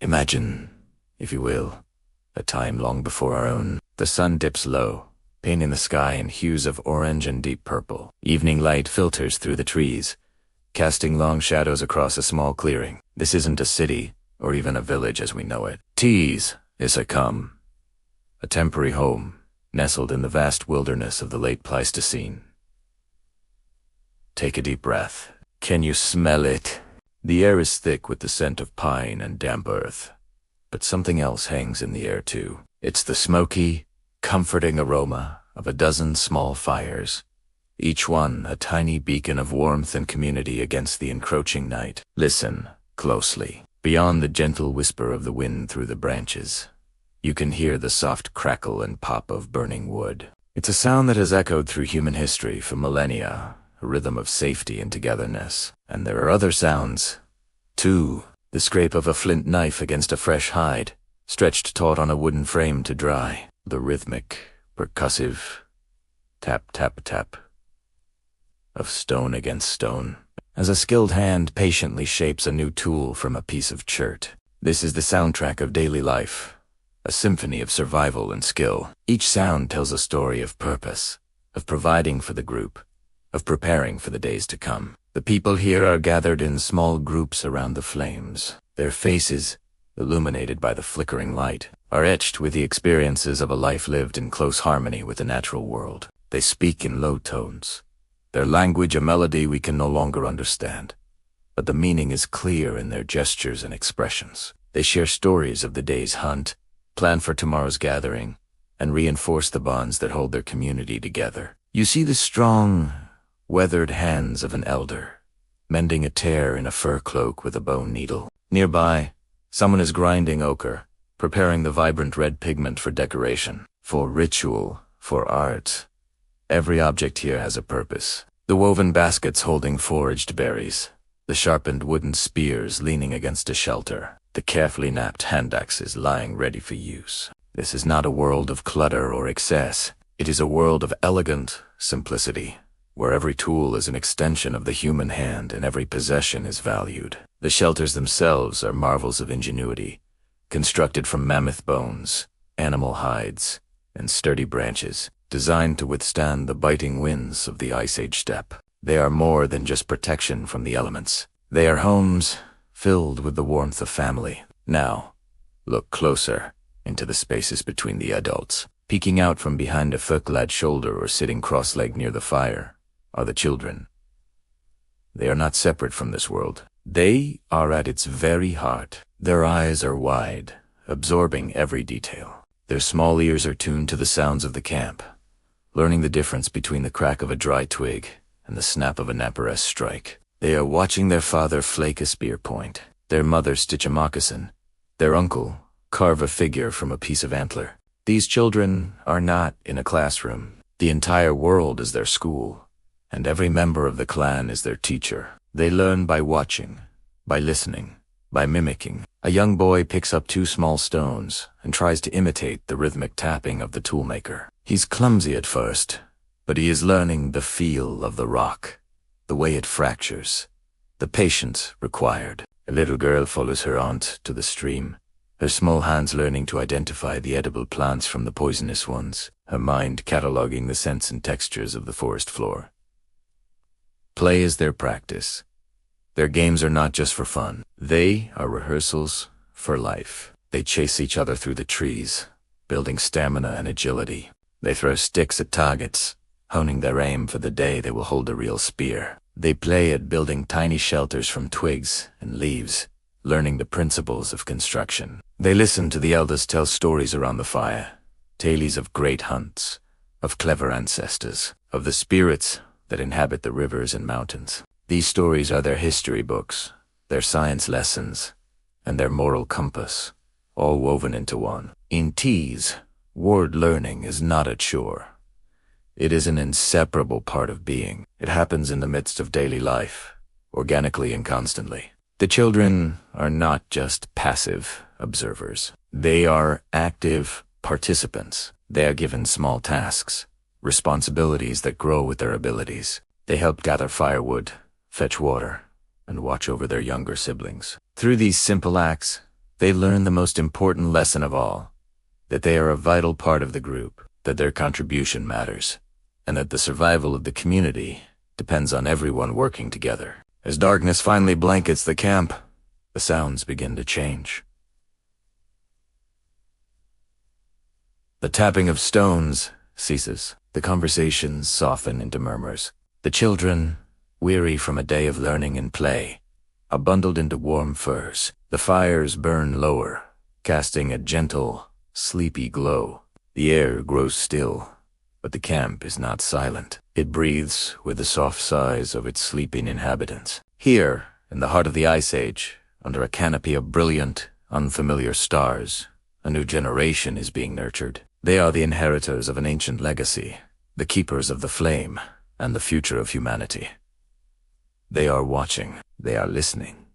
Imagine, if you will, a time long before our own. The sun dips low, painting the sky in hues of orange and deep purple. Evening light filters through the trees, casting long shadows across a small clearing. This isn't a city, or even a village as we know it. Tees is a temporary home, nestled in the vast wilderness of the late Pleistocene. Take a deep breath. Can you smell it? The air is thick with the scent of pine and damp earth. But something else hangs in the air too. It's the smoky, comforting aroma of a dozen small fires, each one a tiny beacon of warmth and community against the encroaching night. Listen closely. Beyond the gentle whisper of the wind through the branches, you can hear the soft crackle and pop of burning wood. It's a sound that has echoed through human history for millennia, a rhythm of safety and togetherness. And there are other sounds, too. The scrape of a flint knife against a fresh hide, stretched taut on a wooden frame to dry. The rhythmic, percussive tap, tap, tap of stone against stone, as a skilled hand patiently shapes a new tool from a piece of chert. This is the soundtrack of daily life, a symphony of survival and skill. Each sound tells a story of purpose, of providing for the group, of preparing for the days to come. The people here are gathered in small groups around the flames. Their faces, illuminated by the flickering light, are etched with the experiences of a life lived in close harmony with the natural world. They speak in low tones, their language a melody we can no longer understand, but the meaning is clear in their gestures and expressions. They share stories of the day's hunt, plan for tomorrow's gathering, and reinforce the bonds that hold their community together. You see the strong, weathered hands of an elder, mending a tear in a fur cloak with a bone needle. Nearby, someone is grinding ochre, preparing the vibrant red pigment for decoration, for ritual, for art. Every object here has a purpose. The woven baskets holding foraged berries, the sharpened wooden spears leaning against a shelter, the carefully knapped handaxes lying ready for use. This is not a world of clutter or excess. It is a world of elegant simplicity, where every tool is an extension of the human hand and every possession is valued. The shelters themselves are marvels of ingenuity, constructed from mammoth bones, animal hides, and sturdy branches, designed to withstand the biting winds of the Ice Age steppe. They are more than just protection from the elements. They are homes filled with the warmth of family. Now, look closer into the spaces between the adults. Peeking out from behind a fur-clad shoulder or sitting cross-legged near the fire are the children. They are not separate from this world. They are at its very heart. Their eyes are wide, absorbing every detail. Their small ears are tuned to the sounds of the camp, learning the difference between the crack of a dry twig and the snap of a napperess strike. They are watching their father flake a spear point, their mother stitch a moccasin, their uncle carve a figure from a piece of antler. These children are not in a classroom. The entire world is their school, and every member of the clan is their teacher. They learn by watching, by listening, by mimicking. A young boy picks up 2 small stones and tries to imitate the rhythmic tapping of the toolmaker. He's clumsy at first, but he is learning the feel of the rock, the way it fractures, the patience required. A little girl follows her aunt to the stream, her small hands learning to identify the edible plants from the poisonous ones, her mind cataloging the scents and textures of the forest floor. Play is their practice. Their games are not just for fun. They are rehearsals for life. They chase each other through the trees, building stamina and agility. They throw sticks at targets, honing their aim for the day they will hold a real spear. They play at building tiny shelters from twigs and leaves, learning the principles of construction. They listen to the elders tell stories around the fire, tales of great hunts, of clever ancestors, of the spirits that inhabit the rivers and mountains. These stories are their history books, their science lessons, and their moral compass, all woven into one. In Tees, word learning is not a chore. It is an inseparable part of being. It happens in the midst of daily life, organically and constantly. The children are not just passive observers. They are active participants. They are given small tasks, responsibilities that grow with their abilities. They help gather firewood, fetch water, and watch over their younger siblings. Through these simple acts, They learn the most important lesson of all, that they are a vital part of the group, that their contribution matters, and that the survival of the community depends on everyone working together. As darkness finally blankets the camp, the sounds begin to change. The tapping of stones ceases. The conversations soften into murmurs. The children, weary from a day of learning and play, are bundled into warm furs. The fires burn lower, casting a gentle, sleepy glow. The air grows still, but the camp is not silent. It breathes with the soft sighs of its sleeping inhabitants. Here, in the heart of the Ice Age, under a canopy of brilliant, unfamiliar stars, a new generation is being nurtured. They are the inheritors of an ancient legacy, the keepers of the flame, and the future of humanity. They are watching, they are listening,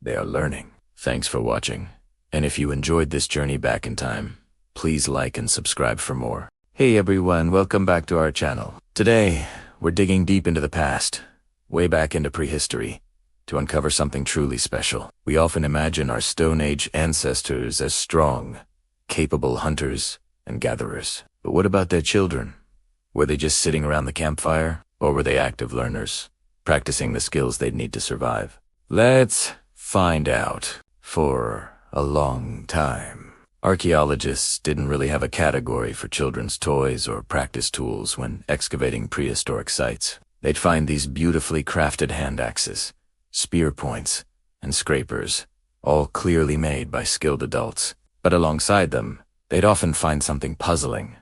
they are learning. Thanks for watching, and if you enjoyed this journey back in time, please like and subscribe for more. Hey everyone, welcome back to our channel. Today, we're digging deep into the past, way back into prehistory, to uncover something truly special. We often imagine our Stone Age ancestors as strong, capable hunters and gatherers. But what about their children? Were they just sitting around the campfire, or were they active learners, practicing the skills they'd need to survive? Let's find out. For a long time, archaeologists didn't really have a category for children's toys or practice tools when excavating prehistoric sites. They'd find these beautifully crafted handaxes, spear points, and scrapers, all clearly made by skilled adults. But alongside them, they'd often find something puzzling,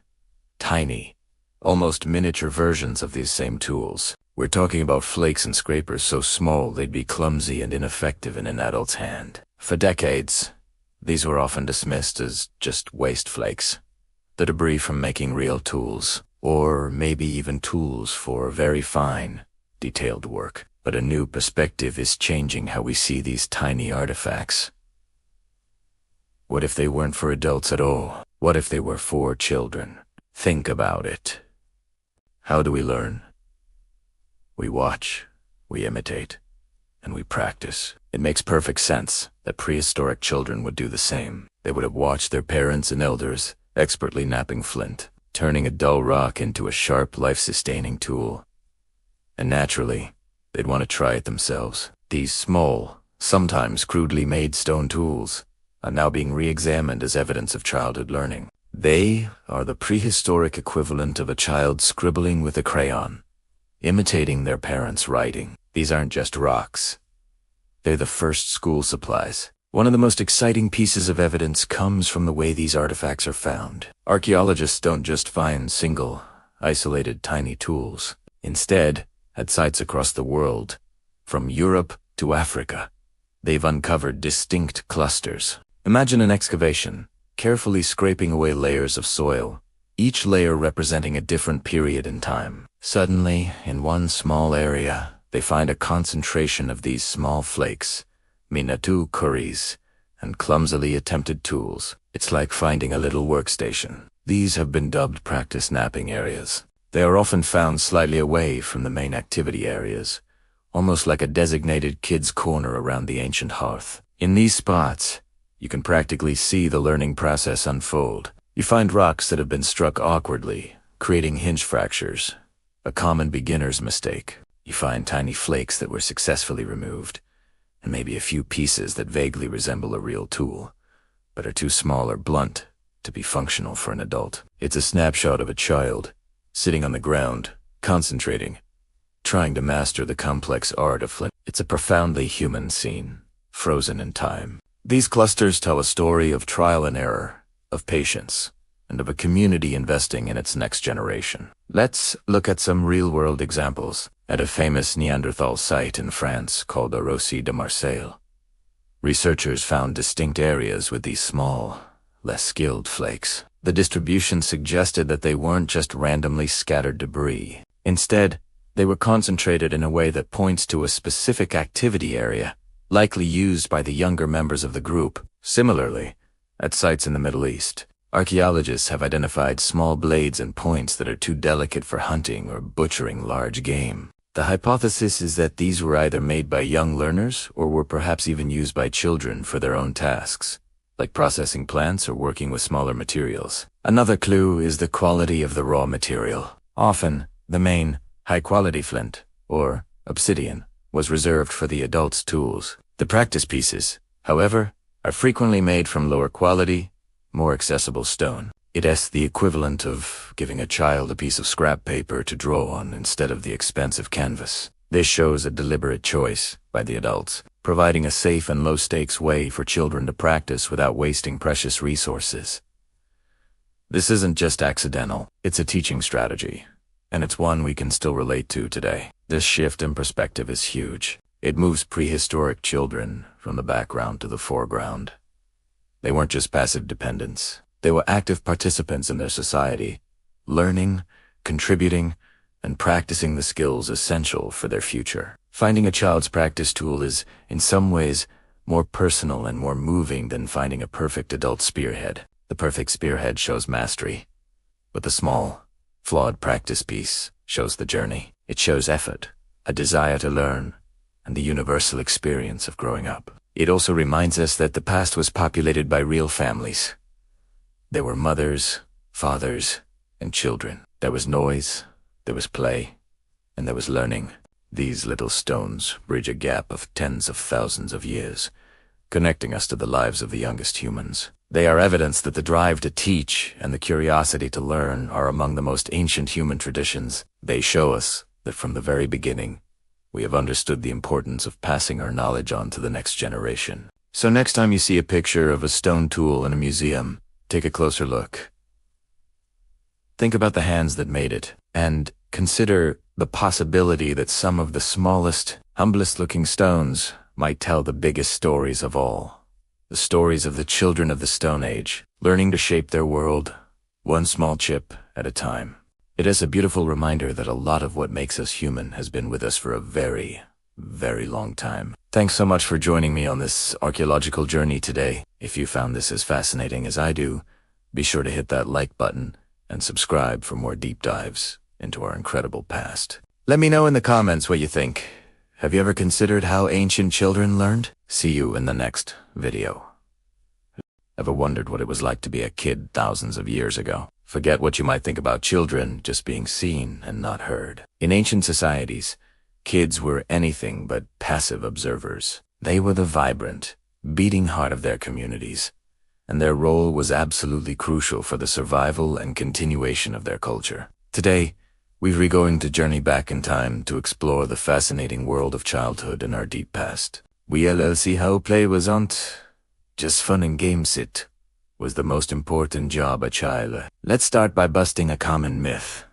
tiny, almost miniature versions of these same tools. We're talking about flakes and scrapers so small they'd be clumsy and ineffective in an adult's hand. For decades, these were often dismissed as just waste flakes, the debris from making real tools, or maybe even tools for very fine, detailed work. But a new perspective is changing how we see these tiny artifacts. What if they weren't for adults at all? What if they were for children? Think about it. How do we learn? We watch, we imitate, and we practice. It makes perfect sense that prehistoric children would do the same. They would have watched their parents and elders expertly knapping flint, turning a dull rock into a sharp, life-sustaining tool. And naturally, they'd want to try it themselves. These small, sometimes crudely made stone tools are now being re-examined as evidence of childhood learning. They are the prehistoric equivalent of a child scribbling with a crayon, imitating their parents' writing. These aren't just rocks. They're the first school supplies. One of the most exciting pieces of evidence comes from the way these artifacts are found. Archaeologists don't just find single, isolated tiny tools. Instead, at sites across the world, from Europe to Africa, they've uncovered distinct clusters. Imagine an excavation, carefully scraping away layers of soil, each layer representing a different period in time. Suddenly, in one small area, they find a concentration of these small flakes, minatu kuris, and clumsily attempted tools. It's like finding a little workstation. These have been dubbed practice knapping areas. They are often found slightly away from the main activity areas, almost like a designated kid's corner around the ancient hearth. In these spots, you can practically see the learning process unfold. You find rocks that have been struck awkwardly, creating hinge fractures, a common beginner's mistake. You find tiny flakes that were successfully removed, and maybe a few pieces that vaguely resemble a real tool, but are too small or blunt to be functional for an adult. It's a snapshot of a child, sitting on the ground, concentrating, trying to master the complex art of flint. It's a profoundly human scene, frozen in time. These clusters tell a story of trial and error, of patience, and of a community investing in its next generation. Let's look at some real-world examples. At a famous Neanderthal site in France called Arossi de Marseille, researchers found distinct areas with these small, less skilled flakes. The distribution suggested that they weren't just randomly scattered debris. Instead, they were concentrated in a way that points to a specific activity area, likely used by the younger members of the group. Similarly, at sites in the Middle East, archaeologists have identified small blades and points that are too delicate for hunting or butchering large game. The hypothesis is that these were either made by young learners or were perhaps even used by children for their own tasks. like processing plants or working with smaller materials. Another clue is the quality of the raw material. Often, the main, high-quality flint, or obsidian, was reserved for the adult's tools. The practice pieces, however, are frequently made from lower quality, more accessible stone. It's the equivalent of giving a child a piece of scrap paper to draw on instead of the expensive canvas. This shows a deliberate choice by the adults, providing a safe and low-stakes way for children to practice without wasting precious resources. This isn't just accidental, it's a teaching strategy, and it's one we can still relate to today. This shift in perspective is huge. It moves prehistoric children from the background to the foreground. They weren't just passive dependents. They were active participants in their society, learning, contributing, and practicing the skills essential for their future. Finding a child's practice tool is, in some ways, more personal and more moving than finding a perfect adult spearhead. The perfect spearhead shows mastery, but the small, flawed practice piece shows the journey. It shows effort, a desire to learn, and the universal experience of growing up. It also reminds us that the past was populated by real families. There were mothers, fathers, and children. There was noise, there was play, and there was learning. These little stones bridge a gap of tens of thousands of years, connecting us to the lives of the youngest humans. They are evidence that the drive to teach and the curiosity to learn are among the most ancient human traditions. They show us that from the very beginning, we have understood the importance of passing our knowledge on to the next generation. So next time you see a picture of a stone tool in a museum, take a closer look. Think about the hands that made it, and consider the possibility that some of the smallest, humblest-looking stones might tell the biggest stories of all. The stories of the children of the Stone Age, learning to shape their world, one small chip at a time. It is a beautiful reminder that a lot of what makes us human has been with us for a very, very long time. Thanks so much for joining me on this archaeological journey today. If you found this as fascinating as I do, be sure to hit that like button and subscribe for more deep dives into our incredible past. Let me know in the comments what you think. Have you ever considered how ancient children learned? See you in the next video. Ever wondered what it was like to be a kid thousands of years ago? Forget what you might think about children just being seen and not heard. In ancient societies, kids were anything but passive observers. They were the vibrant, beating heart of their communities, and their role was absolutely crucial for the survival and continuation of their culture. Today, we're going to journey back in time to explore the fascinating world of childhood in our deep past. We'll see how play wasn't just fun and games. It was the most important job a child. Let's start by busting a common myth.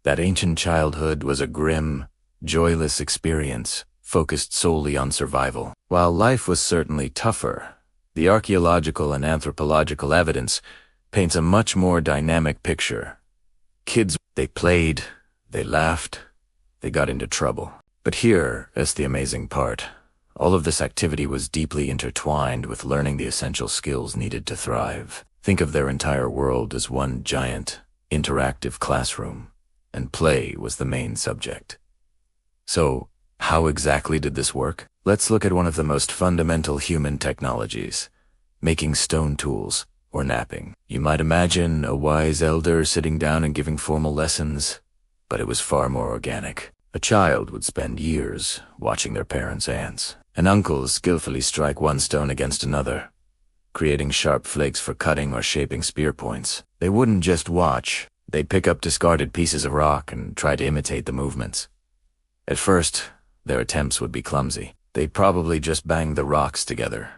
That ancient childhood was a grim, joyless experience, focused solely on survival. While life was certainly tougher, the archaeological and anthropological evidence paints a much more dynamic picture. Kids, they played, they laughed, they got into trouble. But here is the amazing part. All of this activity was deeply intertwined with learning the essential skills needed to thrive. Think of their entire world as one giant, interactive classroom, and play was the main subject. So, how exactly did this work? Let's look at one of the most fundamental human technologies, making stone tools, or knapping. You might imagine a wise elder sitting down and giving formal lessons, but it was far more organic. A child would spend years watching their parents' hands, and uncles skillfully strike one stone against another, creating sharp flakes for cutting or shaping spear points. They wouldn't just watch, they'd pick up discarded pieces of rock and try to imitate the movements. At first, their attempts would be clumsy. They'd probably just bang the rocks together,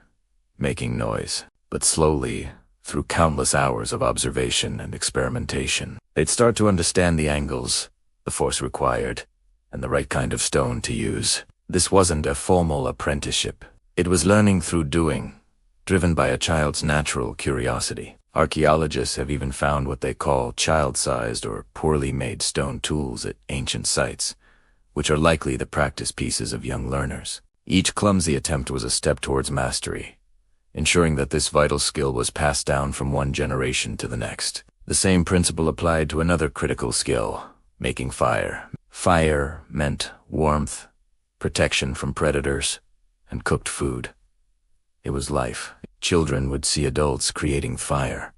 making noise. But slowly, through countless hours of observation and experimentation, they'd start to understand the angles, the force required, and the right kind of stone to use. This wasn't a formal apprenticeship. It was learning through doing, driven by a child's natural curiosity. Archaeologists have even found what they call child-sized or poorly made stone tools at ancient sites, which are likely the practice pieces of young learners. Each clumsy attempt was a step towards mastery, ensuring that this vital skill was passed down from one generation to the next. The same principle applied to another critical skill, making fire. Fire meant warmth, protection from predators, and cooked food. It was life. Children would see adults creating fire,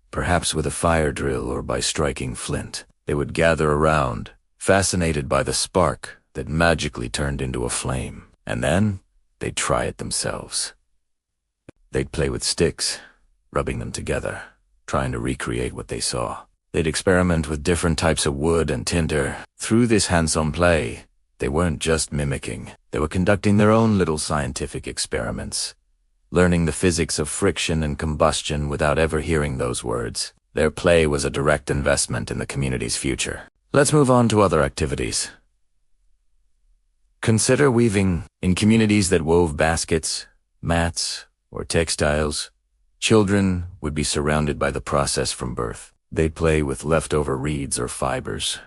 perhaps with a fire drill or by striking flint. They would gather around, fascinated by the spark that magically turned into a flame. And then, they'd try it themselves. They'd play with sticks, rubbing them together, trying to recreate what they saw. They'd experiment with different types of wood and tinder. Through this hands-on play, they weren't just mimicking. They were conducting their own little scientific experiments, learning the physics of friction and combustion without ever hearing those words. Their play was a direct investment in the community's future. Let's move on to other activities. Consider weaving. In communities that wove baskets, mats, or textiles, children would be surrounded by the process from birth. They'd play with leftover reeds or fibers,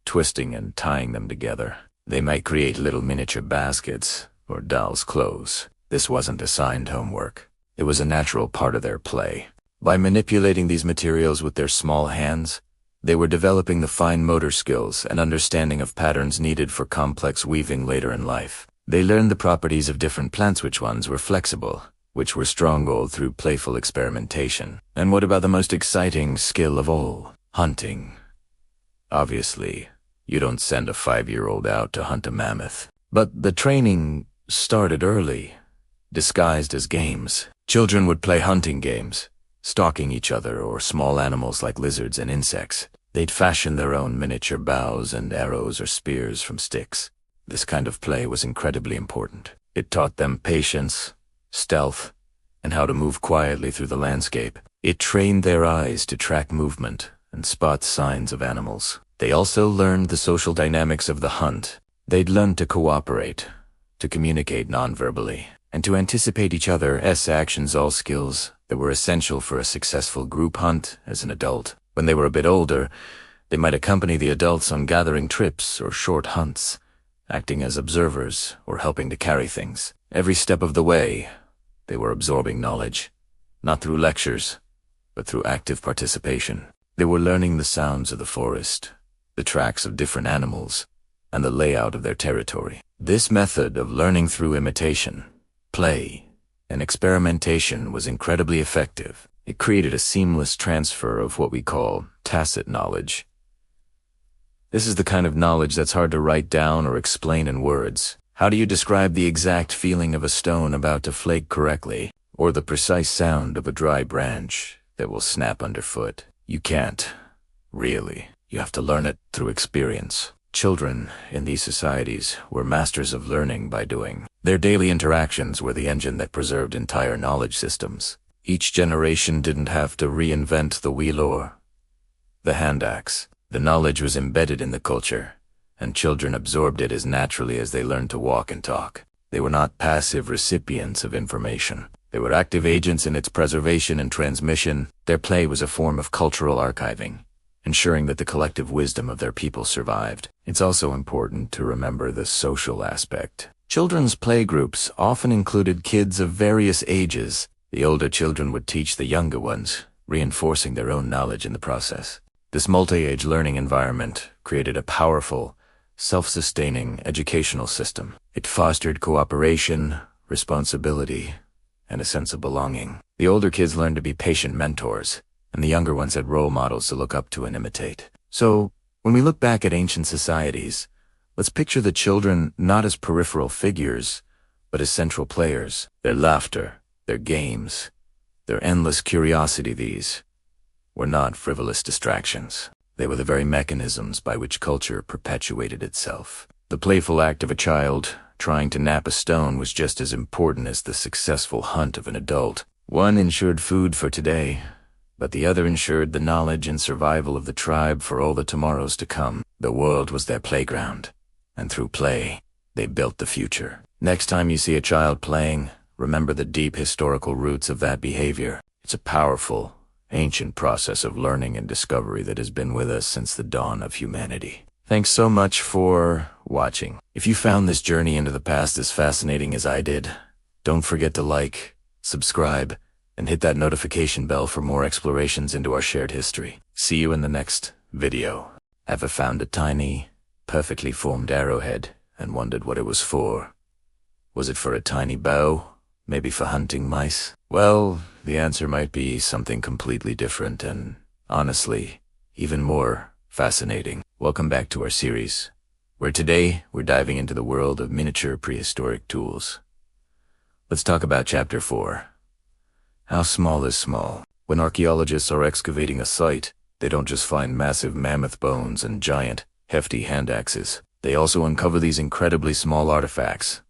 twisting and tying them together. They might create little miniature baskets or dolls' clothes. This wasn't assigned homework. It was a natural part of their play. By manipulating these materials with their small hands, they were developing the fine motor skills and understanding of patterns needed for complex weaving later in life. They learned the properties of different plants, which ones were flexible, which were strong-willed through playful experimentation. And what about the most exciting skill of all? Hunting. Obviously, you don't send a 5-year-old out to hunt a mammoth. But the training started early, disguised as games. Children would play hunting games, stalking each other or small animals like lizards and insects. They'd fashion their own miniature bows and arrows or spears from sticks. This kind of play was incredibly important. It taught them patience, stealth, and how to move quietly through the landscape. It trained their eyes to track movement and spot signs of animals. They also learned the social dynamics of the hunt. They'd learn to cooperate, to communicate non-verbally, and to anticipate each other's actions, all skills that were essential for a successful group hunt as an adult. When they were a bit older, they might accompany the adults on gathering trips or short hunts, acting as observers or helping to carry things. Every step of the way, they were absorbing knowledge, not through lectures, but through active participation. They were learning the sounds of the forest, the tracks of different animals, and the layout of their territory. This method of learning through imitation, play, and experimentation was incredibly effective. It created a seamless transfer of what we call tacit knowledge. This is the kind of knowledge that's hard to write down or explain in words. How do you describe the exact feeling of a stone about to flake correctly, or the precise sound of a dry branch that will snap underfoot? You can't, really. You have to learn it through experience. Children in these societies were masters of learning by doing. Their daily interactions were the engine that preserved entire knowledge systems. Each generation didn't have to reinvent the wheel or the handaxe. The knowledge was embedded in the culture, and children absorbed it as naturally as they learned to walk and talk. They were not passive recipients of information. They were active agents in its preservation and transmission. Their play was a form of cultural archiving, ensuring that the collective wisdom of their people survived. It's also important to remember the social aspect. Children's playgroups often included kids of various ages. The older children would teach the younger ones, reinforcing their own knowledge in the process. This multi-age learning environment created a powerful, self-sustaining educational system. It fostered cooperation, responsibility, and a sense of belonging. The older kids learned to be patient mentors, and the younger ones had role models to look up to and imitate. So, when we look back at ancient societies, let's picture the children not as peripheral figures, but as central players. Their laughter, their games, their endless curiosity, these were not frivolous distractions. They were the very mechanisms by which culture perpetuated itself. The playful act of a child trying to nap a stone was just as important as the successful hunt of an adult. One ensured food for today, but the other ensured the knowledge and survival of the tribe for all the tomorrows to come. The world was their playground, and through play, they built the future. Next time you see a child playing, remember the deep historical roots of that behavior. It's a powerful, ancient process of learning and discovery that has been with us since the dawn of humanity. Thanks so much for watching. If you found this journey into the past as fascinating as I did, don't forget to like, subscribe, and hit that notification bell for more explorations into our shared history. See you in the next video. Ever found a tiny, perfectly formed arrowhead and wondered what it was for? Was it for a tiny bow Maybe for hunting mice? Well, the answer might be something completely different and, honestly, even more fascinating. Welcome back to our series, where today we're diving into the world of miniature prehistoric tools. Let's talk about Chapter 4. How small is small? When archaeologists are excavating a site, they don't just find massive mammoth bones and giant, hefty handaxes. They also uncover these incredibly small artifacts.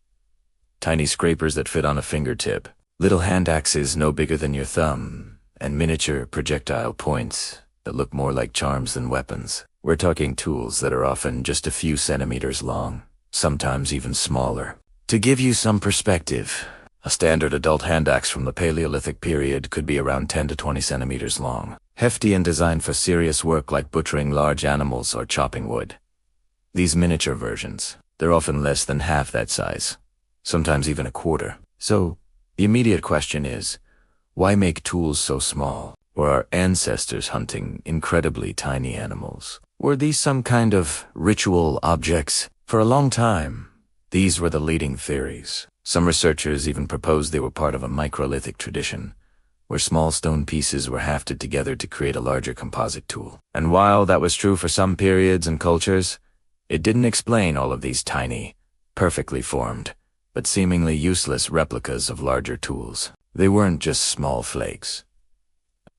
Tiny scrapers that fit on a fingertip, little handaxes no bigger than your thumb, and miniature projectile points that look more like charms than weapons. We're talking tools that are often just a few centimeters long, sometimes even smaller. To give you some perspective, a standard adult handaxe from the Paleolithic period could be around 10 to 20 centimeters long, hefty and designed for serious work like butchering large animals or chopping wood. These miniature versions, they're often less than half that size, sometimes even a quarter. So, the immediate question is, why make tools so small? Were our ancestors hunting incredibly tiny animals? Were these some kind of ritual objects? For a long time, these were the leading theories. Some researchers even proposed they were part of a microlithic tradition, where small stone pieces were hafted together to create a larger composite tool. And while that was true for some periods and cultures, it didn't explain all of these tiny, perfectly formed, but seemingly useless replicas of larger tools. They weren't just small flakes.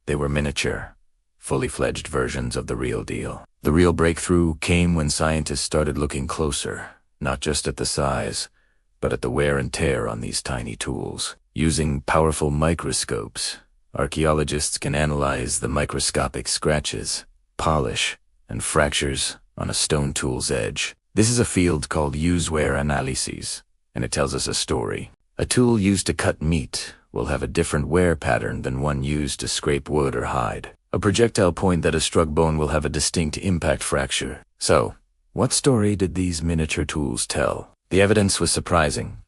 They were miniature, fully fledged versions of the real deal. The real breakthrough came when scientists started looking closer, not just at the size, but at the wear and tear on these tiny tools. Using powerful microscopes, archaeologists can analyze the microscopic scratches, polish, and fractures on a stone tool's edge. This is a field called use-wear analyses, and it tells us a story. A tool used to cut meat will have a different wear pattern than one used to scrape wood or hide. A projectile point that has struck bone will have a distinct impact fracture. So, what story did these miniature tools tell? The evidence was surprising.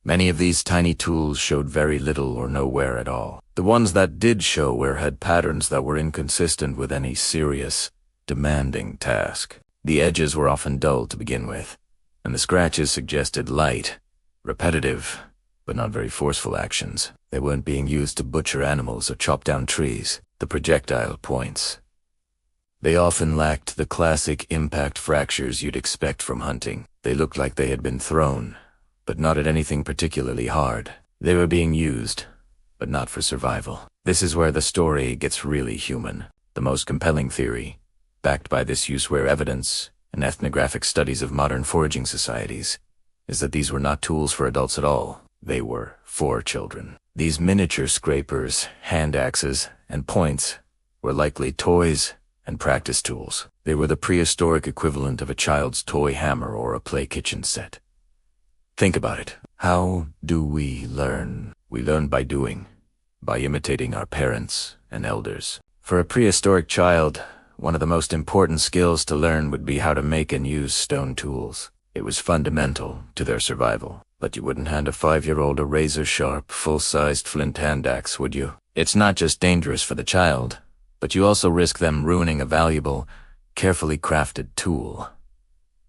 Many of these tiny tools showed very little or no wear at all. The ones that did show wear had patterns that were inconsistent with any serious, demanding task. The edges were often dull to begin with, and the scratches suggested light, repetitive, but not very forceful actions. They weren't being used to butcher animals or chop down trees. The projectile points, they often lacked the classic impact fractures you'd expect from hunting. They looked like they had been thrown, but not at anything particularly hard. They were being used, but not for survival. This is where the story gets really human. The most compelling theory, backed by this use-wear evidence and ethnographic studies of modern foraging societies, is that these were not tools for adults at all. They were for children. These miniature scrapers, handaxes, and points were likely toys and practice tools. They were the prehistoric equivalent of a child's toy hammer or a play kitchen set. Think about it. How do we learn? We learn by doing, by imitating our parents and elders. For a prehistoric child, one of the most important skills to learn would be how to make and use stone tools. It was fundamental to their survival. But you wouldn't hand a 5-year-old a razor-sharp, full-sized flint handaxe, would you? It's not just dangerous for the child, but you also risk them ruining a valuable, carefully crafted tool.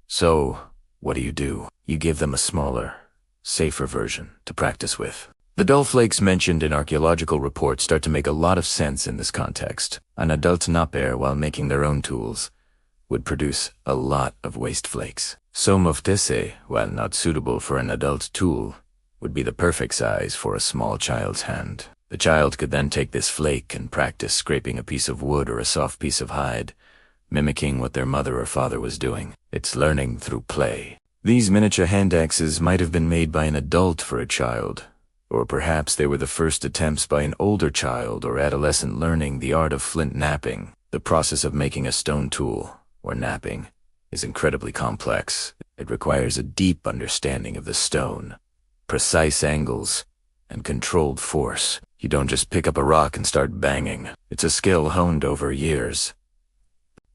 So, what do? You give them a smaller, safer version to practice with. The dull flakes mentioned in archaeological reports start to make a lot of sense in this context. An adult knapper, while making their own tools, would produce a lot of waste flakes. Some of tese, while not suitable for an adult tool, would be the perfect size for a small child's hand. The child could then take this flake and practice scraping a piece of wood or a soft piece of hide, mimicking what their mother or father was doing. It's learning through play. These miniature handaxes might have been made by an adult for a child, or perhaps they were the first attempts by an older child or adolescent learning the art of flintknapping. The process of making a stone tool, or knapping, is incredibly complex. It requires a deep understanding of the stone, precise angles, and controlled force. You don't just pick up a rock and start banging. It's a skill honed over years.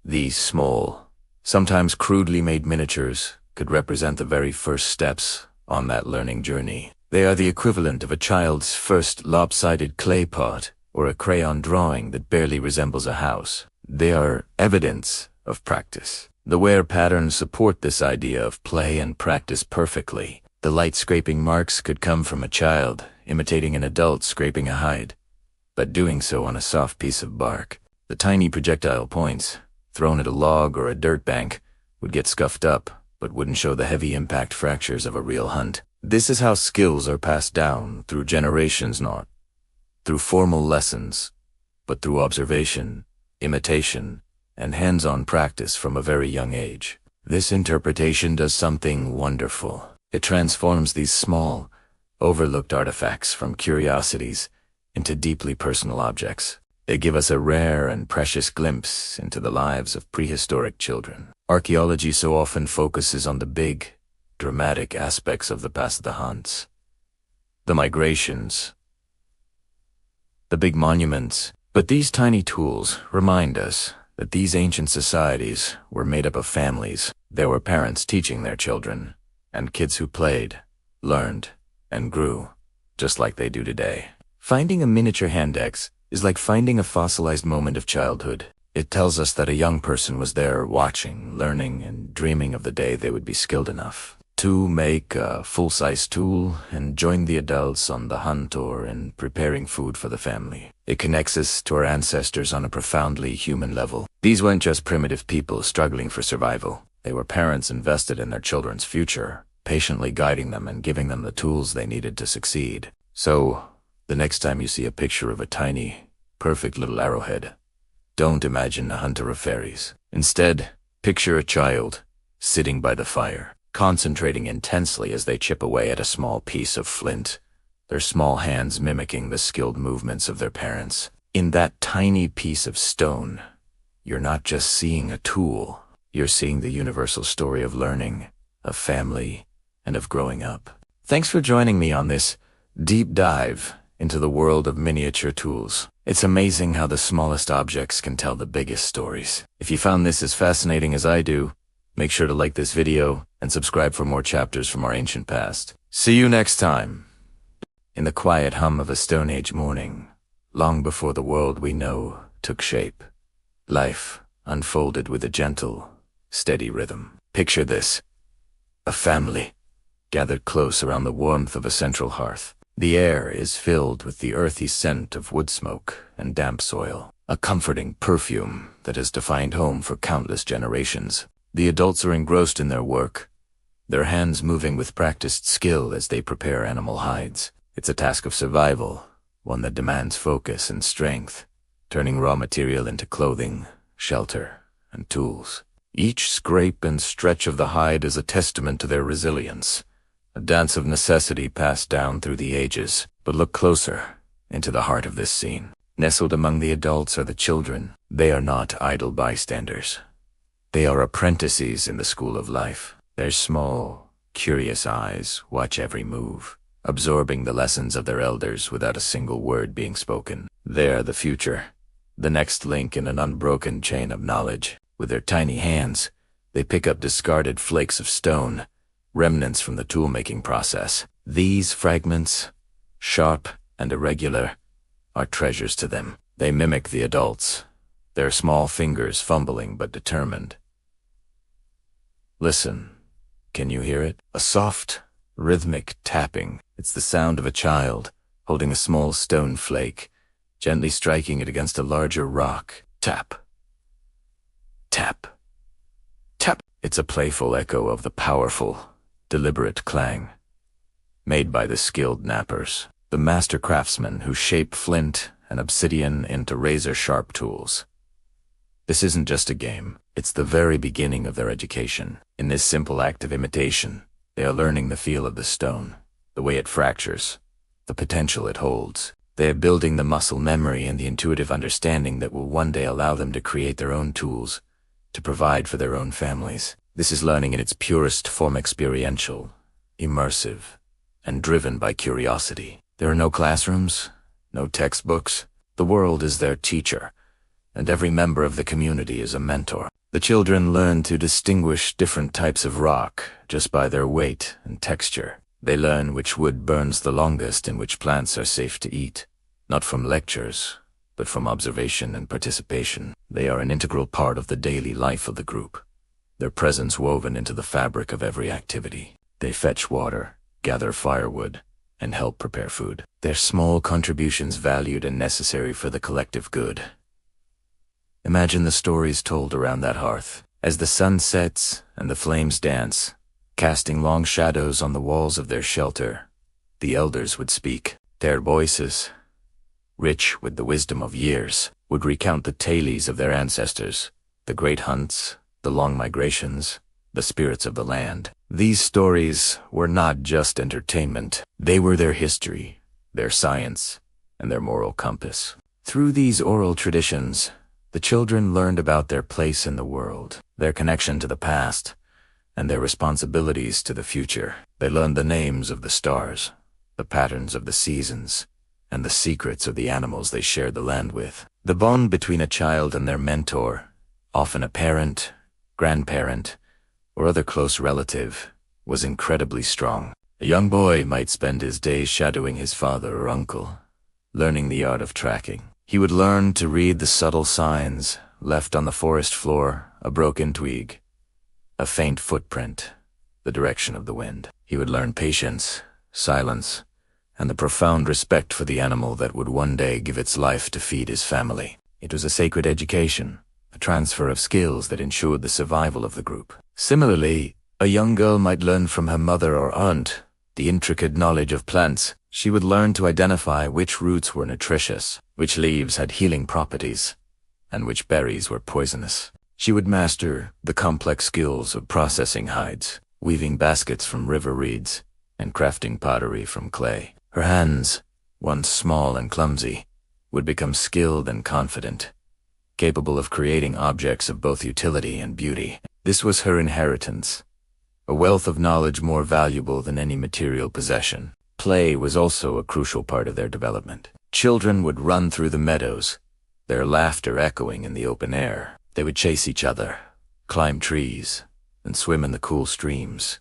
These small, sometimes crudely made miniatures could represent the very first steps on that learning journey. They are the equivalent of a child's first lopsided clay pot or a crayon drawing that barely resembles a house. They are evidence of practice. The wear patterns support this idea of play and practice perfectly. The light scraping marks could come from a child imitating an adult scraping a hide, but doing so on a soft piece of bark. The tiny projectile points, thrown at a log or a dirt bank, would get scuffed up, but wouldn't show the heavy impact fractures of a real hunt. This is how skills are passed down through generations, not through formal lessons, but through observation, imitation, and hands-on practice from a very young age. This interpretation does something wonderful. It transforms these small, overlooked artifacts from curiosities into deeply personal objects. They give us a rare and precious glimpse into the lives of prehistoric children. Archaeology so often focuses on the big, dramatic aspects of the past, the hunts, the migrations, the big monuments. But these tiny tools remind us that these ancient societies were made up of families. There were parents teaching their children, and kids who played, learned, and grew, just like they do today. Finding a miniature handaxe is like finding a fossilized moment of childhood. It tells us that a young person was there watching, learning, and dreaming of the day they would be skilled enough to make a full-size tool and join the adults on the hunt or in preparing food for the family. It connects us to our ancestors on a profoundly human level. These weren't just primitive people struggling for survival. They were parents invested in their children's future, patiently guiding them and giving them the tools they needed to succeed. So, the next time you see a picture of a tiny, perfect little arrowhead, don't imagine a hunter of fairies. Instead, picture a child sitting by the fire, concentrating intensely as they chip away at a small piece of flint, their small hands mimicking the skilled movements of their parents. In that tiny piece of stone, you're not just seeing a tool, you're seeing the universal story of learning, of family, and of growing up. Thanks for joining me on this deep dive into the world of miniature tools. It's amazing how the smallest objects can tell the biggest stories. If you found this as fascinating as I do, make sure to like this video and subscribe for more chapters from our ancient past. See you next time. In the quiet hum of a Stone Age morning, long before the world we know took shape, life unfolded with a gentle, steady rhythm. Picture this: a family gathered close around the warmth of a central hearth. The air is filled with the earthy scent of wood smoke and damp soil, a comforting perfume that has defined home for countless generations. The adults are engrossed in their work, their hands moving with practiced skill as they prepare animal hides. It's a task of survival, one that demands focus and strength, turning raw material into clothing, shelter, and tools. Each scrape and stretch of the hide is a testament to their resilience, a dance of necessity passed down through the ages. But look closer into the heart of this scene. Nestled among the adults are the children. They are not idle bystanders. They are apprentices in the school of life. Their small, curious eyes watch every move, absorbing the lessons of their elders without a single word being spoken. They are the future, the next link in an unbroken chain of knowledge. With their tiny hands, they pick up discarded flakes of stone, remnants from the tool-making process. These fragments, sharp and irregular, are treasures to them. They mimic the adults, their small fingers fumbling but determined. Listen, can you hear it? A soft, rhythmic tapping. It's the sound of a child holding a small stone flake, gently striking it against a larger rock. Tap. Tap. Tap. It's a playful echo of the powerful, deliberate clang made by the skilled knappers, the master craftsmen who shape flint and obsidian into razor-sharp tools. This isn't just a game, it's the very beginning of their education. In this simple act of imitation, they are learning the feel of the stone, the way it fractures, the potential it holds. They are building the muscle memory and the intuitive understanding that will one day allow them to create their own tools, to provide for their own families. This is learning in its purest form, experiential, immersive, and driven by curiosity. There are no classrooms, no textbooks. The world is their teacher, and every member of the community is a mentor. The children learn to distinguish different types of rock just by their weight and texture. They learn which wood burns the longest and which plants are safe to eat, not from lectures, but from observation and participation. They are an integral part of the daily life of the group, their presence woven into the fabric of every activity. They fetch water, gather firewood, and help prepare food. Their small contributions valued and necessary for the collective good. Imagine the stories told around that hearth. As the sun sets and the flames dance, casting long shadows on the walls of their shelter, the elders would speak. Their voices, rich with the wisdom of years, would recount the tales of their ancestors, the great hunts, the long migrations, the spirits of the land. These stories were not just entertainment. They were their history, their science, and their moral compass. Through these oral traditions, the children learned about their place in the world, their connection to the past, and their responsibilities to the future. They learned the names of the stars, the patterns of the seasons, and the secrets of the animals they shared the land with. The bond between a child and their mentor, often a parent, grandparent, or other close relative, was incredibly strong. A young boy might spend his days shadowing his father or uncle, learning the art of tracking. He would learn to read the subtle signs left on the forest floor, a broken twig, a faint footprint, the direction of the wind. He would learn patience, silence, and the profound respect for the animal that would one day give its life to feed his family. It was a sacred education, a transfer of skills that ensured the survival of the group. Similarly, a young girl might learn from her mother or aunt the intricate knowledge of plants. She would learn to identify which roots were nutritious, which leaves had healing properties, and which berries were poisonous. She would master the complex skills of processing hides, weaving baskets from river reeds, and crafting pottery from clay. Her hands, once small and clumsy, would become skilled and confident, capable of creating objects of both utility and beauty. This was her inheritance, a wealth of knowledge more valuable than any material possession. Play was also a crucial part of their development. Children would run through the meadows, their laughter echoing in the open air. They would chase each other, climb trees, and swim in the cool streams.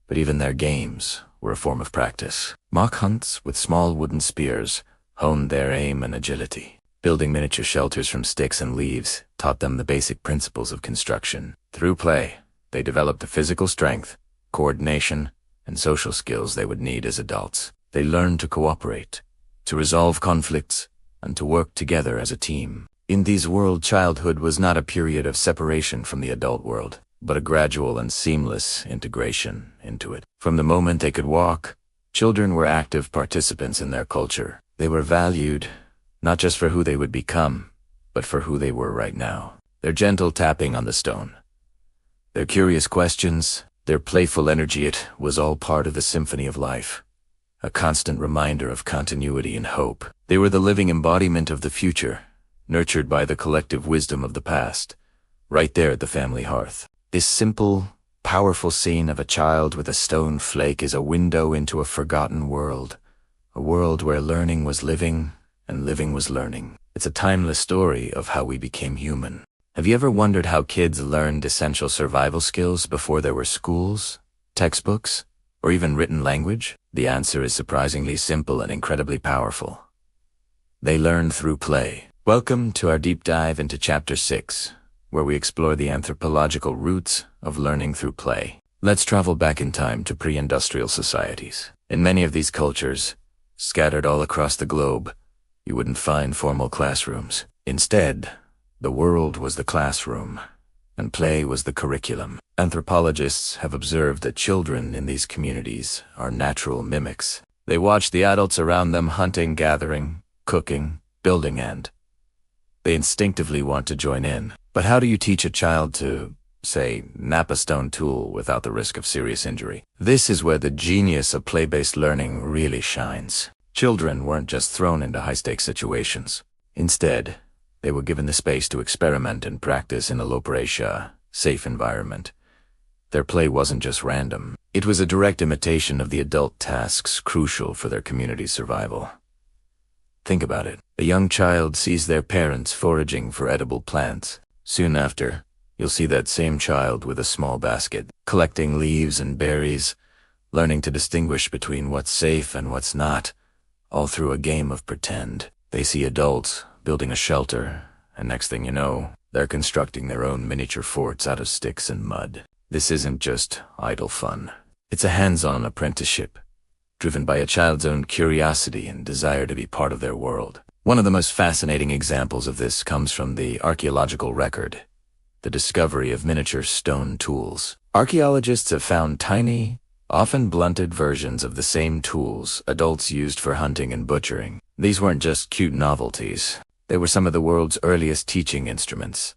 But even their games were a form of practice. Mock hunts with small wooden spears honed their aim and agility. Building miniature shelters from sticks and leaves taught them the basic principles of construction. Through play, they developed the physical strength, coordination, and social skills they would need as adults. They learned to cooperate, to resolve conflicts, and to work together as a team. In these world, childhood was not a period of separation from the adult world, but a gradual and seamless integration into it. From the moment they could walk, children were active participants in their culture. They were valued, not just for who they would become, but for who they were right now. Their gentle tapping on the stone, their curious questions, their playful energy, it was all part of the symphony of life, a constant reminder of continuity and hope. They were the living embodiment of the future, nurtured by the collective wisdom of the past, right there at the family hearth. This simple, powerful scene of a child with a stone flake is a window into a forgotten world, a world where learning was living and living was learning. It's a timeless story of how we became human. Have you ever wondered how kids learned essential survival skills before there were schools, textbooks, or even written language? The answer is surprisingly simple and incredibly powerful. They learned through play. Welcome to our deep dive into Chapter 6, where we explore the anthropological roots of learning through play. Let's travel back in time to pre-industrial societies. In many of these cultures, scattered all across the globe, you wouldn't find formal classrooms. Instead, the world was the classroom, and play was the curriculum. Anthropologists have observed that children in these communities are natural mimics. They watch the adults around them hunting, gathering, cooking, building, and they instinctively want to join in. But how do you teach a child to, say, knap a stone tool without the risk of serious injury? This is where the genius of play-based learning really shines. Children weren't just thrown into high-stakes situations. Instead, they were given the space to experiment and practice in a low-pressure, safe environment. Their play wasn't just random. It was a direct imitation of the adult tasks crucial for their community's survival. Think about it. A young child sees their parents foraging for edible plants. Soon after, you'll see that same child with a small basket, collecting leaves and berries, learning to distinguish between what's safe and what's not, all through a game of pretend. They see adults building a shelter, and next thing you know, they're constructing their own miniature forts out of sticks and mud. This isn't just idle fun. It's a hands-on apprenticeship, driven by a child's own curiosity and desire to be part of their world. One of the most fascinating examples of this comes from the archaeological record, the discovery of miniature stone tools. Archaeologists have found tiny, often blunted versions of the same tools adults used for hunting and butchering. These weren't just cute novelties. They were some of the world's earliest teaching instruments.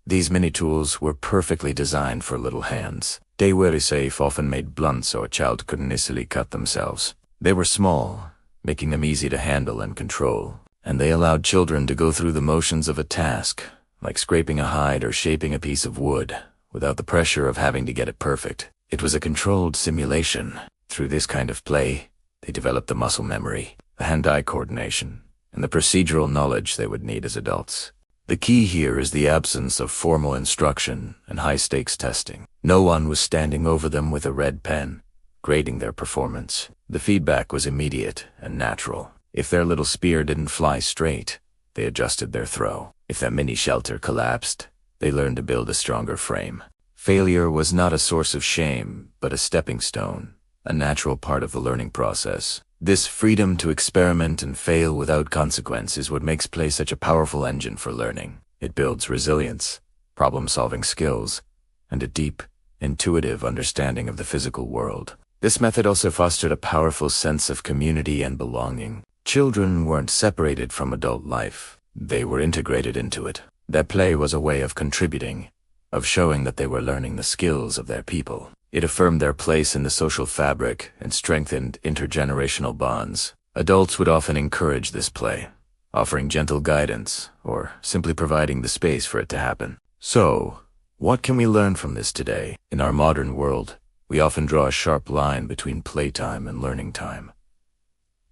These mini-tools were perfectly designed for little hands. They were safe, often made blunt so a child couldn't easily cut themselves. They were small, making them easy to handle and control, and they allowed children to go through the motions of a task, like scraping a hide or shaping a piece of wood, without the pressure of having to get it perfect. It was a controlled simulation. Through this kind of play, they developed the muscle memory, the hand-eye coordination, and the procedural knowledge they would need as adults. The key here is the absence of formal instruction and high-stakes testing. No one was standing over them with a red pen, grading their performance. The feedback was immediate and natural. If their little spear didn't fly straight, they adjusted their throw. If their mini shelter collapsed, they learned to build a stronger frame. Failure was not a source of shame, but a stepping stone, a natural part of the learning process. This freedom to experiment and fail without consequence is what makes play such a powerful engine for learning. It builds resilience, problem-solving skills, and a deep, intuitive understanding of the physical world. This method also fostered a powerful sense of community and belonging. Children weren't separated from adult life. They were integrated into it. Their play was a way of contributing, of showing that they were learning the skills of their people. It affirmed their place in the social fabric and strengthened intergenerational bonds. Adults would often encourage this play, offering gentle guidance or simply providing the space for it to happen. So, what can we learn from this today? In our modern world, we often draw a sharp line between playtime and learning time.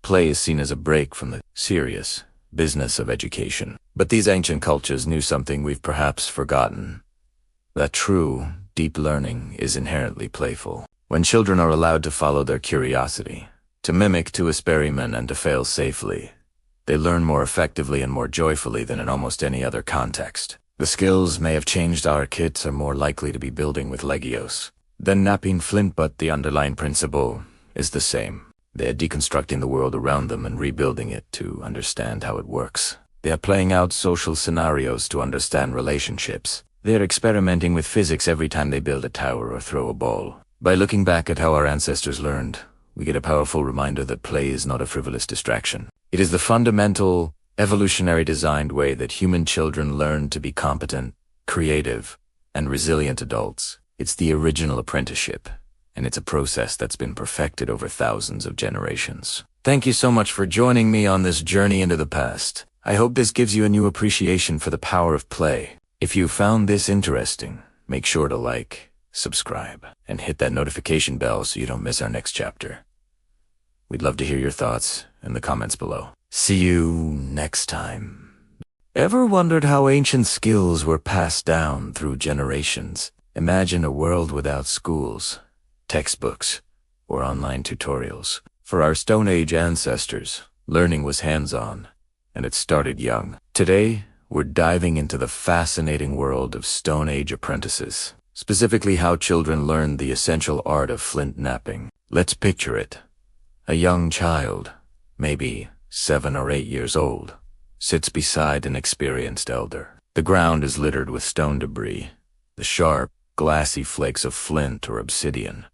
Play is seen as a break from the serious business of education. But these ancient cultures knew something we've perhaps forgotten: that true, deep learning is inherently playful. When children are allowed to follow their curiosity, to mimic, to experiment, and to fail safely, they learn more effectively and more joyfully than in almost any other context. The skills may have changed, our kids are more likely to be building with Legos than napping flint, but the underlying principle is the same. They are deconstructing the world around them and rebuilding it to understand how it works. They are playing out social scenarios to understand relationships. They are experimenting with physics every time they build a tower or throw a ball. By looking back at how our ancestors learned, we get a powerful reminder that play is not a frivolous distraction. It is the fundamental, evolutionary designed way that human children learn to be competent, creative, and resilient adults. It's the original apprenticeship, and it's a process that's been perfected over thousands of generations. Thank you so much for joining me on this journey into the past. I hope this gives you a new appreciation for the power of play. If you found this interesting, make sure to like, subscribe, and hit that notification bell so you don't miss our next chapter. We'd love to hear your thoughts in the comments below. See you next time. Ever wondered how ancient skills were passed down through generations? Imagine a world without schools, textbooks, or online tutorials. For our Stone Age ancestors, learning was hands-on, and it started young. Today, we're diving into the fascinating world of Stone Age apprentices, specifically how children learned the essential art of flintknapping. Let's picture it. A young child, maybe 7 or 8 years old, sits beside an experienced elder. The ground is littered with stone debris, the sharp, glassy flakes of flint or obsidian.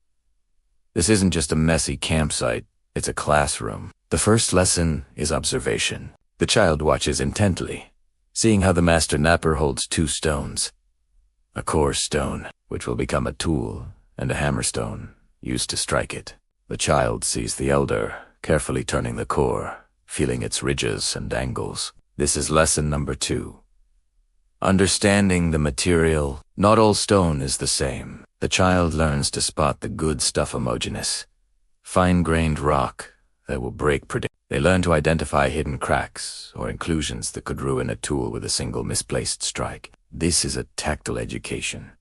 This isn't just a messy campsite, it's a classroom. The first lesson is observation. The child watches intently, seeing how the master napper holds 2 stones, a core stone, which will become a tool, and a hammerstone, used to strike it. The child sees the elder, carefully turning the core, feeling its ridges and angles. This is lesson number 2. Understanding the material. Not all stone is the same. The child learns to spot the good stuff homogeneous, fine-grained rock that will break predictably. They learn to identify hidden cracks or inclusions that could ruin a tool with a single misplaced strike. This is a tactile education,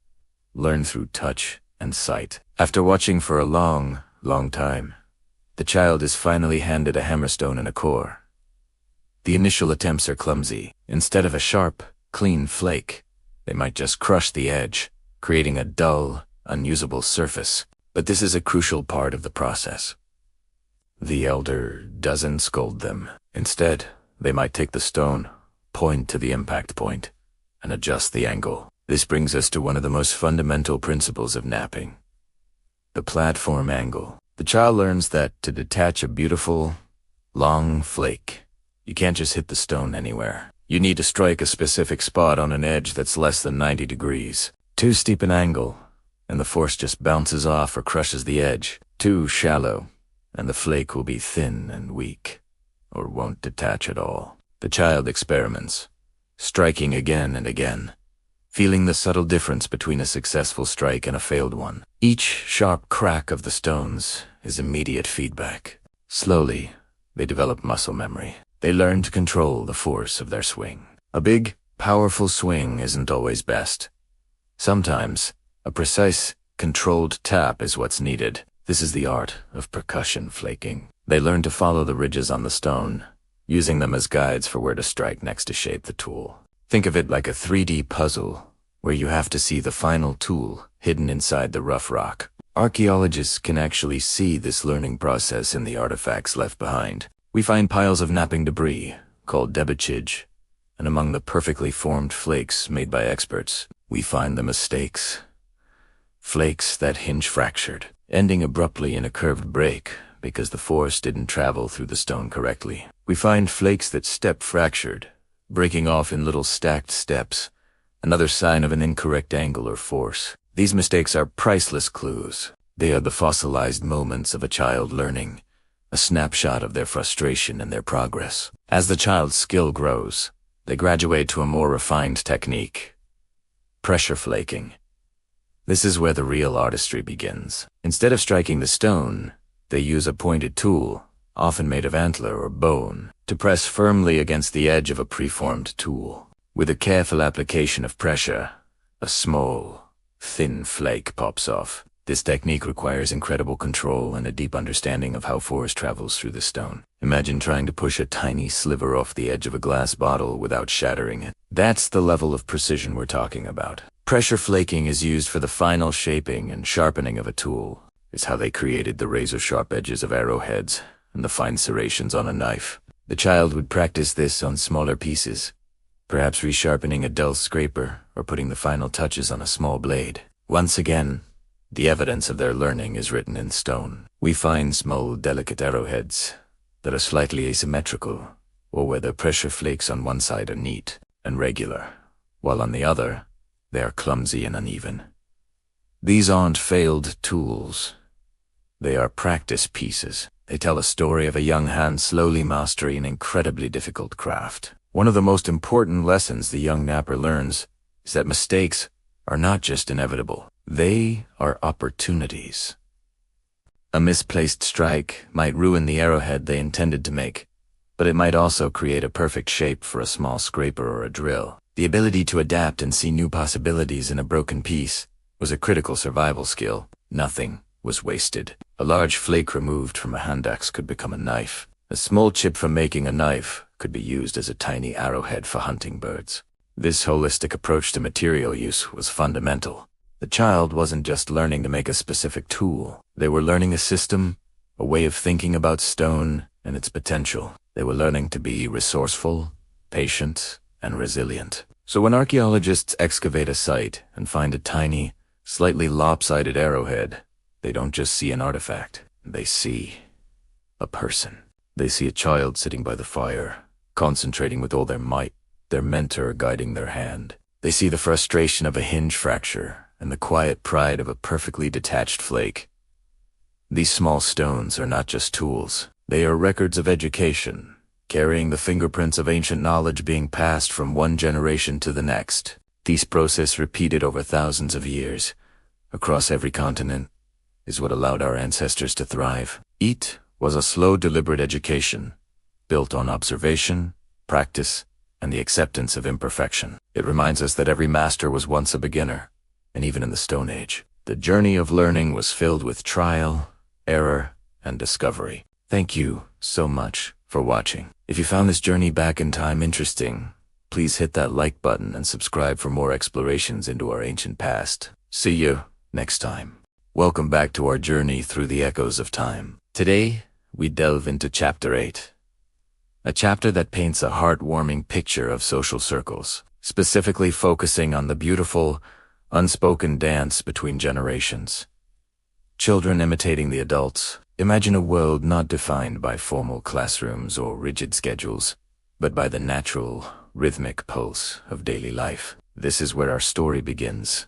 learned through touch and sight. After watching for a long time, the child is finally handed a hammerstone and a core. The initial attempts are clumsy. Instead of a sharp, clean flake, they might just crush the edge, creating a dull, unusable surface. But this is a crucial part of the process. The elder doesn't scold them. Instead, they might take the stone, point to the impact point, and adjust the angle. This brings us to one of the most fundamental principles of napping: the platform angle. The child learns that to detach a beautiful, long flake, you can't just hit the stone anywhere. You need to strike a specific spot on an edge that's less than 90 degrees. Too steep an angle, and the force just bounces off or crushes the edge. Too shallow, and the flake will be thin and weak, or won't detach at all. The child experiments, striking again and again, feeling the subtle difference between a successful strike and a failed one. Each sharp crack of the stones is immediate feedback. Slowly, they develop muscle memory. They learn to control the force of their swing. A big, powerful swing isn't always best. Sometimes, a precise, controlled tap is what's needed. This is the art of percussion flaking. They learn to follow the ridges on the stone, using them as guides for where to strike next to shape the tool. Think of it like a 3D puzzle, where you have to see the final tool hidden inside the rough rock. Archaeologists can actually see this learning process in the artifacts left behind. We find piles of napping debris, called debachage, and among the perfectly formed flakes made by experts, we find the mistakes. Flakes that hinge fractured, ending abruptly in a curved break because the force didn't travel through the stone correctly. We find flakes that step fractured, breaking off in little stacked steps, another sign of an incorrect angle or force. These mistakes are priceless clues. They are the fossilized moments of a child learning, a snapshot of their frustration and their progress. As the child's skill grows, they graduate to a more refined technique: pressure flaking. This is where the real artistry begins. Instead of striking the stone, they use a pointed tool, often made of antler or bone, to press firmly against the edge of a preformed tool. With a careful application of pressure, a small, thin flake pops off. This technique requires incredible control and a deep understanding of how force travels through the stone. Imagine trying to push a tiny sliver off the edge of a glass bottle without shattering it. That's the level of precision we're talking about. Pressure flaking is used for the final shaping and sharpening of a tool. It's how they created the razor-sharp edges of arrowheads and the fine serrations on a knife. The child would practice this on smaller pieces, perhaps resharpening a dull scraper or putting the final touches on a small blade. Once again, the evidence of their learning is written in stone. We find small, delicate arrowheads that are slightly asymmetrical, or where the pressure flakes on one side are neat and regular, while on the other, they are clumsy and uneven. These aren't failed tools. They are practice pieces. They tell a story of a young hand slowly mastering an incredibly difficult craft. One of the most important lessons the young napper learns is that mistakes are not just inevitable. They are opportunities. A misplaced strike might ruin the arrowhead they intended to make, but it might also create a perfect shape for a small scraper or a drill. The ability to adapt and see new possibilities in a broken piece was a critical survival skill. Nothing was wasted. A large flake removed from a handaxe could become a knife. A small chip from making a knife could be used as a tiny arrowhead for hunting birds. This holistic approach to material use was fundamental. The child wasn't just learning to make a specific tool. They were learning a system, a way of thinking about stone and its potential. They were learning to be resourceful, patient, and resilient. So when archaeologists excavate a site and find a tiny, slightly lopsided arrowhead, they don't just see an artifact. They see a person. They see a child sitting by the fire, concentrating with all their might, their mentor guiding their hand. They see the frustration of a hinge fracture and the quiet pride of a perfectly detached flake. These small stones are not just tools. They are records of education, carrying the fingerprints of ancient knowledge being passed from one generation to the next. This process, repeated over thousands of years, across every continent, is what allowed our ancestors to thrive. It was a slow, deliberate education, built on observation, practice, and the acceptance of imperfection. It reminds us that every master was once a beginner, and even in the Stone Age, the journey of learning was filled with trial, error, and discovery. Thank you so much for watching. If you found this journey back in time interesting, please hit that like button and subscribe for more explorations into our ancient past. See you next time. Welcome back to our journey through the echoes of time. Today, we delve into Chapter 8. A chapter that paints a heartwarming picture of social circles, specifically focusing on the beautiful, unspoken dance between generations. Children imitating the adults. Imagine a world not defined by formal classrooms or rigid schedules, but by the natural, rhythmic pulse of daily life. This is where our story begins,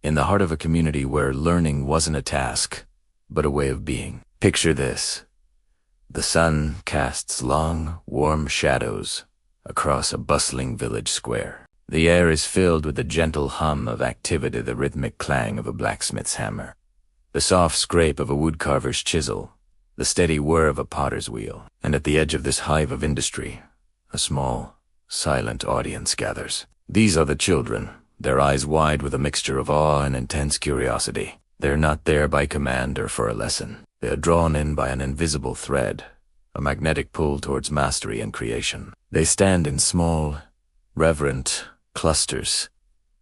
in the heart of a community where learning wasn't a task, but a way of being. Picture this. The sun casts long, warm shadows across a bustling village square. The air is filled with the gentle hum of activity, the rhythmic clang of a blacksmith's hammer, the soft scrape of a woodcarver's chisel, the steady whir of a potter's wheel. And at the edge of this hive of industry, a small, silent audience gathers. These are the children, their eyes wide with a mixture of awe and intense curiosity. They're not there by command or for a lesson. They are drawn in by an invisible thread, a magnetic pull towards mastery and creation. They stand in small, reverent clusters,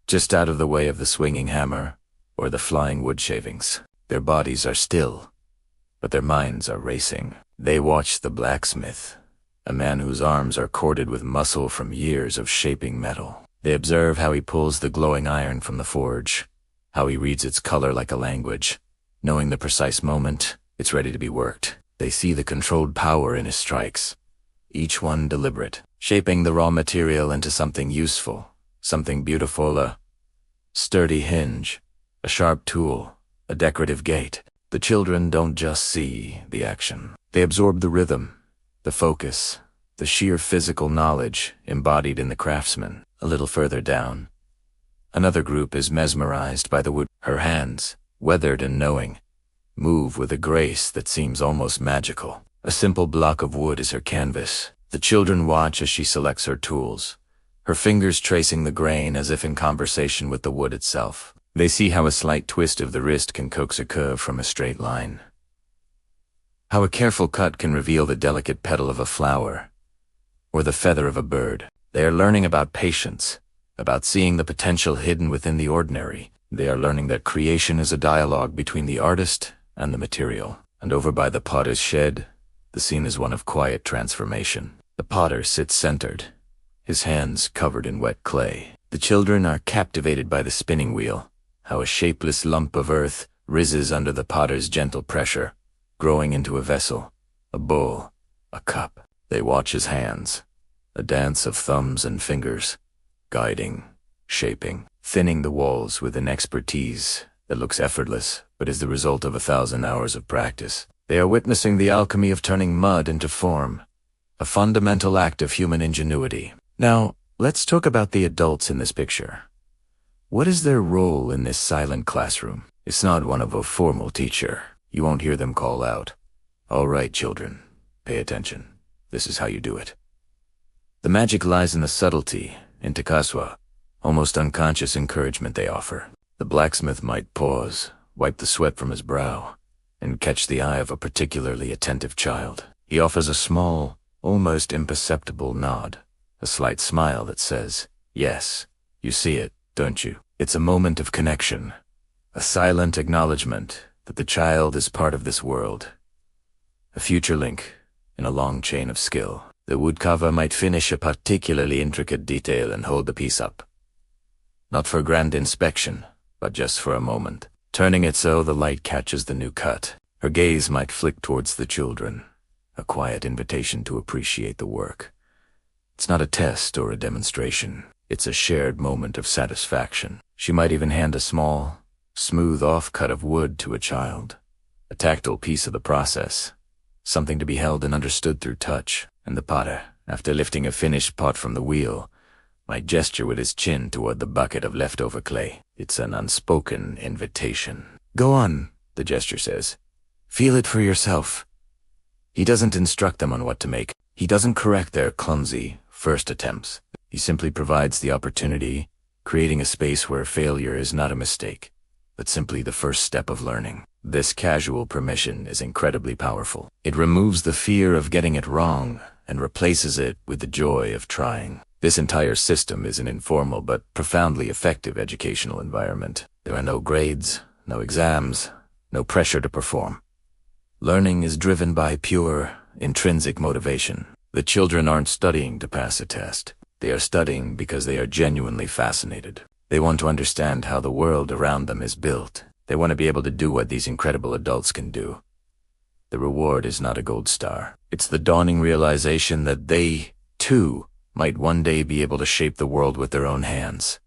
just out of the way of the swinging hammer or the flying wood shavings. Their bodies are still, but their minds are racing. They watch the blacksmith, a man whose arms are corded with muscle from years of shaping metal. They observe how he pulls the glowing iron from the forge, how he reads its color like a language, knowing the precise moment it's ready to be worked. They see the controlled power in his strikes, each one deliberate, shaping the raw material into something useful, something beautiful, a sturdy hinge, a sharp tool, a decorative gate. The children don't just see the action. They absorb the rhythm, the focus, the sheer physical knowledge embodied in the craftsman. A little further down, another group is mesmerized by the wood. Her hands, weathered and knowing, move with a grace that seems almost magical. A simple block of wood is her canvas. The children watch as she selects her tools, her fingers tracing the grain as if in conversation with the wood itself. They see how a slight twist of the wrist can coax a curve from a straight line, how a careful cut can reveal the delicate petal of a flower or the feather of a bird. They are learning about patience, about seeing the potential hidden within the ordinary. They are learning that creation is a dialogue between the artist and the material. And over by the potter's shed, the scene is one of quiet transformation. The potter sits centered, his hands covered in wet clay. The children are captivated by the spinning wheel, how a shapeless lump of earth rises under the potter's gentle pressure, growing into a vessel, a bowl, a cup. They watch his hands, a dance of thumbs and fingers, guiding, shaping, thinning the walls with an expertise that looks effortless but is the result of 1,000 hours of practice. They are witnessing the alchemy of turning mud into form, a fundamental act of human ingenuity. Now, let's talk about the adults in this picture. What is their role in this silent classroom? It's not one of a formal teacher. You won't hear them call out, "All right, children, pay attention. This is how you do it." The magic lies in the subtlety, in Takaswa, almost unconscious encouragement they offer. The blacksmith might pause, wipe the sweat from his brow, and catch the eye of a particularly attentive child. He offers a small, almost imperceptible nod, a slight smile that says, "Yes, you see it, don't you?" It's a moment of connection, a silent acknowledgement that the child is part of this world, a future link in a long chain of skill. The woodcarver might finish a particularly intricate detail and hold the piece up, not for grand inspection, but just for a moment, turning it so the light catches the new cut. Her gaze might flick towards the children, a quiet invitation to appreciate the work. It's not a test or a demonstration. It's a shared moment of satisfaction. She might even hand a small, smooth off-cut of wood to a child, a tactile piece of the process, something to be held and understood through touch. And the potter, after lifting a finished pot from the wheel, might gesture with his chin toward the bucket of leftover clay. It's an unspoken invitation. "Go on," the gesture says. "Feel it for yourself." He doesn't instruct them on what to make. He doesn't correct their clumsy first attempts. He simply provides the opportunity, creating a space where failure is not a mistake, but simply the first step of learning. This casual permission is incredibly powerful. It removes the fear of getting it wrong and replaces it with the joy of trying. This entire system is an informal but profoundly effective educational environment. There are no grades, no exams, no pressure to perform. Learning is driven by pure, intrinsic motivation. The children aren't studying to pass a test. They are studying because they are genuinely fascinated. They want to understand how the world around them is built. They want to be able to do what these incredible adults can do. The reward is not a gold star. It's the dawning realization that they, too, might one day be able to shape the world with their own hands.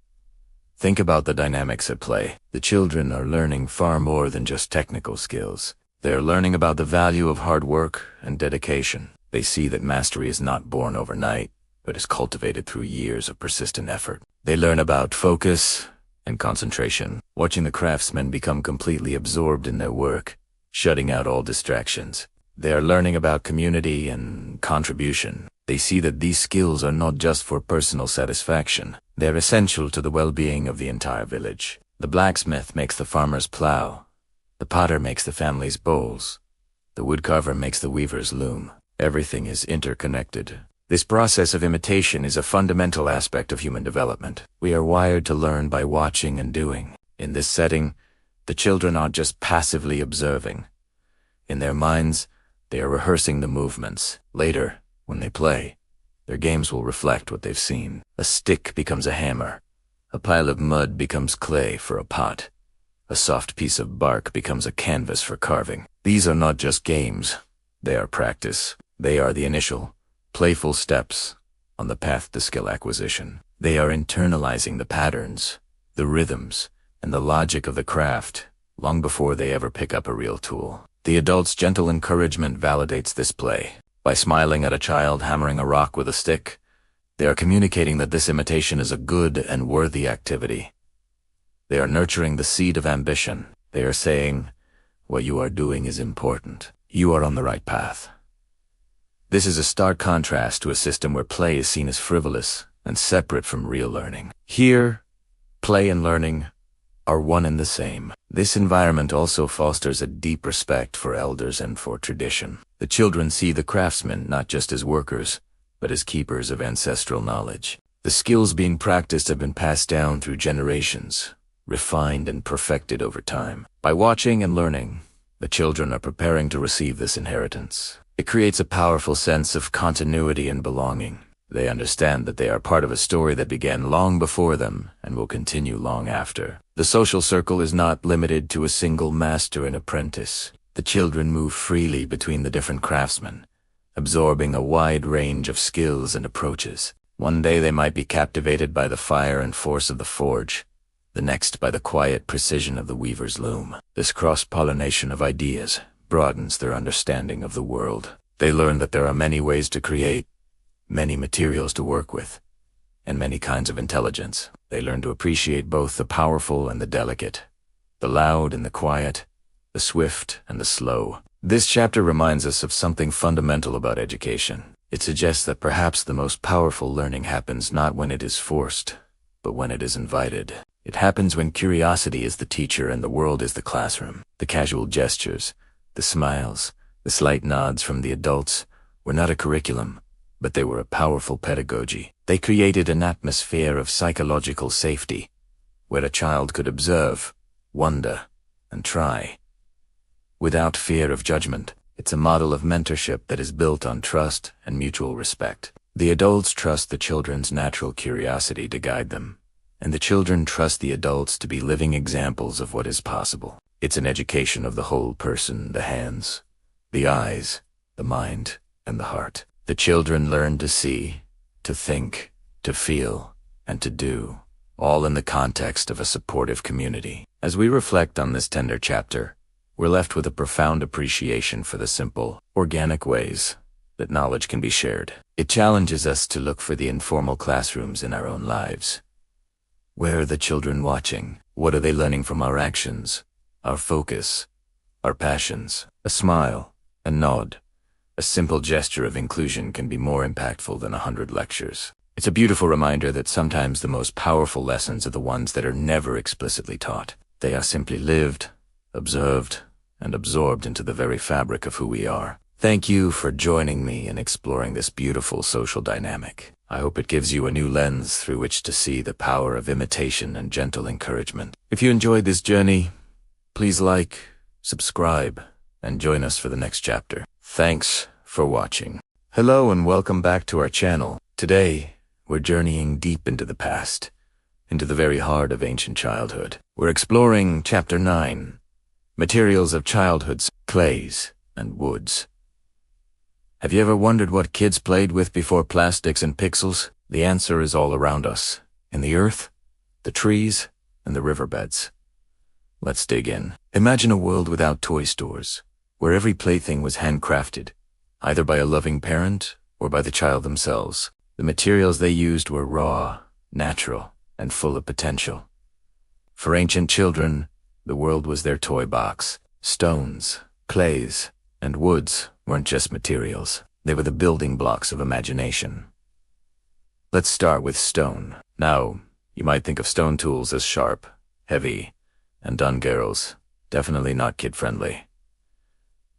Think about the dynamics at play. The children are learning far more than just technical skills. They are learning about the value of hard work and dedication. They see that mastery is not born overnight, but is cultivated through years of persistent effort. They learn about focus and concentration, watching the craftsmen become completely absorbed in their work, shutting out all distractions. They are learning about community and contribution. They see that these skills are not just for personal satisfaction. They are essential to the well-being of the entire village. The blacksmith makes the farmer's plow. The potter makes the family's bowls. The woodcarver makes the weaver's loom. Everything is interconnected. This process of imitation is a fundamental aspect of human development. We are wired to learn by watching and doing. In this setting, the children aren't just passively observing. In their minds, they are rehearsing the movements. Later, when they play, their games will reflect what they've seen. A stick becomes a hammer. A pile of mud becomes clay for a pot. A soft piece of bark becomes a canvas for carving. These are not just games. They are practice. They are the initial, playful steps on the path to skill acquisition. They are internalizing the patterns, the rhythms, and the logic of the craft long before they ever pick up a real tool. The adult's gentle encouragement validates this play. By smiling at a child hammering a rock with a stick, they are communicating that this imitation is a good and worthy activity. They are nurturing the seed of ambition. They are saying, what you are doing is important. You are on the right path. This is a stark contrast to a system where play is seen as frivolous and separate from real learning. Here, play and learning are one and the same. This environment also fosters a deep respect for elders and for tradition. The children see the craftsmen not just as workers, but as keepers of ancestral knowledge. The skills being practiced have been passed down through generations, refined and perfected over time. By watching and learning, the children are preparing to receive this inheritance. It creates a powerful sense of continuity and belonging. They understand that they are part of a story that began long before them and will continue long after. The social circle is not limited to a single master and apprentice. The children move freely between the different craftsmen, absorbing a wide range of skills and approaches. One day they might be captivated by the fire and force of the forge, the next by the quiet precision of the weaver's loom. This cross-pollination of ideas broadens their understanding of the world. They learn that there are many ways to create, many materials to work with, and many kinds of intelligence. They learn to appreciate both the powerful and the delicate, the loud and the quiet, the swift and the slow. This chapter reminds us of something fundamental about education. It suggests that perhaps the most powerful learning happens not when it is forced, but when it is invited. It happens when curiosity is the teacher and the world is the classroom. The casual gestures, the smiles, the slight nods from the adults were not a curriculum, but they were a powerful pedagogy. They created an atmosphere of psychological safety, where a child could observe, wonder, and try, without fear of judgment. It's a model of mentorship that is built on trust and mutual respect. The adults trust the children's natural curiosity to guide them, and the children trust the adults to be living examples of what is possible. It's an education of the whole person, the hands, the eyes, the mind, and the heart. The children learn to see, to think, to feel, and to do, all in the context of a supportive community. As we reflect on this tender chapter, we're left with a profound appreciation for the simple, organic ways that knowledge can be shared. It challenges us to look for the informal classrooms in our own lives. Where are the children watching? What are they learning from our actions, our focus, our passions? A smile, a nod, a simple gesture of inclusion can be more impactful than 100 lectures. It's a beautiful reminder that sometimes the most powerful lessons are the ones that are never explicitly taught. They are simply lived, observed, and absorbed into the very fabric of who we are. Thank you for joining me in exploring this beautiful social dynamic. I hope it gives you a new lens through which to see the power of imitation and gentle encouragement. If you enjoyed this journey, please like, subscribe, and join us for the next chapter. Thanks for watching. Hello and welcome back to our channel. Today, we're journeying deep into the past, into the very heart of ancient childhood. We're exploring Chapter 9, Materials of Childhood's Clays and Woods. Have you ever wondered what kids played with before plastics and pixels? The answer is all around us, in the earth, the trees, and the riverbeds. Let's dig in. Imagine a world without toy stores, where every plaything was handcrafted, either by a loving parent or by the child themselves. The materials they used were raw, natural, and full of potential. For ancient children, the world was their toy box. Stones, clays, and woods weren't just materials. They were the building blocks of imagination. Let's start with stone. Now, you might think of stone tools as sharp, heavy, and ungarrels. Definitely not kid-friendly.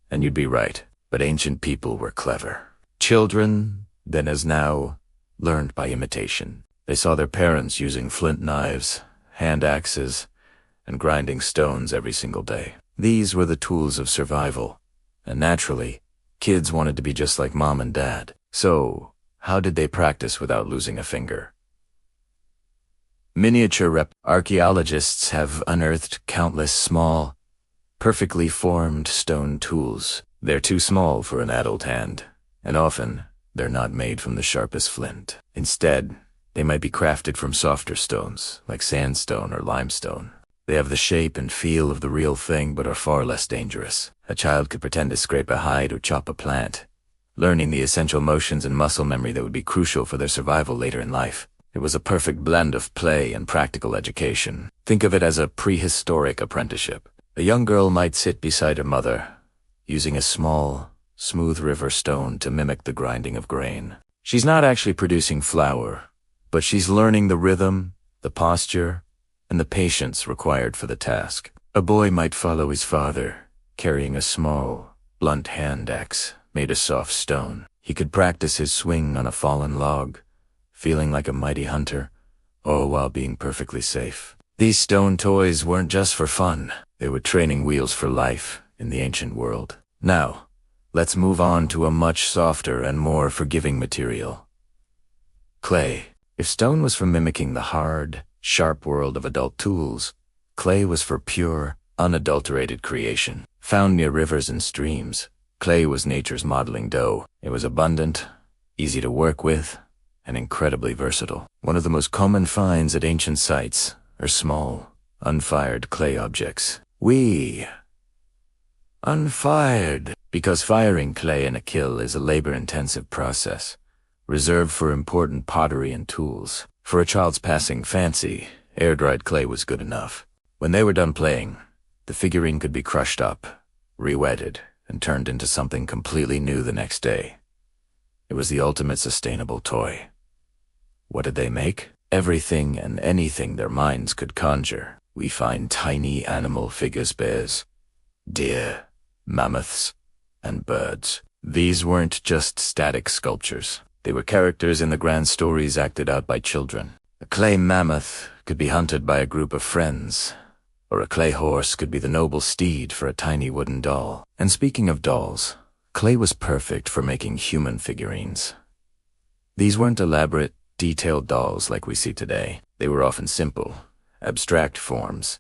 And you'd be right, but ancient people were clever. Children, then as now, learned by imitation. They saw their parents using flint knives, handaxes, and grinding stones every single day. These were the tools of survival, and naturally, kids wanted to be just like mom and dad. So, how did they practice without losing a finger? Archaeologists have unearthed countless small, perfectly formed stone tools. They're too small for an adult hand, and often, they're not made from the sharpest flint. Instead, they might be crafted from softer stones, like sandstone or limestone. They have the shape and feel of the real thing, but are far less dangerous. A child could pretend to scrape a hide or chop a plant, learning the essential motions and muscle memory that would be crucial for their survival later in life. It was a perfect blend of play and practical education. Think of it as a prehistoric apprenticeship. A young girl might sit beside her mother, using a small, smooth river stone to mimic the grinding of grain. She's not actually producing flour, but she's learning the rhythm, the posture, and the patience required for the task. A boy might follow his father, carrying a small, blunt hand axe made of soft stone. He could practice his swing on a fallen log, feeling like a mighty hunter, all while being perfectly safe. These stone toys weren't just for fun. They were training wheels for life in the ancient world. Now, let's move on to a much softer and more forgiving material. Clay. If stone was for mimicking the hard, sharp world of adult tools, clay was for pure, unadulterated creation. Found near rivers and streams, clay was nature's modeling dough. It was abundant, easy to work with, and incredibly versatile. One of the most common finds at ancient sites are small, unfired clay objects. Unfired, because firing clay in a kiln is a labor-intensive process, reserved for important pottery and tools. For a child's passing fancy, air-dried clay was good enough. When they were done playing, the figurine could be crushed up, re-wetted, and turned into something completely new the next day. It was the ultimate sustainable toy. What did they make? Everything and anything their minds could conjure. We find tiny animal figures: bears, deer, mammoths, and birds. These weren't just static sculptures. They were characters in the grand stories acted out by children. A clay mammoth could be hunted by a group of friends, or a clay horse could be the noble steed for a tiny wooden doll. And speaking of dolls, clay was perfect for making human figurines. These weren't elaborate, detailed dolls like we see today. They were often simple, abstract forms,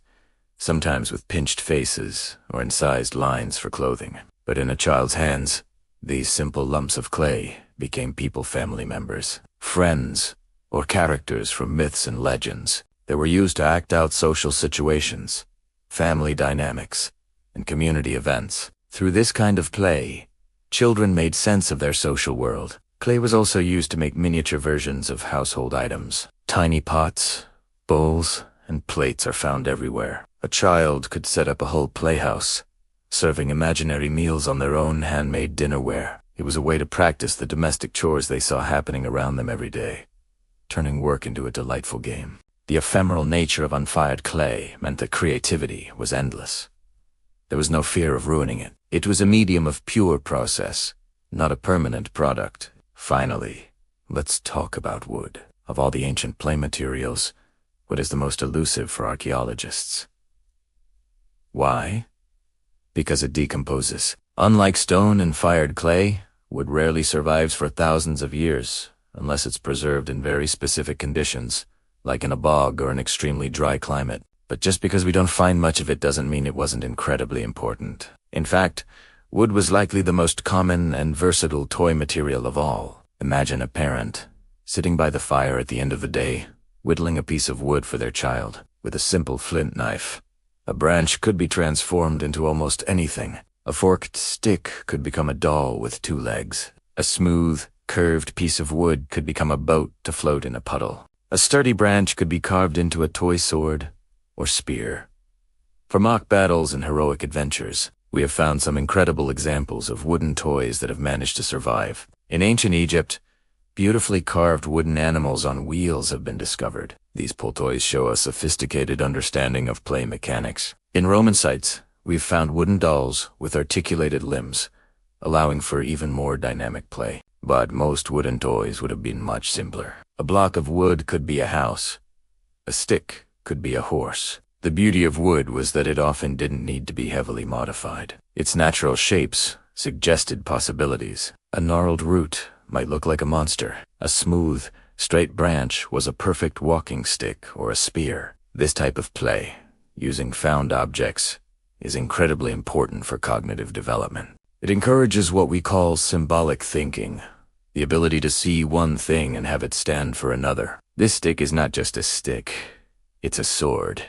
sometimes with pinched faces or incised lines for clothing. But in a child's hands, these simple lumps of clay became family members, friends, or characters from myths and legends. They were used to act out social situations, family dynamics, and community events. Through this kind of play, children made sense of their social world. Clay was also used to make miniature versions of household items. Tiny pots, bowls, and plates are found everywhere. A child could set up a whole playhouse, serving imaginary meals on their own handmade dinnerware. It was a way to practice the domestic chores they saw happening around them every day, turning work into a delightful game. The ephemeral nature of unfired clay meant that creativity was endless. There was no fear of ruining it. It was a medium of pure process, not a permanent product. Finally, let's talk about wood. Of all the ancient play materials, wood is the most elusive for archaeologists. Why? because it decomposes. Unlike stone and fired clay, wood rarely survives for thousands of years unless it's preserved in very specific conditions, like in a bog or an extremely dry climate. But just because we don't find much of it doesn't mean it wasn't incredibly important. In fact, wood was likely the most common and versatile toy material of all. Imagine a parent sitting by the fire at the end of the day, whittling a piece of wood for their child with a simple flint knife. A branch could be transformed into almost anything. A forked stick could become a doll with 2 legs. A smooth, curved piece of wood could become a boat to float in a puddle. A sturdy branch could be carved into a toy sword or spear. For mock battles and heroic adventures, we have found some incredible examples of wooden toys that have managed to survive. In ancient Egypt, beautifully carved wooden animals on wheels have been discovered. These pull toys show a sophisticated understanding of play mechanics. In Roman sites, we've found wooden dolls with articulated limbs, allowing for even more dynamic play. But most wooden toys would have been much simpler. A block of wood could be a house. A stick could be a horse. The beauty of wood was that it often didn't need to be heavily modified. Its natural shapes suggested possibilities. A gnarled root might look like a monster. A smooth, straight branch was a perfect walking stick or a spear. This type of play, using found objects, is incredibly important for cognitive development. It encourages what we call symbolic thinking, the ability to see one thing and have it stand for another. This stick is not just a stick, it's a sword.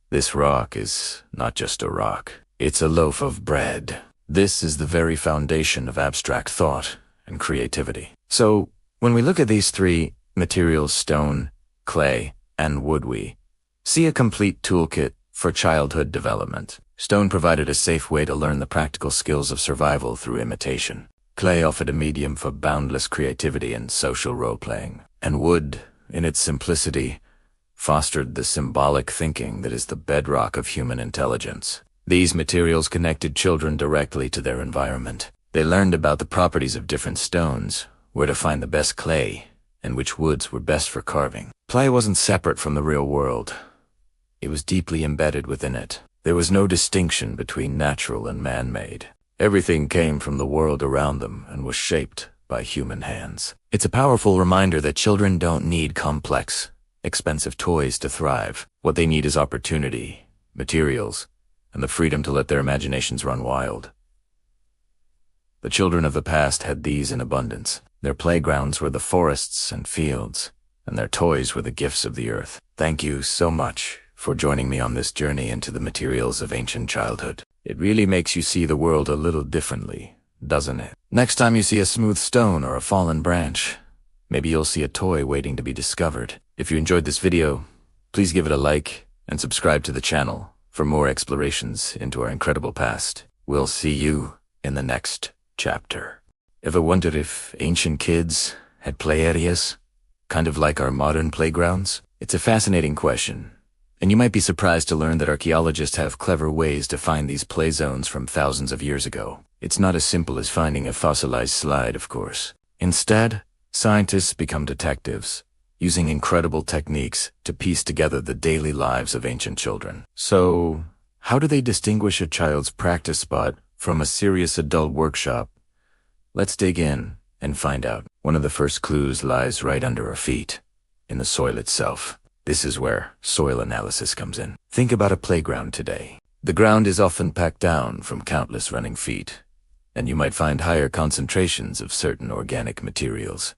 This rock is not just a rock, it's a loaf of bread. This is the very foundation of abstract thought and creativity. So, when we look at these 3 materials, stone, clay, and wood, we see a complete toolkit for childhood development. Stone provided a safe way to learn the practical skills of survival through imitation. Clay offered a medium for boundless creativity and social role-playing. And wood, in its simplicity, fostered the symbolic thinking that is the bedrock of human intelligence. These materials connected children directly to their environment. They learned about the properties of different stones, where to find the best clay, and which woods were best for carving. Play wasn't separate from the real world. It was deeply embedded within it. There was no distinction between natural and man-made. Everything came from the world around them and was shaped by human hands. It's a powerful reminder that children don't need complex, expensive toys to thrive. What they need is opportunity, materials, and the freedom to let their imaginations run wild. The children of the past had these in abundance. Their playgrounds were the forests and fields, and their toys were the gifts of the earth. Thank you so much for joining me on this journey into the materials of ancient childhood. It really makes you see the world a little differently, doesn't it? Next time you see a smooth stone or a fallen branch, maybe you'll see a toy waiting to be discovered. If you enjoyed this video, please give it a like and subscribe to the channel for more explorations into our incredible past. We'll see you in the next chapter. Ever wondered if ancient kids had play areas, kind of like our modern playgrounds? It's a fascinating question, and you might be surprised to learn that archaeologists have clever ways to find these play zones from thousands of years ago. It's not as simple as finding a fossilized slide, of course. Instead, scientists become detectives, using incredible techniques to piece together the daily lives of ancient children. So, how do they distinguish a child's practice spot from a serious adult workshop? Let's dig in and find out. One of the first clues lies right under our feet, in the soil itself. This is where soil analysis comes in. Think about a playground today. The ground is often packed down from countless running feet, and you might find higher concentrations of certain organic materials.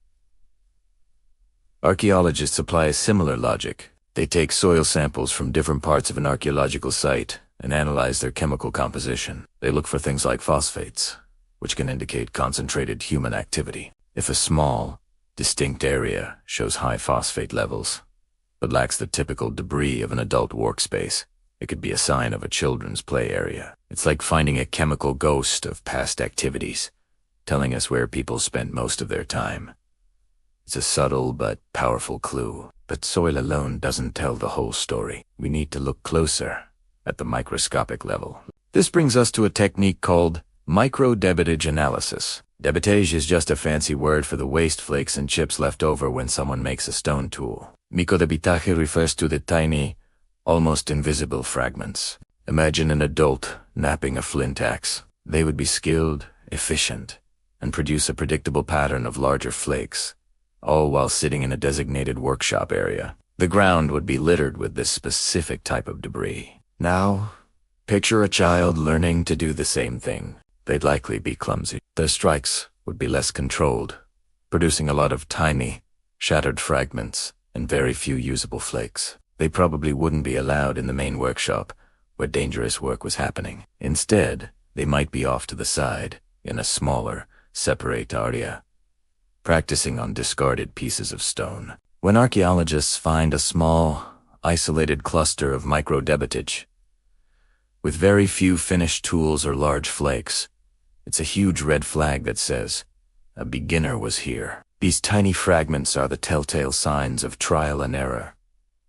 Archaeologists apply a similar logic. They take soil samples from different parts of an archaeological site and analyze their chemical composition. They look for things like phosphates, which can indicate concentrated human activity. If a small, distinct area shows high phosphate levels, but lacks the typical debris of an adult workspace, it could be a sign of a children's play area. It's like finding a chemical ghost of past activities, telling us where people spent most of their time. It's a subtle but powerful clue, but soil alone doesn't tell the whole story. We need to look closer, at the microscopic level. This brings us to a technique called micro-debitage analysis. Debitage is just a fancy word for the waste flakes and chips left over when someone makes a stone tool. Microdebitaje refers to the tiny, almost invisible fragments. Imagine an adult knapping a flint axe. They would be skilled, efficient, and produce a predictable pattern of larger flakes, all while sitting in a designated workshop area. The ground would be littered with this specific type of debris. Now, picture a child learning to do the same thing. They'd likely be clumsy. Their strikes would be less controlled, producing a lot of tiny, shattered fragments and very few usable flakes. They probably wouldn't be allowed in the main workshop where dangerous work was happening. Instead, they might be off to the side in a smaller, separate area, practicing on discarded pieces of stone. When archaeologists find a small, isolated cluster of microdebitage, with very few finished tools or large flakes, it's a huge red flag that says, a beginner was here. These tiny fragments are the telltale signs of trial and error,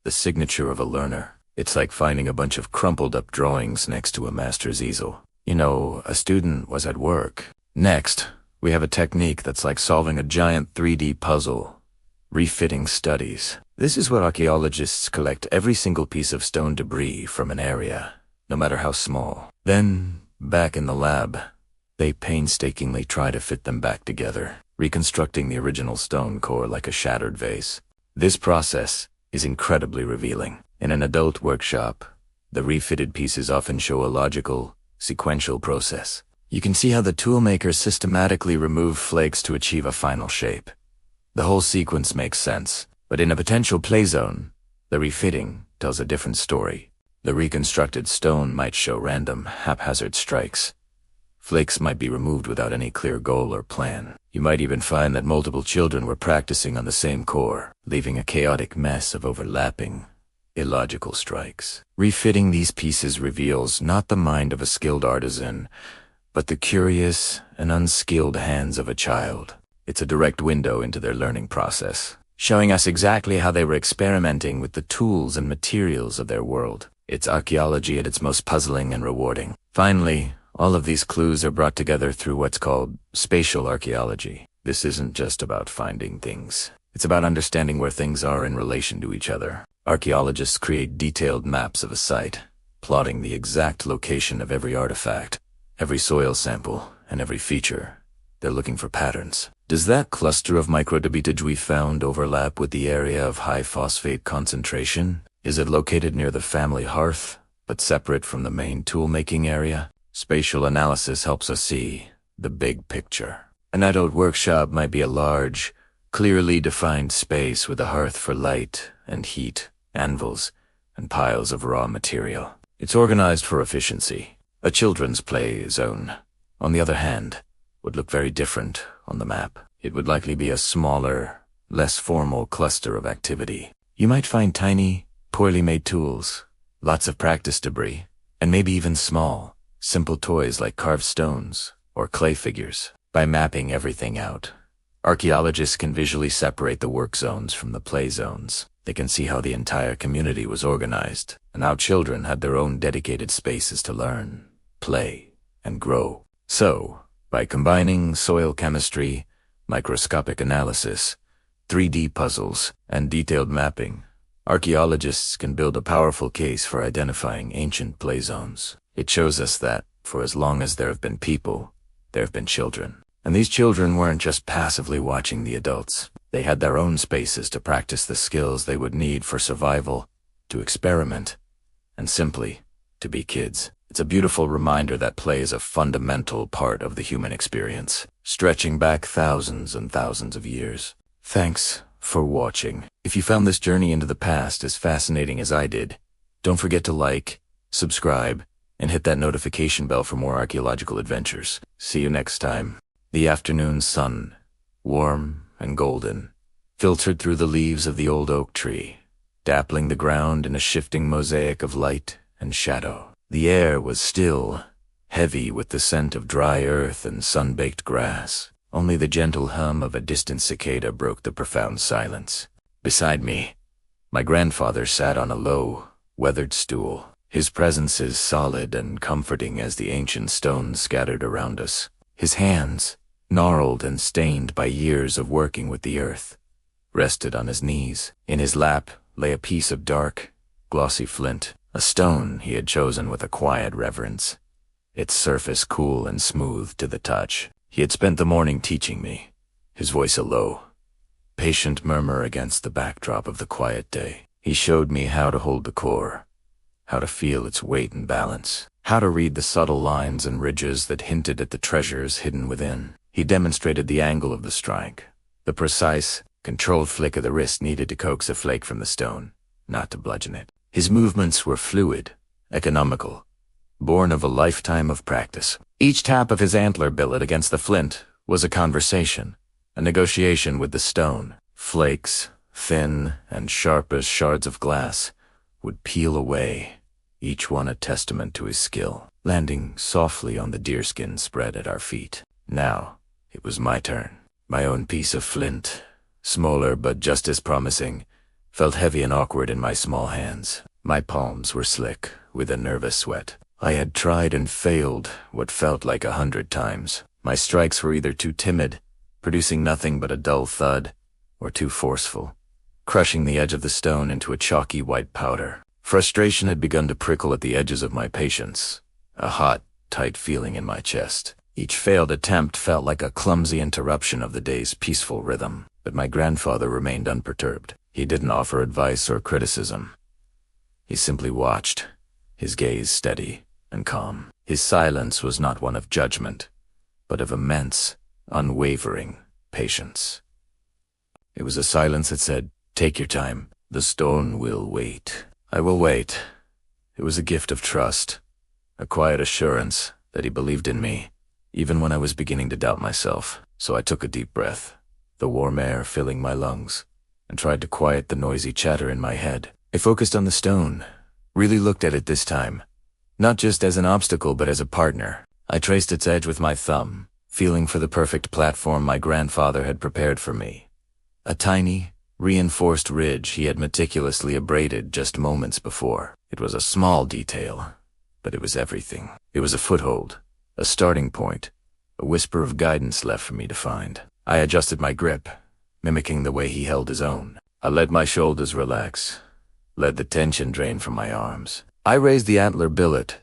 the signature of a learner. It's like finding a bunch of crumpled up drawings next to a master's easel. You know, a student was at work. Next, we have a technique that's like solving a giant 3D puzzle, refitting studies. This is where archaeologists collect every single piece of stone debris from an area, no matter how small. Then, back in the lab, they painstakingly try to fit them back together, reconstructing the original stone core like a shattered vase. This process is incredibly revealing. In an adult workshop, the refitted pieces often show a logical, sequential process. You can see how the toolmakers systematically remove flakes to achieve a final shape. The whole sequence makes sense, but in a potential play zone, the refitting tells a different story. The reconstructed stone might show random, haphazard strikes. Flakes might be removed without any clear goal or plan. You might even find that multiple children were practicing on the same core, leaving a chaotic mess of overlapping, illogical strikes. Refitting these pieces reveals not the mind of a skilled artisan, but the curious and unskilled hands of a child. It's a direct window into their learning process, showing us exactly how they were experimenting with the tools and materials of their world. It's archaeology at its most puzzling and rewarding. Finally, all of these clues are brought together through what's called spatial archaeology. This isn't just about finding things. It's about understanding where things are in relation to each other. Archaeologists create detailed maps of a site, plotting the exact location of every artifact, every soil sample, and every feature. They're looking for patterns. Does that cluster of microdebitage we found overlap with the area of high phosphate concentration? Is it located near the family hearth, but separate from the main tool-making area? Spatial analysis helps us see the big picture. An adult workshop might be a large, clearly defined space with a hearth for light and heat, anvils, and piles of raw material. It's organized for efficiency. A children's play zone, on the other hand, would look very different on the map. It would likely be a smaller, less formal cluster of activity. You might find tiny, poorly made tools, lots of practice debris, and maybe even small, simple toys like carved stones or clay figures. By mapping everything out, archaeologists can visually separate the work zones from the play zones. They can see how the entire community was organized and how children had their own dedicated spaces to learn, play, and grow. So, by combining soil chemistry, microscopic analysis, 3D puzzles, and detailed mapping, archaeologists can build a powerful case for identifying ancient play zones. It shows us that, for as long as there have been people, there have been children. And these children weren't just passively watching the adults. They had their own spaces to practice the skills they would need for survival, to experiment, and simply to be kids. It's a beautiful reminder that play is a fundamental part of the human experience, stretching back thousands and thousands of years. Thanks for watching. If you found this journey into the past as fascinating as I did, don't forget to like, subscribe, and hit that notification bell for more archaeological adventures. See you next time. The afternoon sun, warm and golden, filtered through the leaves of the old oak tree, dappling the ground in a shifting mosaic of light and shadow. The air was still, heavy with the scent of dry earth and sun-baked grass. Only the gentle hum of a distant cicada broke the profound silence. Beside me, my grandfather sat on a low, weathered stool. His presence is solid and comforting as the ancient stones scattered around us. His hands, gnarled and stained by years of working with the earth, rested on his knees. In his lap lay a piece of dark, glossy flint, a stone he had chosen with a quiet reverence. its surface cool and smooth to the touch. He had spent the morning teaching me, his voice a low, patient murmur against the backdrop of the quiet day. He showed me how to hold the core, how to feel its weight and balance, how to read the subtle lines and ridges that hinted at the treasures hidden within. He demonstrated the angle of the strike, the precise, controlled flick of the wrist needed to coax a flake from the stone, not to bludgeon it. His movements were fluid, economical, born of a lifetime of practice. Each tap of his antler billet against the flint was a conversation, a negotiation with the stone. Flakes, thin and sharp as shards of glass, would peel away, each one a testament to his skill, landing softly on the deerskin spread at our feet. Now, it was my turn. My own piece of flint, smaller but just as promising, felt heavy and awkward in my small hands. My palms were slick with a nervous sweat. I had tried and failed what felt like 100 times. My strikes were either too timid, producing nothing but a dull thud, or too forceful, crushing the edge of the stone into a chalky white powder. Frustration had begun to prickle at the edges of my patience, a hot, tight feeling in my chest. Each failed attempt felt like a clumsy interruption of the day's peaceful rhythm, but my grandfather remained unperturbed. He didn't offer advice or criticism. He simply watched, his gaze steady and calm. His silence was not one of judgment, but of immense, unwavering patience. It was a silence that said, "Take your time. The stone will wait." I will wait. It was a gift of trust, a quiet assurance that he believed in me, even when I was beginning to doubt myself. So I took a deep breath, the warm air filling my lungs, and tried to quiet the noisy chatter in my head. I focused on the stone, really looked at it this time, not just as an obstacle but as a partner. I traced its edge with my thumb, feeling for the perfect platform my grandfather had prepared for me. A tiny, reinforced ridge he had meticulously abraded just moments before. It was a small detail, but it was everything. It was a foothold, a starting point, a whisper of guidance left for me to find. I adjusted my grip, mimicking the way he held his own. I let my shoulders relax, let the tension drain from my arms. I raised the antler billet,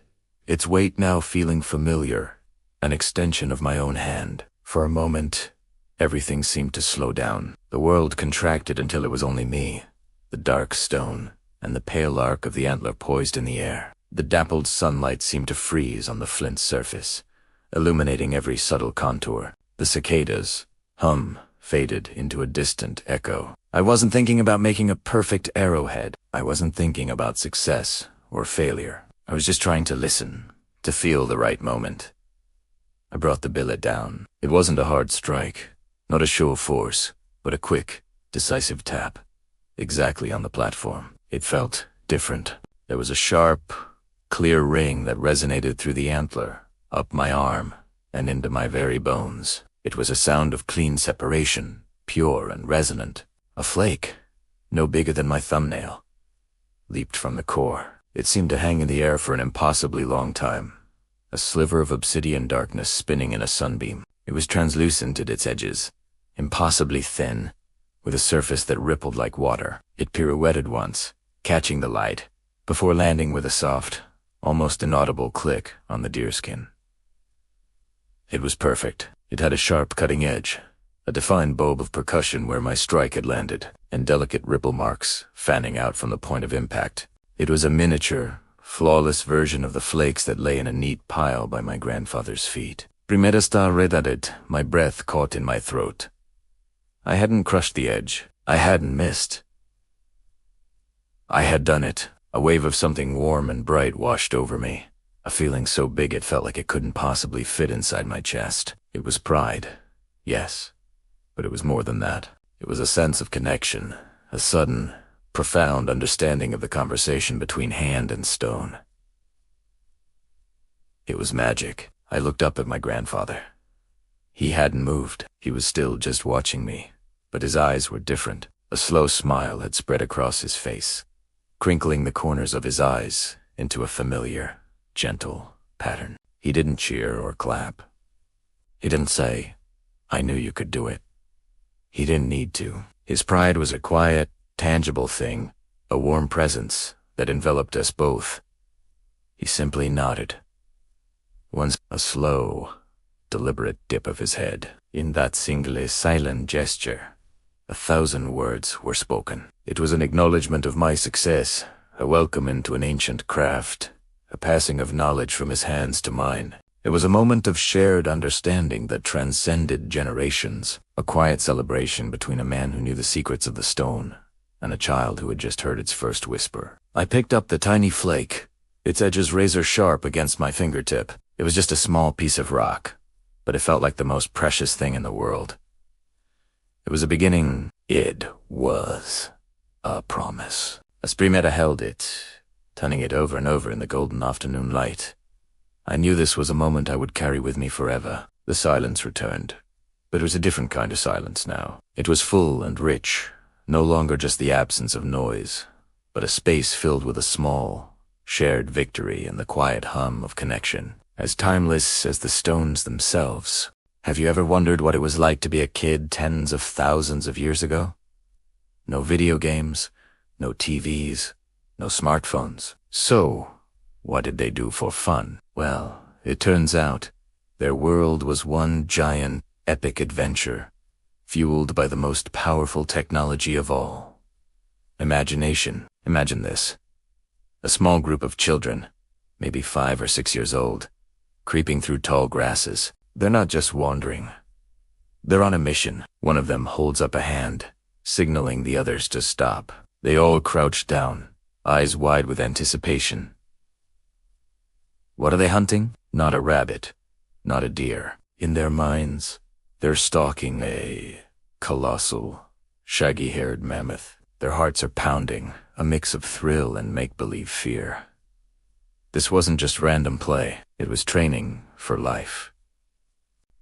its weight now feeling familiar, an extension of my own hand. For a moment, everything seemed to slow down. The world contracted until it was only me, the dark stone, and the pale arc of the antler poised in the air. The dappled sunlight seemed to freeze on the flint's surface, illuminating every subtle contour. The cicadas' hum faded into a distant echo. I wasn't thinking about making a perfect arrowhead. I wasn't thinking about success or failure. I was just trying to listen, to feel the right moment. I brought the billet down. It wasn't a hard strike, not a show of force, but a quick, decisive tap, exactly on the platform. It felt different. There was a sharp, clear ring that resonated through the antler, up my arm, and into my very bones. It was a sound of clean separation, pure and resonant. A flake, no bigger than my thumbnail, leaped from the core. It seemed to hang in the air for an impossibly long time, a sliver of obsidian darkness spinning in a sunbeam. It was translucent at its edges, impossibly thin, with a surface that rippled like water. It pirouetted once, catching the light, before landing with a soft, almost inaudible click on the deerskin. It was perfect. It had a sharp cutting edge, a defined bulb of percussion where my strike had landed, and delicate ripple marks fanning out from the point of impact. It was a miniature, flawless version of the flakes that lay in a neat pile by my grandfather's feet. Primera está redadet, my breath caught in my throat. I hadn't crushed the edge. I hadn't missed. I had done it. A wave of something warm and bright washed over me, a feeling so big it felt like it couldn't possibly fit inside my chest. It was pride, yes, but it was more than that. It was a sense of connection, a sudden, profound understanding of the conversation between hand and stone. It was magic. I looked up at my grandfather. He hadn't moved. He was still just watching me, but his eyes were different. A slow smile had spread across his face, crinkling the corners of his eyes into a familiar, gentle pattern. He didn't cheer or clap. He didn't say, "I knew you could do it." He didn't need to. His pride was a quiet, tangible thing, a warm presence that enveloped us both. He simply nodded. Once a slow, deliberate dip of his head. In that single silent gesture, 1,000 words were spoken. It was an acknowledgment of my success, a welcome into an ancient craft, a passing of knowledge from his hands to mine. It was a moment of shared understanding that transcended generations, a quiet celebration between a man who knew the secrets of the stone and a child who had just heard its first whisper. I picked up the tiny flake, its edges razor sharp against my fingertip. It was just a small piece of rock, but it felt like the most precious thing in the world. It was a beginning. It was a promise. As Primera held it, turning it over and over in the golden afternoon light, I knew this was a moment I would carry with me forever. The silence returned, but it was a different kind of silence now. It was full and rich, no longer just the absence of noise, but a space filled with a small, shared victory and the quiet hum of connection, as timeless as the stones themselves. Have you ever wondered what it was like to be a kid tens of thousands of years ago? No video games, no TVs, no smartphones. So, what did they do for fun? Well, it turns out their world was one giant, epic adventure, fueled by the most powerful technology of all: imagination. Imagine this. A small group of children, maybe 5 or 6 years old, creeping through tall grasses. They're not just wandering. They're on a mission. One of them holds up a hand, signaling the others to stop. They all crouch down, eyes wide with anticipation. What are they hunting? Not a rabbit, not a deer. In their minds, they're stalking a colossal, shaggy-haired mammoth. Their hearts are pounding, a mix of thrill and make-believe fear. This wasn't just random play, it was training for life.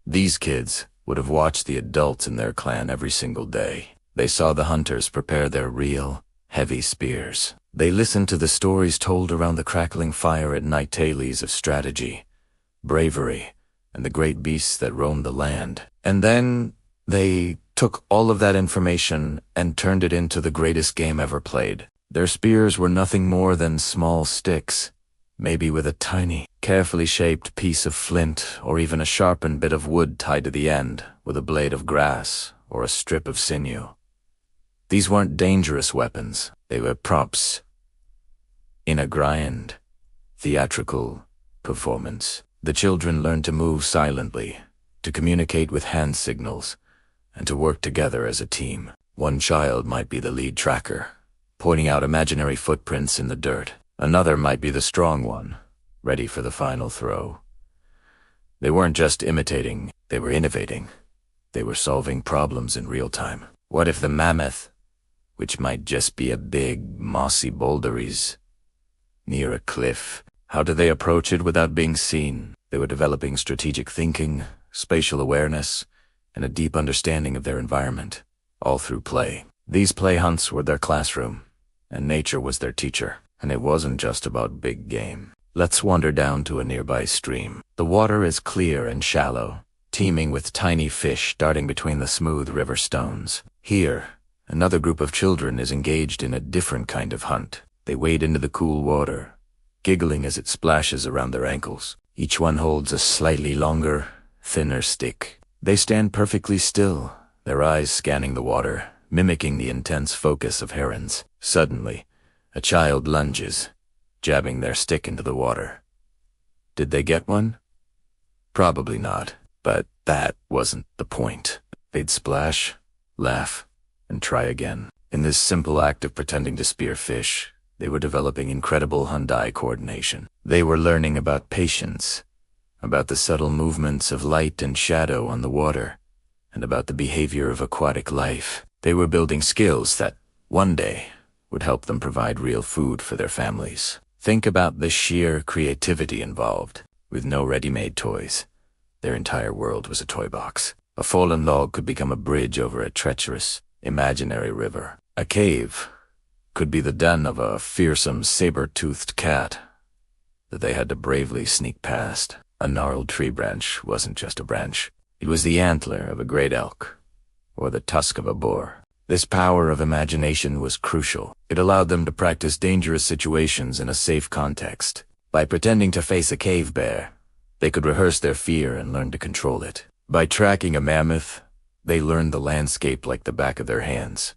These kids would have watched the adults in their clan every single day. They saw the hunters prepare their real, heavy spears. They listened to the stories told around the crackling fire at night, tales of strategy, bravery, and the great beasts that roamed the land. And then they took all of that information and turned it into the greatest game ever played. Their spears were nothing more than small sticks, maybe with a tiny, carefully shaped piece of flint or even a sharpened bit of wood tied to the end with a blade of grass or a strip of sinew. These weren't dangerous weapons, they were props. In a grand, theatrical performance, the children learned to move silently, to communicate with hand signals, and to work together as a team. One child might be the lead tracker, pointing out imaginary footprints in the dirt. Another might be the strong one, ready for the final throw. They weren't just imitating, they were innovating. They were solving problems in real time. What if the mammoth, which might just be a big, mossy boulder, is near a cliff? How do they approach it without being seen? They were developing strategic thinking, spatial awareness, and a deep understanding of their environment, all through play. These play hunts were their classroom, and nature was their teacher. And it wasn't just about big game. Let's wander down to a nearby stream. The water is clear and shallow, teeming with tiny fish darting between the smooth river stones. Here, another group of children is engaged in a different kind of hunt. They wade into the cool water, giggling as it splashes around their ankles. Each one holds a slightly longer, thinner stick. They stand perfectly still, their eyes scanning the water, mimicking the intense focus of herons. Suddenly, a child lunges, jabbing their stick into the water. Did they get one? Probably not, but that wasn't the point. They'd splash, laugh, and try again. In this simple act of pretending to spear fish, they were developing incredible hand-eye coordination. They were learning about patience, about the subtle movements of light and shadow on the water, and about the behavior of aquatic life. They were building skills that, one day, would help them provide real food for their families. Think about the sheer creativity involved. With no ready-made toys, their entire world was a toy box. A fallen log could become a bridge over a treacherous, imaginary river. A cave could be the den of a fearsome saber-toothed cat that they had to bravely sneak past. A gnarled tree branch wasn't just a branch. It was the antler of a great elk, or the tusk of a boar. This power of imagination was crucial. It allowed them to practice dangerous situations in a safe context. By pretending to face a cave bear, They could rehearse their fear and learn to control it. By tracking a mammoth, they learned the landscape like the back of their hands.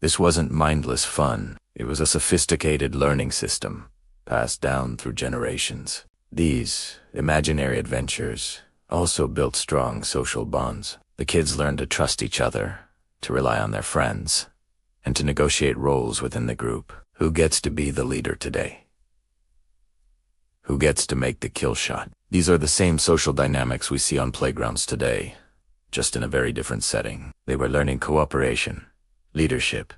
This wasn't mindless fun. It was a sophisticated learning system, passed down through generations. These imaginary adventures also built strong social bonds. The kids learned to trust each other, to rely on their friends, and to negotiate roles within the group. Who gets to be the leader today? Who gets to make the kill shot? These are the same social dynamics we see on playgrounds today, just in a very different setting. They were learning cooperation, leadership,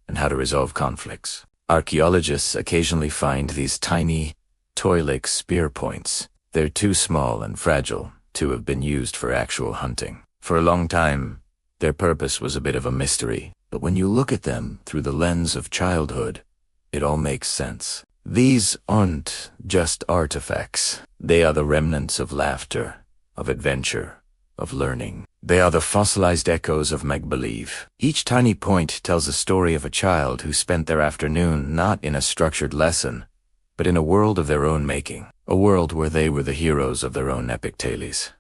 and how to resolve conflicts. Archaeologists occasionally find these tiny, toy-like spear points. They're too small and fragile to have been used for actual hunting. For a long time, their purpose was a bit of a mystery, but when you look at them through the lens of childhood, it all makes sense. These aren't just artifacts. They are the remnants of laughter, of adventure, of learning. They are the fossilized echoes of make-believe. Each tiny point tells a story of a child who spent their afternoon not in a structured lesson, but in a world of their own making, a world where they were the heroes of their own epic tales.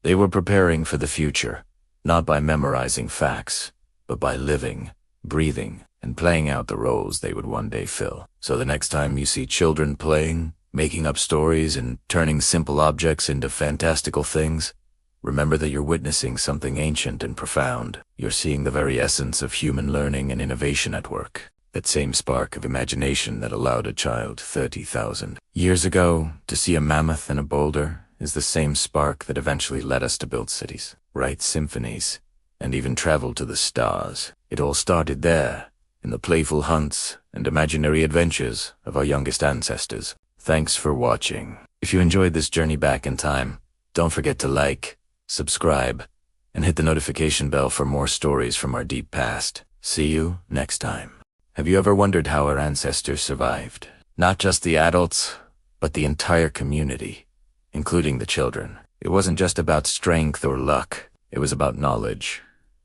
They were preparing for the future, not by memorizing facts, but by living, breathing, and playing out the roles they would one day fill. So the next time you see children playing, making up stories, and turning simple objects into fantastical things, remember that you're witnessing something ancient and profound. You're seeing the very essence of human learning and innovation at work. That same spark of imagination that allowed a child 30,000 years ago to see a mammoth and a boulder is the same spark that eventually led us to build cities, write symphonies, and even travel to the stars. It all started there, in the playful hunts and imaginary adventures of our youngest ancestors. Thanks for watching. If you enjoyed this journey back in time, don't forget to like, subscribe, and hit the notification bell for more stories from our deep past. See you next time. Have you ever wondered how our ancestors survived? Not just the adults, but the entire community, including the children. It wasn't just about strength or luck. It was about knowledge,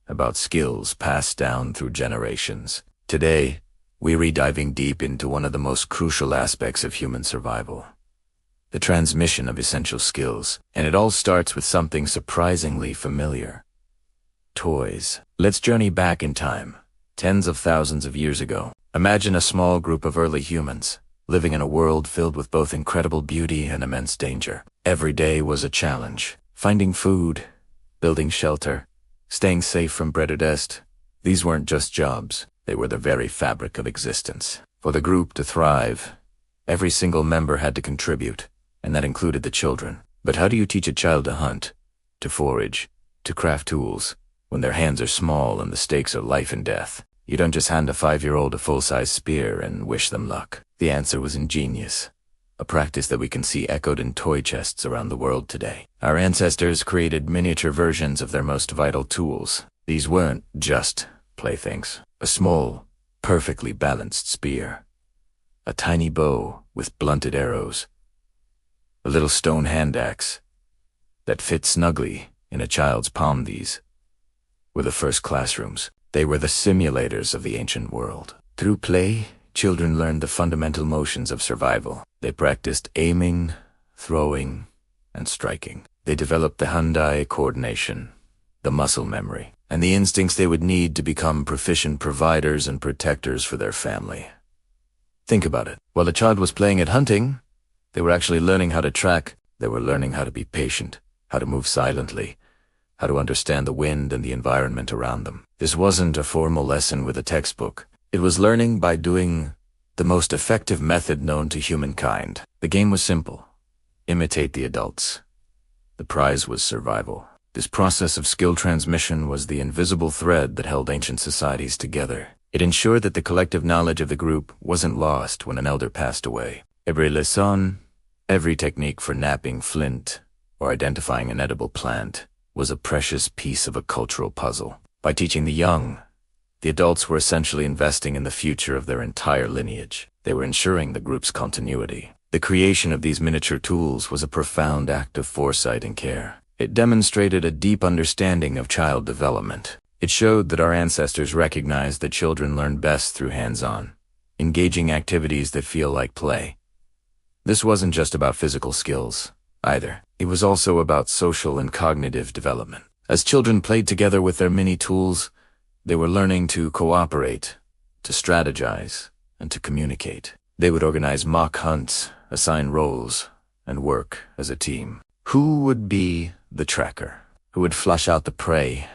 about skills passed down through generations. Today, we're diving deep into one of the most crucial aspects of human survival, the transmission of essential skills. And it all starts with something surprisingly familiar: toys. Let's journey back in time, tens of thousands of years ago. Imagine a small group of early humans, living in a world filled with both incredible beauty and immense danger. Every day was a challenge. Finding food, building shelter, staying safe from predators. These weren't just jobs. They were the very fabric of existence. For the group to thrive, every single member had to contribute, and that included the children. But how do you teach a child to hunt, to forage, to craft tools, when their hands are small and the stakes are life and death? You don't just hand a 5-year-old a full-size spear and wish them luck. The answer was ingenious, a practice that we can see echoed in toy chests around the world today. Our ancestors created miniature versions of their most vital tools. These weren't just playthings. A small, perfectly balanced spear, a tiny bow with blunted arrows, a little stone handaxe that fit snugly in a child's palm. These were the first classrooms. They were the simulators of the ancient world. Through play, children learned the fundamental motions of survival. They practiced aiming, throwing, and striking. They developed the hand-eye coordination, the muscle memory, and the instincts they would need to become proficient providers and protectors for their family. Think about it. While the child was playing at hunting, they were actually learning how to track. They were learning how to be patient, how to move silently, how to understand the wind and the environment around them. This wasn't a formal lesson with a textbook. It was learning by doing the most effective method known to humankind. The game was simple: imitate the adults. The prize was survival. This process of skill transmission was the invisible thread that held ancient societies together. It ensured that the collective knowledge of the group wasn't lost when an elder passed away. Every lesson, every technique for knapping flint or identifying an edible plant was a precious piece of a cultural puzzle. By teaching the young, the adults were essentially investing in the future of their entire lineage. They were ensuring the group's continuity. The creation of these miniature tools was a profound act of foresight and care. It demonstrated a deep understanding of child development. It showed that our ancestors recognized that children learn best through hands-on, engaging activities that feel like play. This wasn't just about physical skills. either. It was also about social and cognitive development. As children played together with their mini tools, they were learning to cooperate, to strategize, and to communicate. They would organize mock hunts, assign roles, and work as a team. Who would be the tracker? Who would flush out the prey?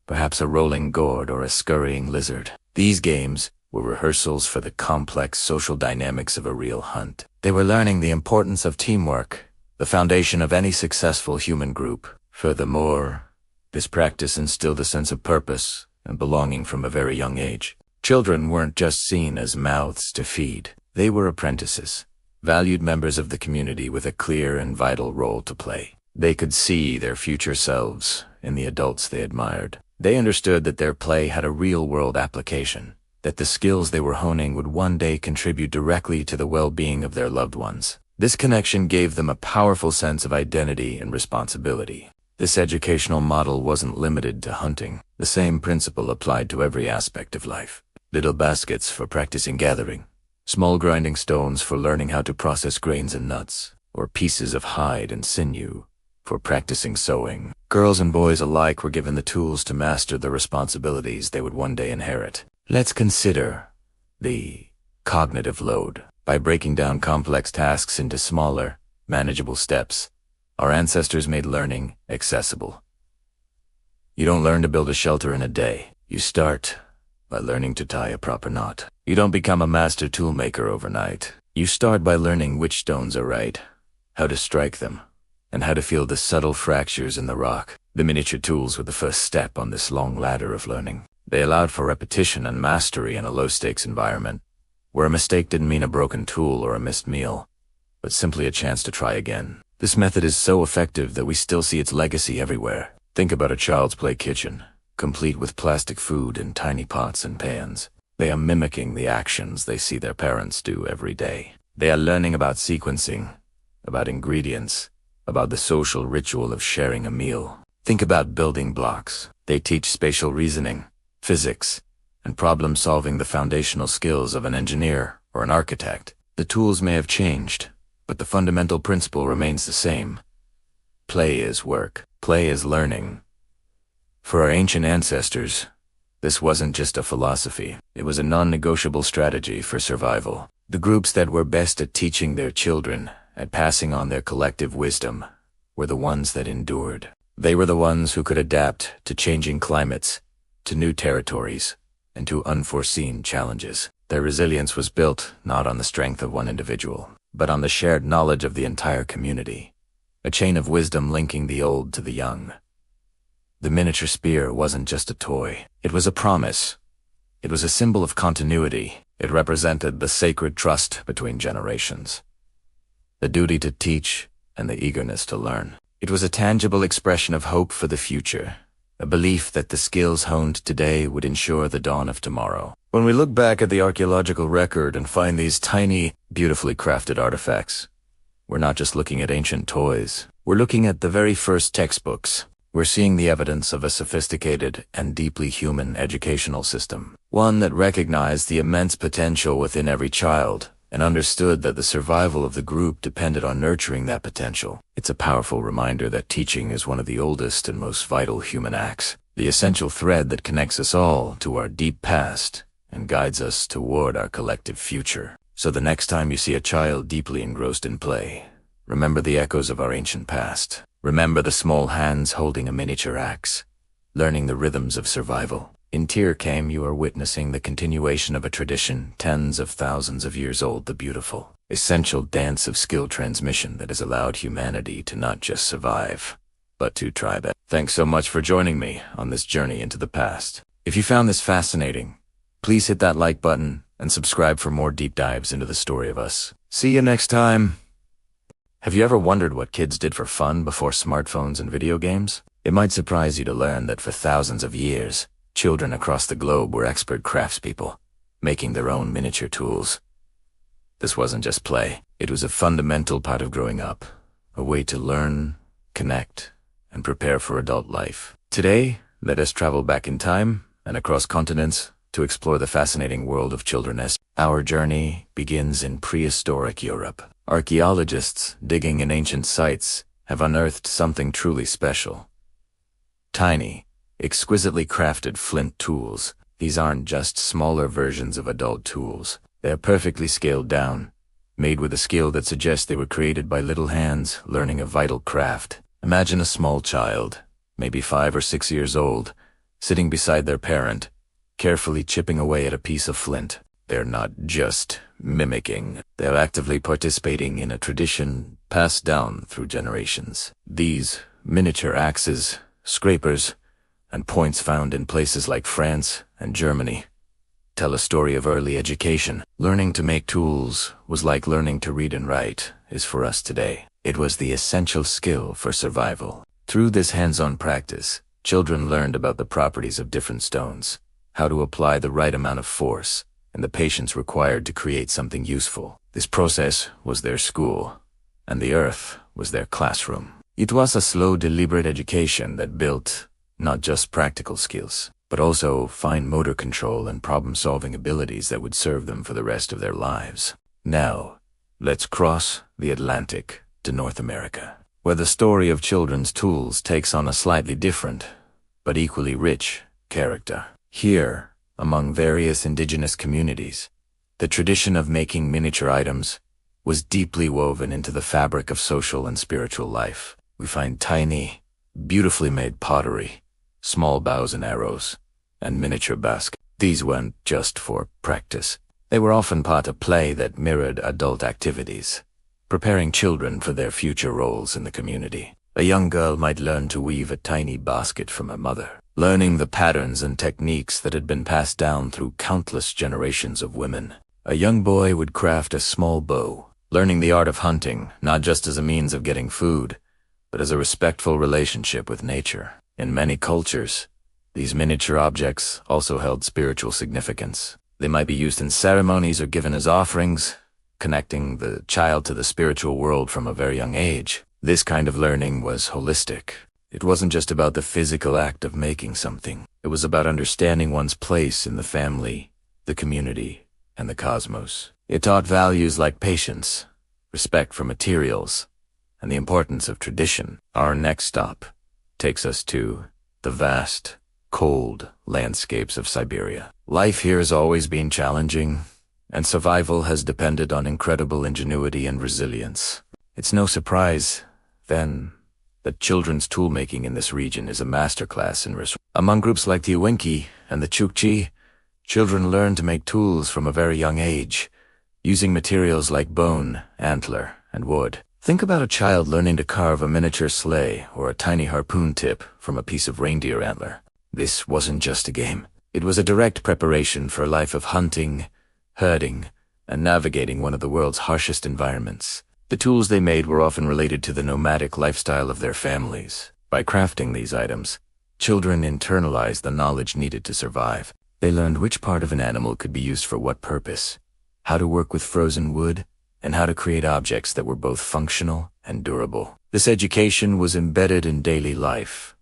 Perhaps a rolling gourd or a scurrying lizard. These games were rehearsals for the complex social dynamics of a real hunt. They were learning the importance of teamwork, the foundation of any successful human group. Furthermore, this practice instilled a sense of purpose and belonging from a very young age. Children weren't just seen as mouths to feed. They were apprentices, valued members of the community with a clear and vital role to play. They could see their future selves in the adults they admired. They understood that their play had a real-world application, that the skills they were honing would one day contribute directly to the well-being of their loved ones. This connection gave them a powerful sense of identity and responsibility. This educational model wasn't limited to hunting. The same principle applied to every aspect of life. Little baskets for practicing gathering, small grinding stones for learning how to process grains and nuts, or pieces of hide and sinew for practicing sewing. Girls and boys alike were given the tools to master the responsibilities they would one day inherit. Let's consider the cognitive load. By breaking down complex tasks into smaller, manageable steps, our ancestors made learning accessible. You don't learn to build a shelter in a day. You start by learning to tie a proper knot. You don't become a master toolmaker overnight. You start by learning which stones are right, how to strike them, and how to feel the subtle fractures in the rock. The miniature tools were the first step on this long ladder of learning. They allowed for repetition and mastery in a low-stakes environment, where a mistake didn't mean a broken tool or a missed meal, but simply a chance to try again. This method is so effective that we still see its legacy everywhere. Think about a child's play kitchen, complete with plastic food in tiny pots and pans. They are mimicking the actions they see their parents do every day. They are learning about sequencing, about ingredients, about the social ritual of sharing a meal. Think about building blocks. They teach spatial reasoning, physics, and problem-solving, the foundational skills of an engineer or an architect. The tools may have changed, but the fundamental principle remains the same. Play is work. Play is learning. For our ancient ancestors, this wasn't just a philosophy. It was a non-negotiable strategy for survival. The groups that were best at teaching their children, at passing on their collective wisdom, were the ones that endured. They were the ones who could adapt to changing climates, to new territories, and to unforeseen challenges. Their resilience was built not on the strength of one individual, but on the shared knowledge of the entire community, a chain of wisdom linking the old to the young. The miniature spear wasn't just a toy. It was a promise. It was a symbol of continuity. It represented the sacred trust between generations, the duty to teach, and the eagerness to learn. It was a tangible expression of hope for the future, a belief that the skills honed today would ensure the dawn of tomorrow. When we look back at the archaeological record and find these tiny, beautifully crafted artifacts, we're not just looking at ancient toys. We're looking at the very first textbooks. We're seeing the evidence of a sophisticated and deeply human educational system, one that recognized the immense potential within every child and understood that the survival of the group depended on nurturing that potential. It's a powerful reminder that teaching is one of the oldest and most vital human acts, the essential thread that connects us all to our deep past and guides us toward our collective future. So the next time you see a child deeply engrossed in play, remember the echoes of our ancient past. Remember the small hands holding a miniature axe, learning the rhythms of survival. In Tircame, you are witnessing the continuation of a tradition tens of thousands of years old, the beautiful, essential dance of skill transmission that has allowed humanity to not just survive, but to thrive. Thanks so much for joining me on this journey into the past. If you found this fascinating, please hit that like button and subscribe for more deep dives into the story of us. See you next time. Have you ever wondered what kids did for fun before smartphones and video games? It might surprise you to learn that for thousands of years, children across the globe were expert craftspeople, making their own miniature tools. This wasn't just play. It was a fundamental part of growing up, a way to learn, connect, and prepare for adult life. Today, let us travel back in time and across continents to explore the fascinating world of children. Our journey begins in prehistoric Europe. Archaeologists digging in ancient sites have unearthed something truly special. Tiny, exquisitely crafted flint tools. These aren't just smaller versions of adult tools. They are perfectly scaled down, made with a skill that suggests they were created by little hands learning a vital craft. Imagine a small child, maybe 5 or 6 years old, sitting beside their parent, carefully chipping away at a piece of flint. They're not just mimicking, they're actively participating in a tradition passed down through generations. These miniature axes, scrapers, and points found in places like France and Germany tell a story of early education. Learning to make tools was like learning to read and write is for us today. It was the essential skill for survival. Through this hands-on practice, children learned about the properties of different stones, how to apply the right amount of force, and the patience required to create something useful. This process was their school, and the earth was their classroom. It was a slow, deliberate education that built not just practical skills, but also fine motor control and problem-solving abilities that would serve them for the rest of their lives. Now, let's cross the Atlantic to North America, where the story of children's tools takes on a slightly different, but equally rich, character. Here, among various indigenous communities, the tradition of making miniature items was deeply woven into the fabric of social and spiritual life. We find tiny, beautifully made pottery, small bows and arrows, and miniature baskets. These weren't just for practice. They were often part of play that mirrored adult activities, preparing children for their future roles in the community. A young girl might learn to weave a tiny basket from her mother, learning the patterns and techniques that had been passed down through countless generations of women. A young boy would craft a small bow, learning the art of hunting, not just as a means of getting food, but as a respectful relationship with nature. In many cultures, these miniature objects also held spiritual significance. They might be used in ceremonies or given as offerings, connecting the child to the spiritual world from a very young age. This kind of learning was holistic. It wasn't just about the physical act of making something. It was about understanding one's place in the family, the community, and the cosmos. It taught values like patience, respect for materials, and the importance of tradition. Our next stop takes us to the vast, cold landscapes of Siberia. Life here has always been challenging, and survival has depended on incredible ingenuity and resilience. It's no surprise, then, that children's toolmaking in this region is a masterclass in resource. Among groups like the Uwinki and the Chukchi, children learn to make tools from a very young age, using materials like bone, antler, and wood. Think about a child learning to carve a miniature sleigh or a tiny harpoon tip from a piece of reindeer antler. This wasn't just a game. It was a direct preparation for a life of hunting, herding, and navigating one of the world's harshest environments. The tools they made were often related to the nomadic lifestyle of their families. By crafting these items, children internalized the knowledge needed to survive. They learned which part of an animal could be used for what purpose, how to work with frozen wood, and how to create objects that were both functional and durable. This education was embedded in daily life,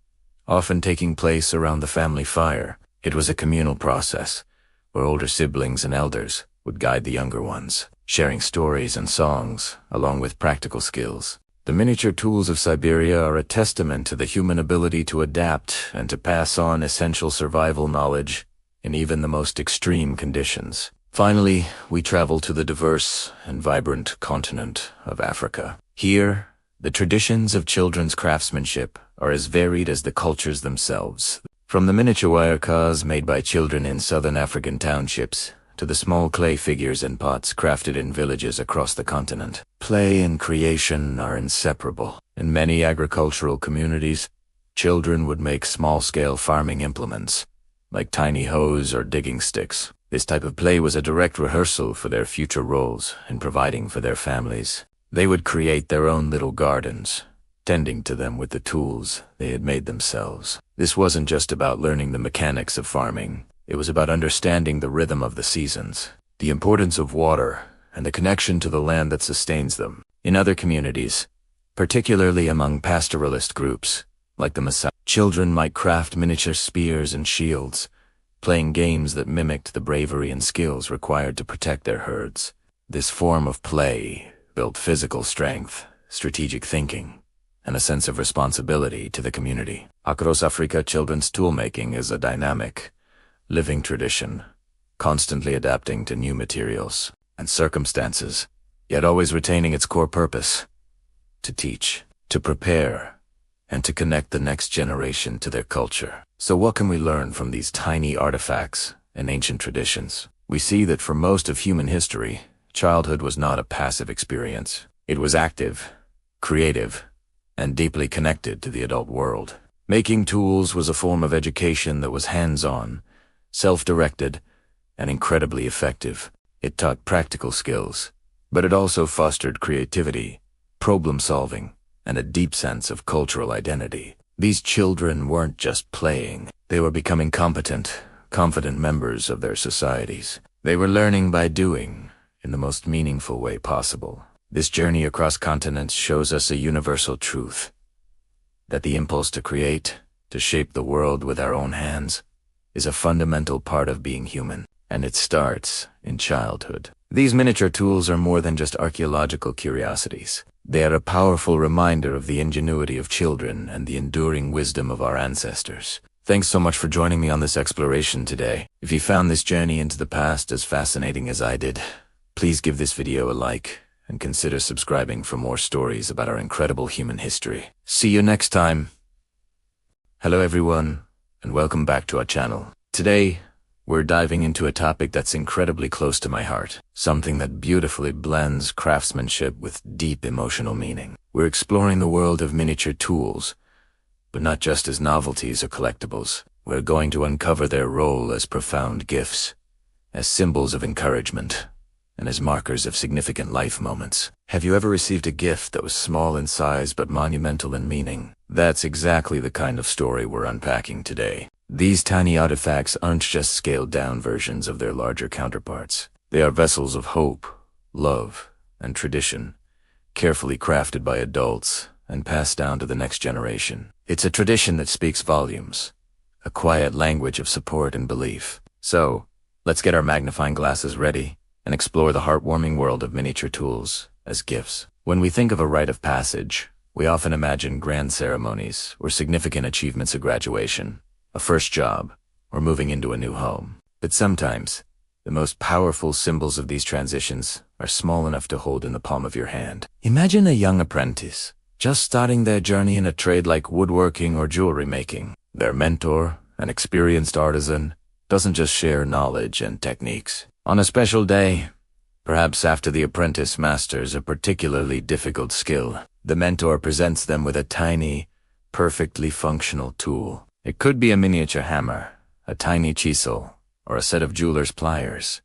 often taking place around the family fire. It was a communal process, where older siblings and elders would guide the younger ones, sharing stories and songs, along with practical skills. The miniature tools of Siberia are a testament to the human ability to adapt and to pass on essential survival knowledge in even the most extreme conditions. Finally, we travel to the diverse and vibrant continent of Africa. Here, the traditions of children's craftsmanship are as varied as the cultures themselves. From the miniature wire cars made by children in southern African townships, to the small clay figures and pots crafted in villages across the continent, play and creation are inseparable. In many agricultural communities, children would make small-scale farming implements, like tiny hoes or digging sticks. This type of play was a direct rehearsal for their future roles in providing for their families. They would create their own little gardens, tending to them with the tools they had made themselves. This wasn't just about learning the mechanics of farming. It was about understanding the rhythm of the seasons, the importance of water, and the connection to the land that sustains them. In other communities, particularly among pastoralist groups, like the Maasai, children might craft miniature spears and shields, playing games that mimicked the bravery and skills required to protect their herds. This form of play built physical strength, strategic thinking, and a sense of responsibility to the community. Across Africa, children's toolmaking is a dynamic, living tradition, constantly adapting to new materials and circumstances, yet always retaining its core purpose: to teach, to prepare, and to connect the next generation to their culture. So what can we learn from these tiny artifacts and ancient traditions? We see that for most of human history, childhood was not a passive experience. It was active, creative, and deeply connected to the adult world. Making tools was a form of education that was hands-on, self-directed, and incredibly effective. It taught practical skills, but it also fostered creativity, problem-solving, and a deep sense of cultural identity. These children weren't just playing. They were becoming competent, confident members of their societies. They were learning by doing, in the most meaningful way possible. This journey across continents shows us a universal truth: that the impulse to create, to shape the world with our own hands, is a fundamental part of being human, and it starts in childhood. These miniature tools are more than just archaeological curiosities. They are a powerful reminder of the ingenuity of children and the enduring wisdom of our ancestors. Thanks so much for joining me on this exploration today. If you found this journey into the past as fascinating as I did, please give this video a like and consider subscribing for more stories about our incredible human history. See you next time. Hello everyone, and welcome back to our channel. Today, we're diving into a topic that's incredibly close to my heart, something that beautifully blends craftsmanship with deep emotional meaning. We're exploring the world of miniature tools, but not just as novelties or collectibles. We're going to uncover their role as profound gifts, as symbols of encouragement, and as markers of significant life moments. Have you ever received a gift that was small in size but monumental in meaning? That's exactly the kind of story we're unpacking today. These tiny artifacts aren't just scaled-down versions of their larger counterparts. They are vessels of hope, love, and tradition, carefully crafted by adults and passed down to the next generation. It's a tradition that speaks volumes, a quiet language of support and belief. So, let's get our magnifying glasses ready and explore the heartwarming world of miniature tools as gifts. When we think of a rite of passage, we often imagine grand ceremonies or significant achievements of graduation, a first job, or moving into a new home. But sometimes, the most powerful symbols of these transitions are small enough to hold in the palm of your hand. Imagine a young apprentice, just starting their journey in a trade like woodworking or jewelry making. Their mentor, an experienced artisan, doesn't just share knowledge and techniques. On a special day, perhaps after the apprentice masters a particularly difficult skill, the mentor presents them with a tiny, perfectly functional tool. It could be a miniature hammer, a tiny chisel, or a set of jeweler's pliers,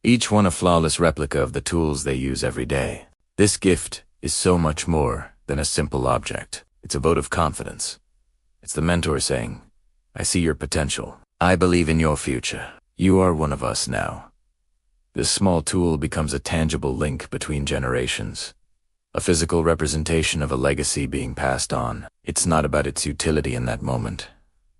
each one a flawless replica of the tools they use every day. This gift is so much more than a simple object. It's a vote of confidence. It's the mentor saying, "I see your potential. I believe in your future. You are one of us now." This small tool becomes a tangible link between generations, a physical representation of a legacy being passed on. It's not about its utility in that moment,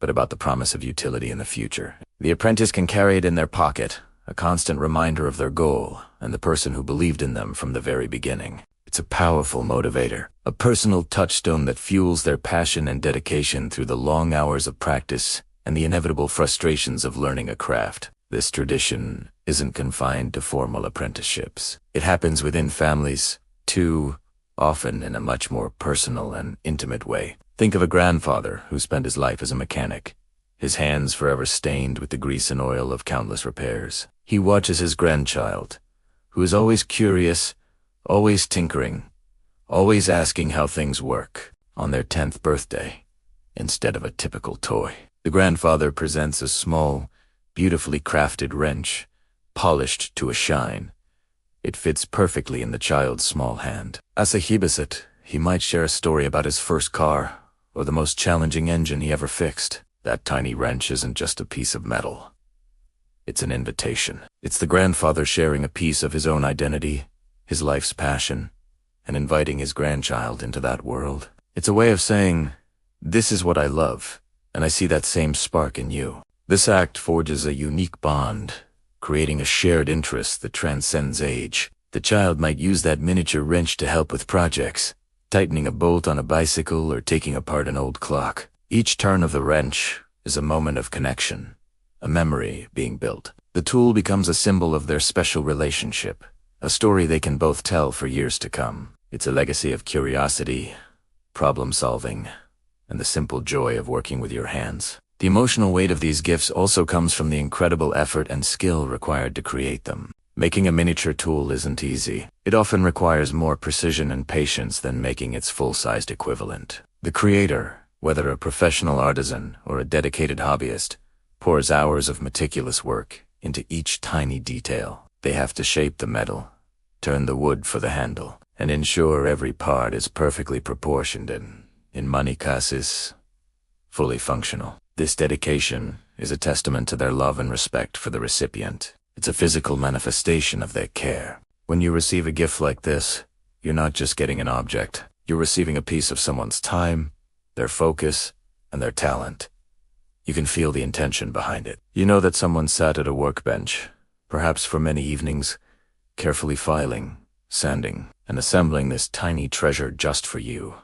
but about the promise of utility in the future. The apprentice can carry it in their pocket, a constant reminder of their goal and the person who believed in them from the very beginning. It's a powerful motivator, a personal touchstone that fuels their passion and dedication through the long hours of practice and the inevitable frustrations of learning a craft. This tradition isn't confined to formal apprenticeships. It happens within families, too, often in a much more personal and intimate way. Think of a grandfather who spent his life as a mechanic, his hands forever stained with the grease and oil of countless repairs. He watches his grandchild, who is always curious, always tinkering, always asking how things work, on their 10th birthday, instead of a typical toy. The grandfather presents a small, beautifully crafted wrench, polished to a shine. It fits perfectly in the child's small hand. As he uses it, he might share a story about his first car, or the most challenging engine he ever fixed. That tiny wrench isn't just a piece of metal. It's an invitation. It's the grandfather sharing a piece of his own identity, his life's passion, and inviting his grandchild into that world. It's a way of saying, "This is what I love, and I see that same spark in you." This act forges a unique bond, creating a shared interest that transcends age. The child might use that miniature wrench to help with projects, tightening a bolt on a bicycle or taking apart an old clock. Each turn of the wrench is a moment of connection, a memory being built. The tool becomes a symbol of their special relationship, a story they can both tell for years to come. It's a legacy of curiosity, problem-solving, and the simple joy of working with your hands. The emotional weight of these gifts also comes from the incredible effort and skill required to create them. Making a miniature tool isn't easy. It often requires more precision and patience than making its full-sized equivalent. The creator, whether a professional artisan or a dedicated hobbyist, pours hours of meticulous work into each tiny detail. They have to shape the metal, turn the wood for the handle, and ensure every part is perfectly proportioned and, in many cases, fully functional. This dedication is a testament to their love and respect for the recipient. It's a physical manifestation of their care. When you receive a gift like this, you're not just getting an object. You're receiving a piece of someone's time, their focus, and their talent. You can feel the intention behind it. You know that someone sat at a workbench, perhaps for many evenings, carefully filing, sanding, and assembling this tiny treasure just for you.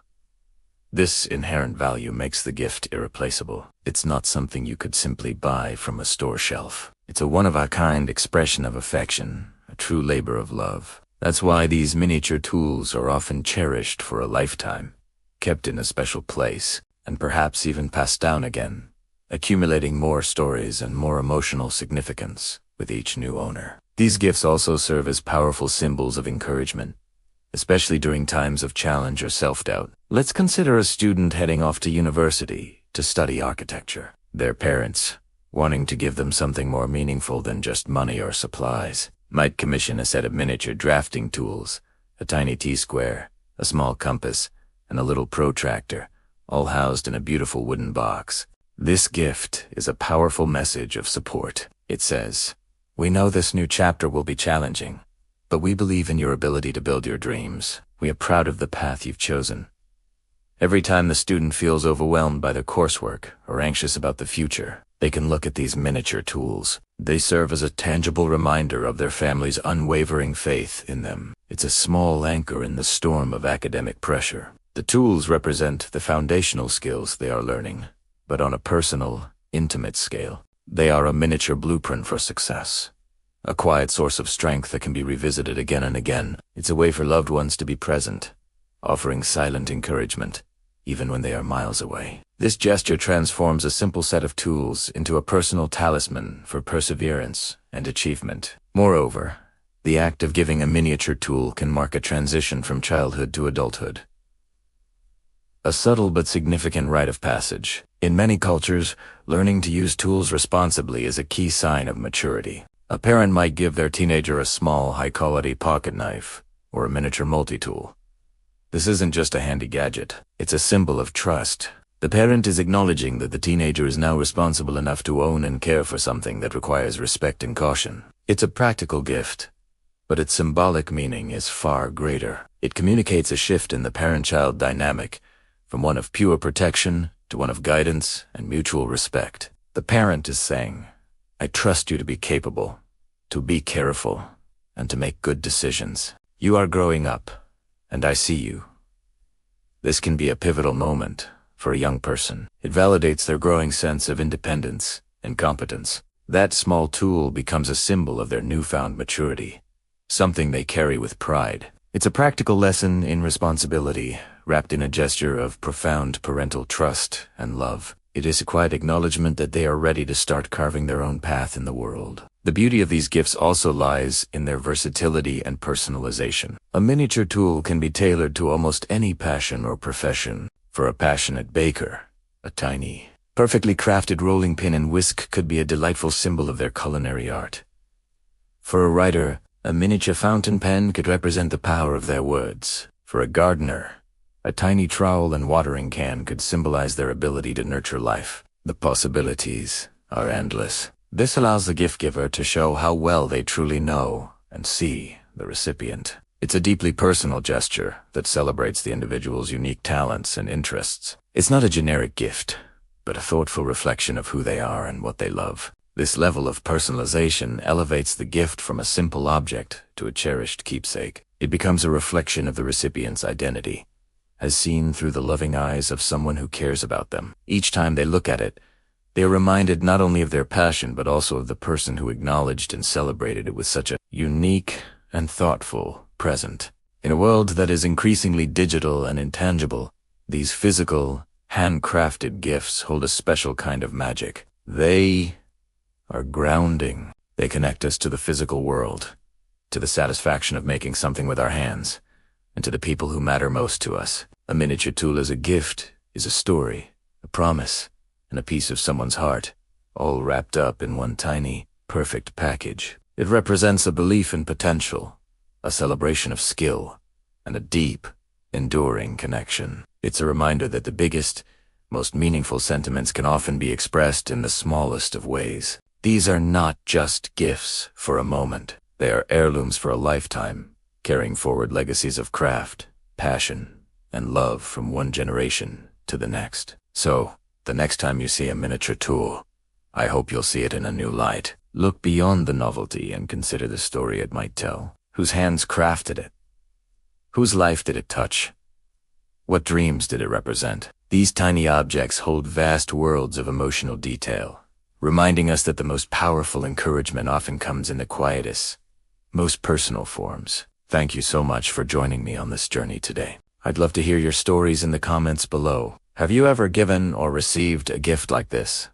This inherent value makes the gift irreplaceable. It's not something you could simply buy from a store shelf. It's a one-of-a-kind expression of affection, a true labor of love. That's why these miniature tools are often cherished for a lifetime, kept in a special place, and perhaps even passed down again, accumulating more stories and more emotional significance with each new owner. These gifts also serve as powerful symbols of encouragement, especially during times of challenge or self-doubt. Let's consider a student heading off to university to study architecture. Their parents, wanting to give them something more meaningful than just money or supplies, might commission a set of miniature drafting tools, a tiny T-square, a small compass, and a little protractor, all housed in a beautiful wooden box. This gift is a powerful message of support. It says, "We know this new chapter will be challenging, but we believe in your ability to build your dreams. We are proud of the path you've chosen." Every time the student feels overwhelmed by their coursework or anxious about the future, they can look at these miniature tools. They serve as a tangible reminder of their family's unwavering faith in them. It's a small anchor in the storm of academic pressure. The tools represent the foundational skills they are learning, but on a personal, intimate scale. They are a miniature blueprint for success, a quiet source of strength that can be revisited again and again. It's a way for loved ones to be present, offering silent encouragement, even when they are miles away. This gesture transforms a simple set of tools into a personal talisman for perseverance and achievement. Moreover, the act of giving a miniature tool can mark a transition from childhood to adulthood. A subtle but significant rite of passage. In many cultures, learning to use tools responsibly is a key sign of maturity. A parent might give their teenager a small, high-quality pocket knife or a miniature multi-tool. This isn't just a handy gadget. It's a symbol of trust. The parent is acknowledging that the teenager is now responsible enough to own and care for something that requires respect and caution. It's a practical gift, but its symbolic meaning is far greater. It communicates a shift in the parent-child dynamic, from one of pure protection to one of guidance and mutual respect. The parent is saying, "I trust you to be capable, to be careful, and to make good decisions. You are growing up, and I see you." This can be a pivotal moment for a young person. It validates their growing sense of independence and competence. That small tool becomes a symbol of their newfound maturity, something they carry with pride. It's a practical lesson in responsibility, wrapped in a gesture of profound parental trust and love. It is a quiet acknowledgement that they are ready to start carving their own path in the world. The beauty of these gifts also lies in their versatility and personalization. A miniature tool can be tailored to almost any passion or profession. For a passionate baker, a tiny, perfectly crafted rolling pin and whisk could be a delightful symbol of their culinary art. For a writer, a miniature fountain pen could represent the power of their words. For a gardener, a tiny trowel and watering can could symbolize their ability to nurture life. The possibilities are endless. This allows the gift giver to show how well they truly know and see the recipient. It's a deeply personal gesture that celebrates the individual's unique talents and interests. It's not a generic gift, but a thoughtful reflection of who they are and what they love. This level of personalization elevates the gift from a simple object to a cherished keepsake. It becomes a reflection of the recipient's identity, as seen through the loving eyes of someone who cares about them. Each time they look at it, they are reminded not only of their passion but also of the person who acknowledged and celebrated it with such a unique and thoughtful present. In a world that is increasingly digital and intangible, these physical, handcrafted gifts hold a special kind of magic. They are grounding. They connect us to the physical world, to the satisfaction of making something with our hands, and to the people who matter most to us. A miniature tool as a gift is a story, a promise, and a piece of someone's heart, all wrapped up in one tiny, perfect package. It represents a belief in potential, a celebration of skill, and a deep, enduring connection. It's a reminder that the biggest, most meaningful sentiments can often be expressed in the smallest of ways. These are not just gifts for a moment. They are heirlooms for a lifetime, carrying forward legacies of craft, passion, and love from one generation to the next. So, the next time you see a miniature tool, I hope you'll see it in a new light. Look beyond the novelty and consider the story it might tell. Whose hands crafted it? Whose life did it touch? What dreams did it represent? These tiny objects hold vast worlds of emotional detail, reminding us that the most powerful encouragement often comes in the quietest, most personal forms. Thank you so much for joining me on this journey today. I'd love to hear your stories in the comments below. Have you ever given or received a gift like this?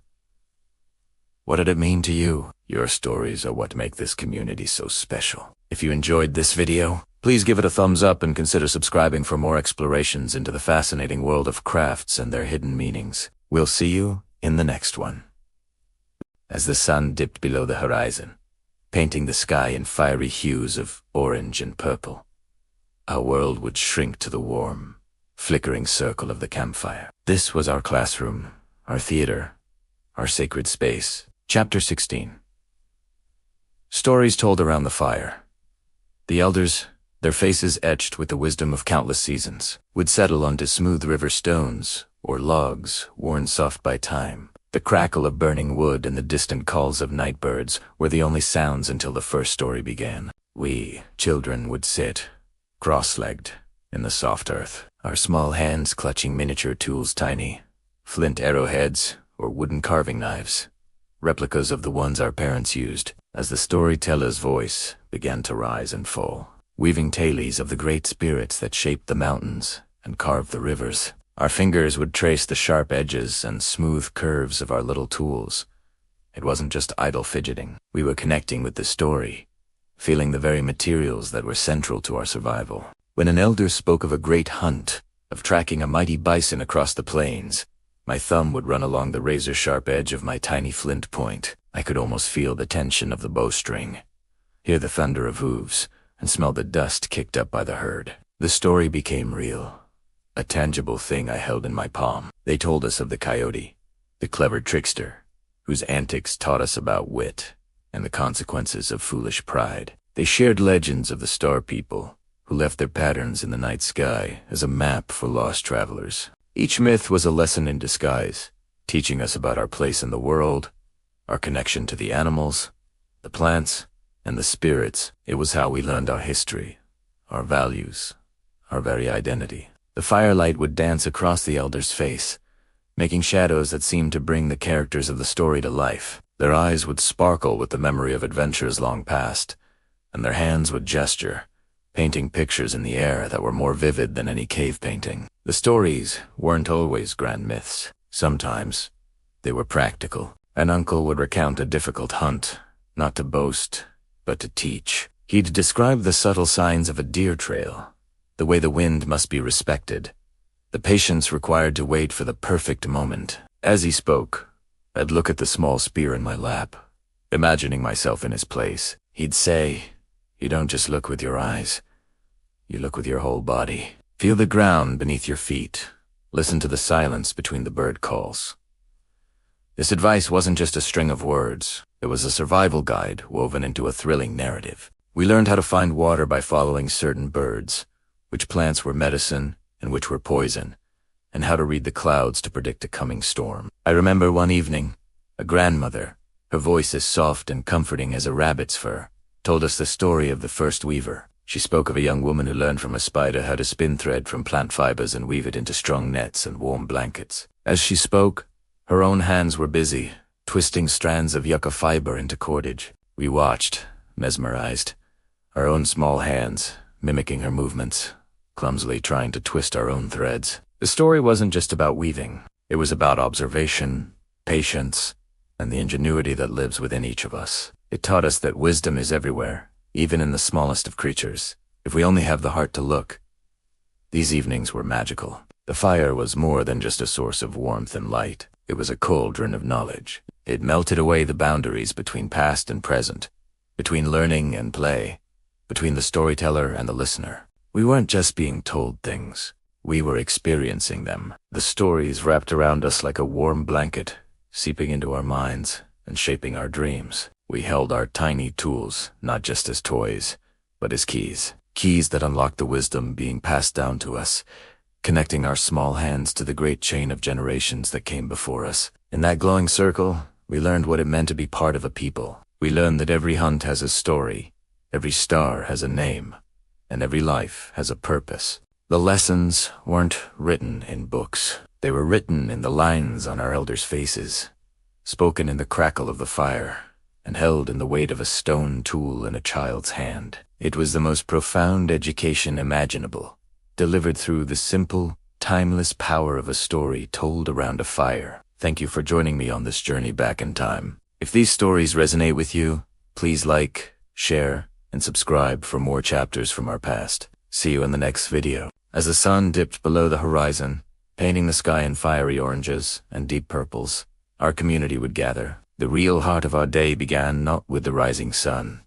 What did it mean to you? Your stories are what make this community so special. If you enjoyed this video, please give it a thumbs up and consider subscribing for more explorations into the fascinating world of crafts and their hidden meanings. We'll see you in the next one. As the sun dipped below the horizon, painting the sky in fiery hues of orange and purple, our world would shrink to the warm, flickering circle of the campfire. This was our classroom, our theater, our sacred space. Chapter 16. Stories told around the fire. The elders, their faces etched with the wisdom of countless seasons, would settle onto smooth river stones or logs worn soft by time. The crackle of burning wood and the distant calls of night birds were the only sounds until the first story began. We, children, would sit, cross-legged, in the soft earth, our small hands clutching miniature tools, tiny flint arrowheads or wooden carving knives, replicas of the ones our parents used, as the storyteller's voice began to rise and fall, weaving tales of the great spirits that shaped the mountains and carved the rivers. Our fingers would trace the sharp edges and smooth curves of our little tools. It wasn't just idle fidgeting. We were connecting with the story, feeling the very materials that were central to our survival. When an elder spoke of a great hunt, of tracking a mighty bison across the plains, my thumb would run along the razor-sharp edge of my tiny flint point. I could almost feel the tension of the bowstring, hear the thunder of hooves, and smell the dust kicked up by the herd. The story became real, a tangible thing I held in my palm. They told us of the coyote, the clever trickster, whose antics taught us about wit and the consequences of foolish pride. They shared legends of the star people, who left their patterns in the night sky as a map for lost travelers. Each myth was a lesson in disguise, teaching us about our place in the world, our connection to the animals, the plants, and the spirits. It was how we learned our history, our values, our very identity. The firelight would dance across the elder's face, making shadows that seemed to bring the characters of the story to life. Their eyes would sparkle with the memory of adventures long past, and their hands would gesture, painting pictures in the air that were more vivid than any cave painting. The stories weren't always grand myths. Sometimes they were practical. An uncle would recount a difficult hunt, not to boast, but to teach. He'd describe the subtle signs of a deer trail, the way the wind must be respected, the patience required to wait for the perfect moment. As he spoke, I'd look at the small spear in my lap, imagining myself in his place. He'd say, "You don't just look with your eyes, you look with your whole body. Feel the ground beneath your feet. Listen to the silence between the bird calls." This advice wasn't just a string of words. It was a survival guide woven into a thrilling narrative. We learned how to find water by following certain birds, which plants were medicine and which were poison, and how to read the clouds to predict a coming storm. I remember one evening, a grandmother, her voice as soft and comforting as a rabbit's fur, told us the story of the first weaver. She spoke of a young woman who learned from a spider how to spin thread from plant fibers and weave it into strong nets and warm blankets. As she spoke, her own hands were busy, twisting strands of yucca fiber into cordage. We watched, mesmerized, our own small hands mimicking her movements, clumsily trying to twist our own threads. The story wasn't just about weaving. It was about observation, patience, and the ingenuity that lives within each of us. It taught us that wisdom is everywhere, even in the smallest of creatures, if we only have the heart to look. These evenings were magical. The fire was more than just a source of warmth and light. It was a cauldron of knowledge. It melted away the boundaries between past and present, between learning and play, between the storyteller and the listener. We weren't just being told things. We were experiencing them. The stories wrapped around us like a warm blanket, seeping into our minds and shaping our dreams. We held our tiny tools, not just as toys, but as keys. Keys that unlocked the wisdom being passed down to us, connecting our small hands to the great chain of generations that came before us. In that glowing circle, we learned what it meant to be part of a people. We learned that every hunt has a story, every star has a name, and every life has a purpose. The lessons weren't written in books. They were written in the lines on our elders' faces, spoken in the crackle of the fire, and held in the weight of a stone tool in a child's hand. It was the most profound education imaginable, delivered through the simple, timeless power of a story told around a fire. Thank you for joining me on this journey back in time. If these stories resonate with you, please like, share, and subscribe for more chapters from our past. See you in the next video. As the sun dipped below the horizon, painting the sky in fiery oranges and deep purples, our community would gather. The real heart of our day began not with the rising sun,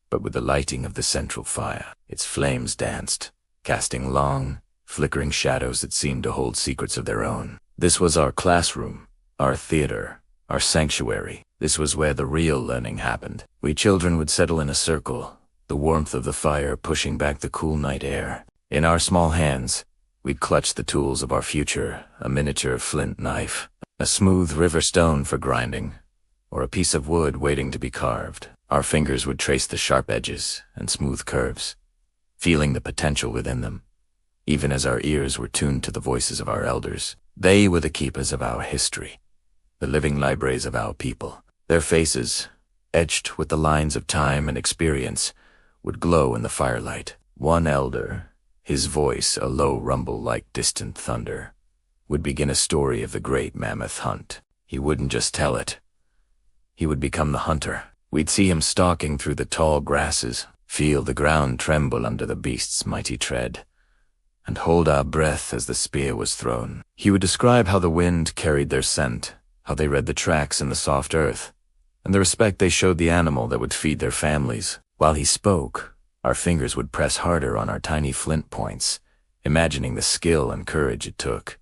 but with the lighting of the central fire. Its flames danced, casting long, flickering shadows that seemed to hold secrets of their own. This was our classroom, our theater, our sanctuary. This was where the real learning happened. We children would settle in a circle, the warmth of the fire pushing back the cool night air. In our small hands, we'd clutch the tools of our future, a miniature flint knife, a smooth river stone for grinding, or a piece of wood waiting to be carved. Our fingers would trace the sharp edges and smooth curves, feeling the potential within them, even as our ears were tuned to the voices of our elders. They were the keepers of our history, the living libraries of our people. Their faces, etched with the lines of time and experience, would glow in the firelight. One elder, his voice a low rumble like distant thunder, would begin a story of the great mammoth hunt. He wouldn't just tell it. He would become the hunter. We'd see him stalking through the tall grasses, feel the ground tremble under the beast's mighty tread, and hold our breath as the spear was thrown. He would describe how the wind carried their scent, how they read the tracks in the soft earth, and the respect they showed the animal that would feed their families. While he spoke, our fingers would press harder on our tiny flint points, imagining the skill and courage it took.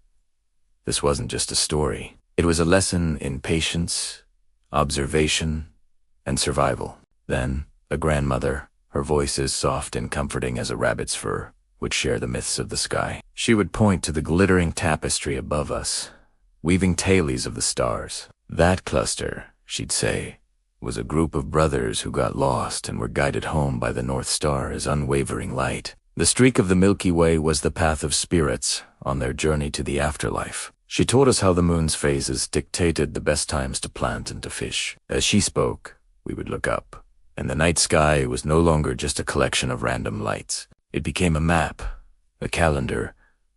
This wasn't just a story. It was a lesson in patience, observation, and survival. Then, a grandmother, her voice as soft and comforting as a rabbit's fur, would share the myths of the sky. She would point to the glittering tapestry above us, weaving tales of the stars. That cluster, she'd say, was a group of brothers who got lost and were guided home by the North Star's unwavering light. The streak of the Milky Way was the path of spirits on their journey to the afterlife. She told us how the moon's phases dictated the best times to plant and to fish. As she spoke, we would look up, and the night sky was no longer just a collection of random lights. It became a map, a calendar,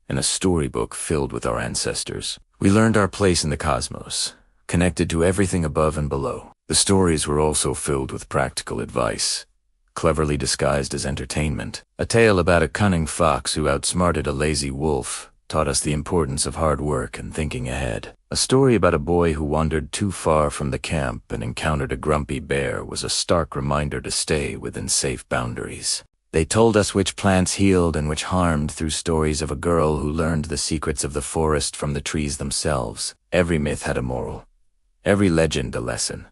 and a storybook filled with our ancestors. We learned our place in the cosmos, connected to everything above and below. The stories were also filled with practical advice, cleverly disguised as entertainment. A tale about a cunning fox who outsmarted a lazy wolf taught us the importance of hard work and thinking ahead. A story about a boy who wandered too far from the camp and encountered a grumpy bear was a stark reminder to stay within safe boundaries. They told us which plants healed and which harmed through stories of a girl who learned the secrets of the forest from the trees themselves. Every myth had a moral, every legend a lesson.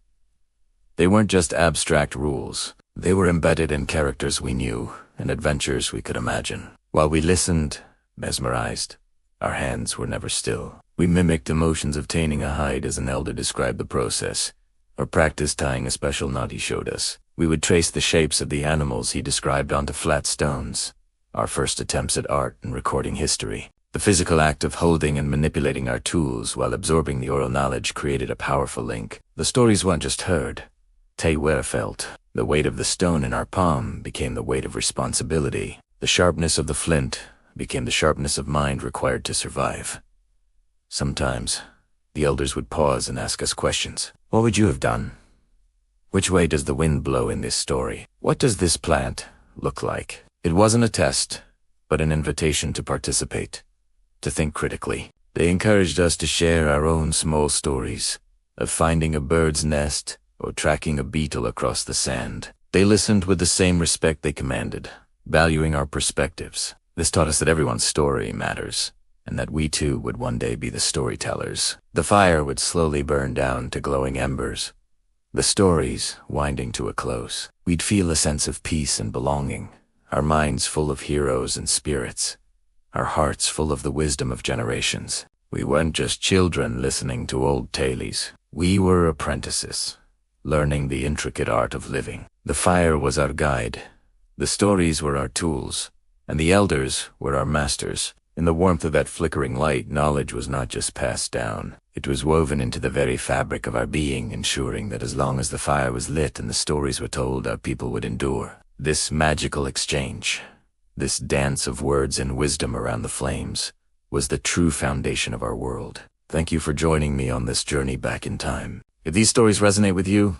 They weren't just abstract rules. They were embedded in characters we knew and adventures we could imagine. While we listened, mesmerized, our hands were never still. We mimicked the motions of tanning a hide as an elder described the process, or practiced tying a special knot he showed us. We would trace the shapes of the animals he described onto flat stones, our first attempts at art and recording history. The physical act of holding and manipulating our tools while absorbing the oral knowledge created a powerful link. The stories weren't just heard, they were felt. The weight of the stone in our palm became the weight of responsibility. The sharpness of the flint became the sharpness of mind required to survive. Sometimes, the elders would pause and ask us questions. What would you have done? Which way does the wind blow in this story? What does this plant look like? It wasn't a test, but an invitation to participate, to think critically. They encouraged us to share our own small stories of finding a bird's nest or tracking a beetle across the sand. They listened with the same respect they commanded, valuing our perspectives. This taught us that everyone's story matters, and that we too would one day be the storytellers. The fire would slowly burn down to glowing embers, the stories winding to a close. We'd feel a sense of peace and belonging, our minds full of heroes and spirits, our hearts full of the wisdom of generations. We weren't just children listening to old tales. We were apprentices, learning the intricate art of living. The fire was our guide, the stories were our tools, and the elders were our masters. In the warmth of that flickering light, knowledge was not just passed down. It was woven into the very fabric of our being, ensuring that as long as the fire was lit and the stories were told, our people would endure. This magical exchange, this dance of words and wisdom around the flames, was the true foundation of our world. Thank you for joining me on this journey back in time. If these stories resonate with you,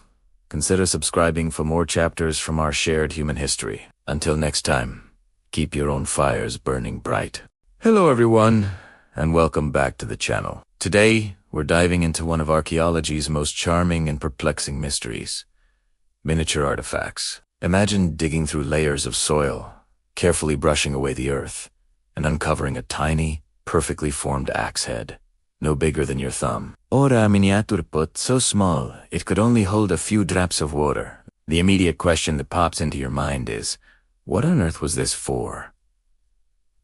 consider subscribing for more chapters from our shared human history. Until next time, keep your own fires burning bright. Hello everyone, and welcome back to the channel. Today, we're diving into one of archaeology's most charming and perplexing mysteries: miniature artifacts. Imagine digging through layers of soil, carefully brushing away the earth, and uncovering a tiny, perfectly formed axe head, no bigger than your thumb. Or a miniature pot so small it could only hold a few drops of water. The immediate question that pops into your mind is, what on earth was this for?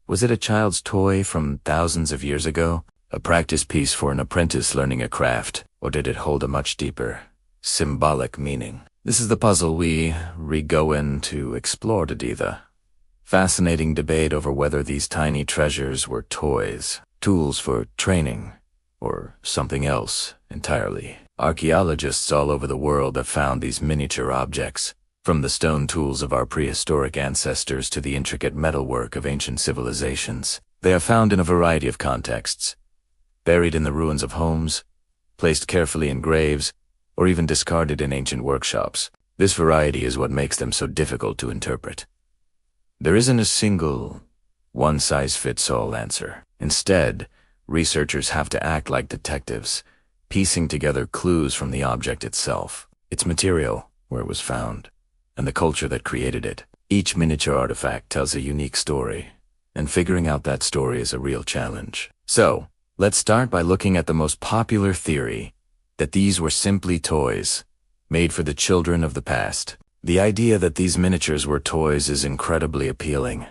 Was it a child's toy from thousands of years ago? A practice piece for an apprentice learning a craft? Or did it hold a much deeper, symbolic meaning? This is the puzzle we go in to explore today. The fascinating debate over whether these tiny treasures were toys, tools for training, or something else entirely. Archaeologists all over the world have found these miniature objects, from the stone tools of our prehistoric ancestors to the intricate metalwork of ancient civilizations. They are found in a variety of contexts, buried in the ruins of homes, placed carefully in graves, or even discarded in ancient workshops. This variety is what makes them so difficult to interpret. There isn't a single, one-size-fits-all answer. Instead, researchers have to act like detectives, piecing together clues from the object itself, its material, where it was found, and the culture that created it. Each miniature artifact tells a unique story, and figuring out that story is a real challenge. So, let's start by looking at the most popular theory, that these were simply toys, made for the children of the past. The idea that these miniatures were toys is incredibly appealing.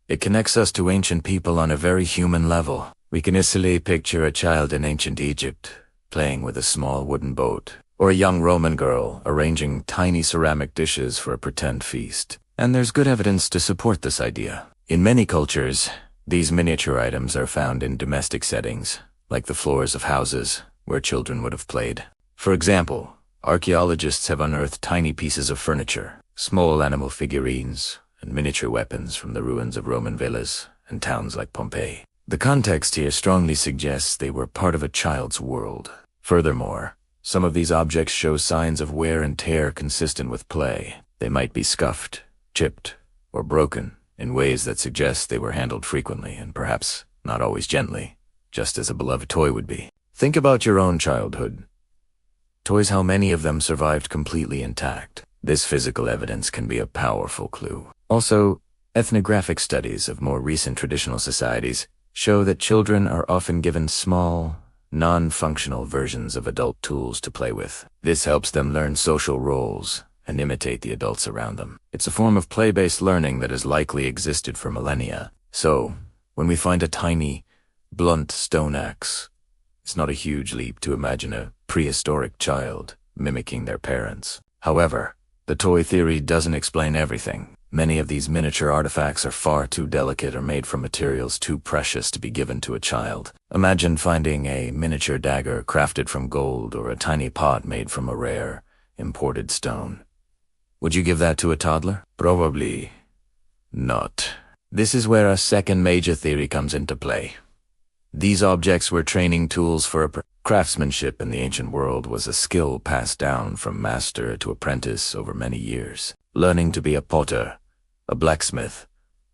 It connects us to ancient people on a very human level. We can easily picture a child in ancient Egypt, playing with a small wooden boat, or a young Roman girl arranging tiny ceramic dishes for a pretend feast. And there's good evidence to support this idea. In many cultures, these miniature items are found in domestic settings, like the floors of houses where children would have played. For example, archaeologists have unearthed tiny pieces of furniture, small animal figurines, and miniature weapons from the ruins of Roman villas and towns like Pompeii. The context here strongly suggests they were part of a child's world. Furthermore, some of these objects show signs of wear and tear consistent with play. They might be scuffed, chipped, or broken in ways that suggest they were handled frequently and perhaps not always gently, just as a beloved toy would be. Think about your own childhood. Toys, how many of them survived completely intact? This physical evidence can be a powerful clue. Also, ethnographic studies of more recent traditional societies show that children are often given small, non-functional versions of adult tools to play with. This helps them learn social roles and imitate the adults around them. It's a form of play-based learning that has likely existed for millennia. So, when we find a tiny, blunt stone axe, it's not a huge leap to imagine a prehistoric child mimicking their parents. However, The toy theory doesn't explain everything. Many of these miniature artifacts are far too delicate or made from materials too precious to be given to a child. Imagine finding a miniature dagger crafted from gold or a tiny pot made from a rare, imported stone. Would you give that to a toddler? Probably not. This is where a second major theory comes into play. These objects were training tools for craftsmanship in the ancient world was a skill passed down from master to apprentice over many years. Learning to be a potter, a blacksmith,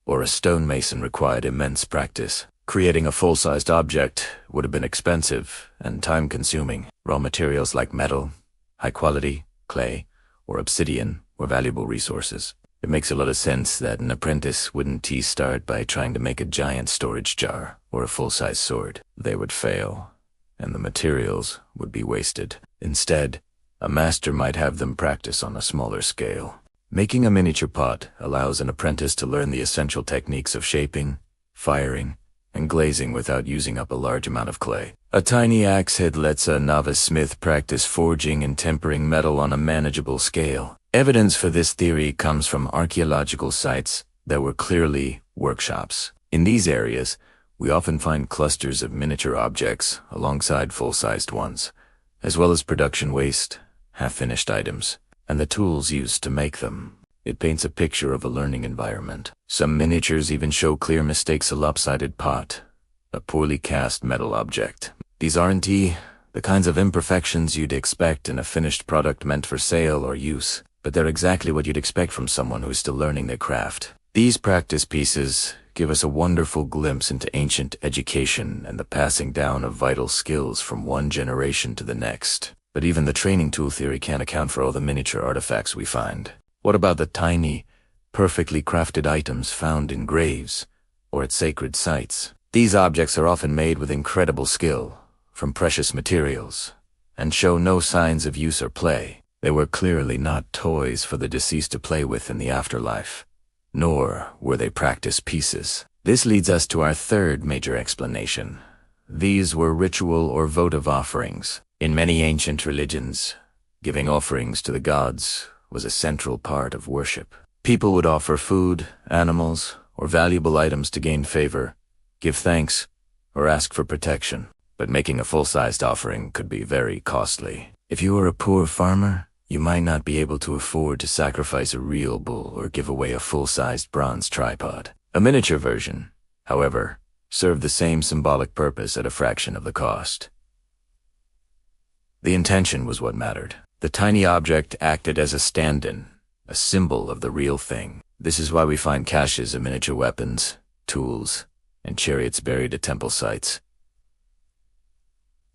or a stonemason required immense practice. Creating a full-sized object would have been expensive and time-consuming. Raw materials like metal, high-quality, clay, or obsidian were valuable resources. It makes a lot of sense that an apprentice wouldn't start by trying to make a giant storage jar or a full-size sword. They would fail, and the materials would be wasted. Instead, a master might have them practice on a smaller scale. Making a miniature pot allows an apprentice to learn the essential techniques of shaping, firing, and glazing without using up a large amount of clay. A tiny axe head lets a novice smith practice forging and tempering metal on a manageable scale. Evidence for this theory comes from archaeological sites that were clearly workshops. In these areas, we often find clusters of miniature objects alongside full-sized ones, as well as production waste, half-finished items, and the tools used to make them. It paints a picture of a learning environment. Some miniatures even show clear mistakes: a lopsided pot, a poorly cast metal object. These aren't the kinds of imperfections you'd expect in a finished product meant for sale or use, but they're exactly what you'd expect from someone who's still learning their craft. These practice pieces give us a wonderful glimpse into ancient education and the passing down of vital skills from one generation to the next. But even the training tool theory can't account for all the miniature artifacts we find. What about the tiny, perfectly crafted items found in graves or at sacred sites? These objects are often made with incredible skill, from precious materials, and show no signs of use or play. They were clearly not toys for the deceased to play with in the afterlife, nor were they practice pieces. This leads us to our third major explanation. These were ritual or votive offerings. In many ancient religions, giving offerings to the gods was a central part of worship. People would offer food, animals, or valuable items to gain favor, give thanks, or ask for protection. But making a full-sized offering could be very costly. If you were a poor farmer, you might not be able to afford to sacrifice a real bull or give away a full-sized bronze tripod. A miniature version, however, served the same symbolic purpose at a fraction of the cost. The intention was what mattered. The tiny object acted as a stand-in, a symbol of the real thing. This is why we find caches of miniature weapons, tools, and chariots buried at temple sites.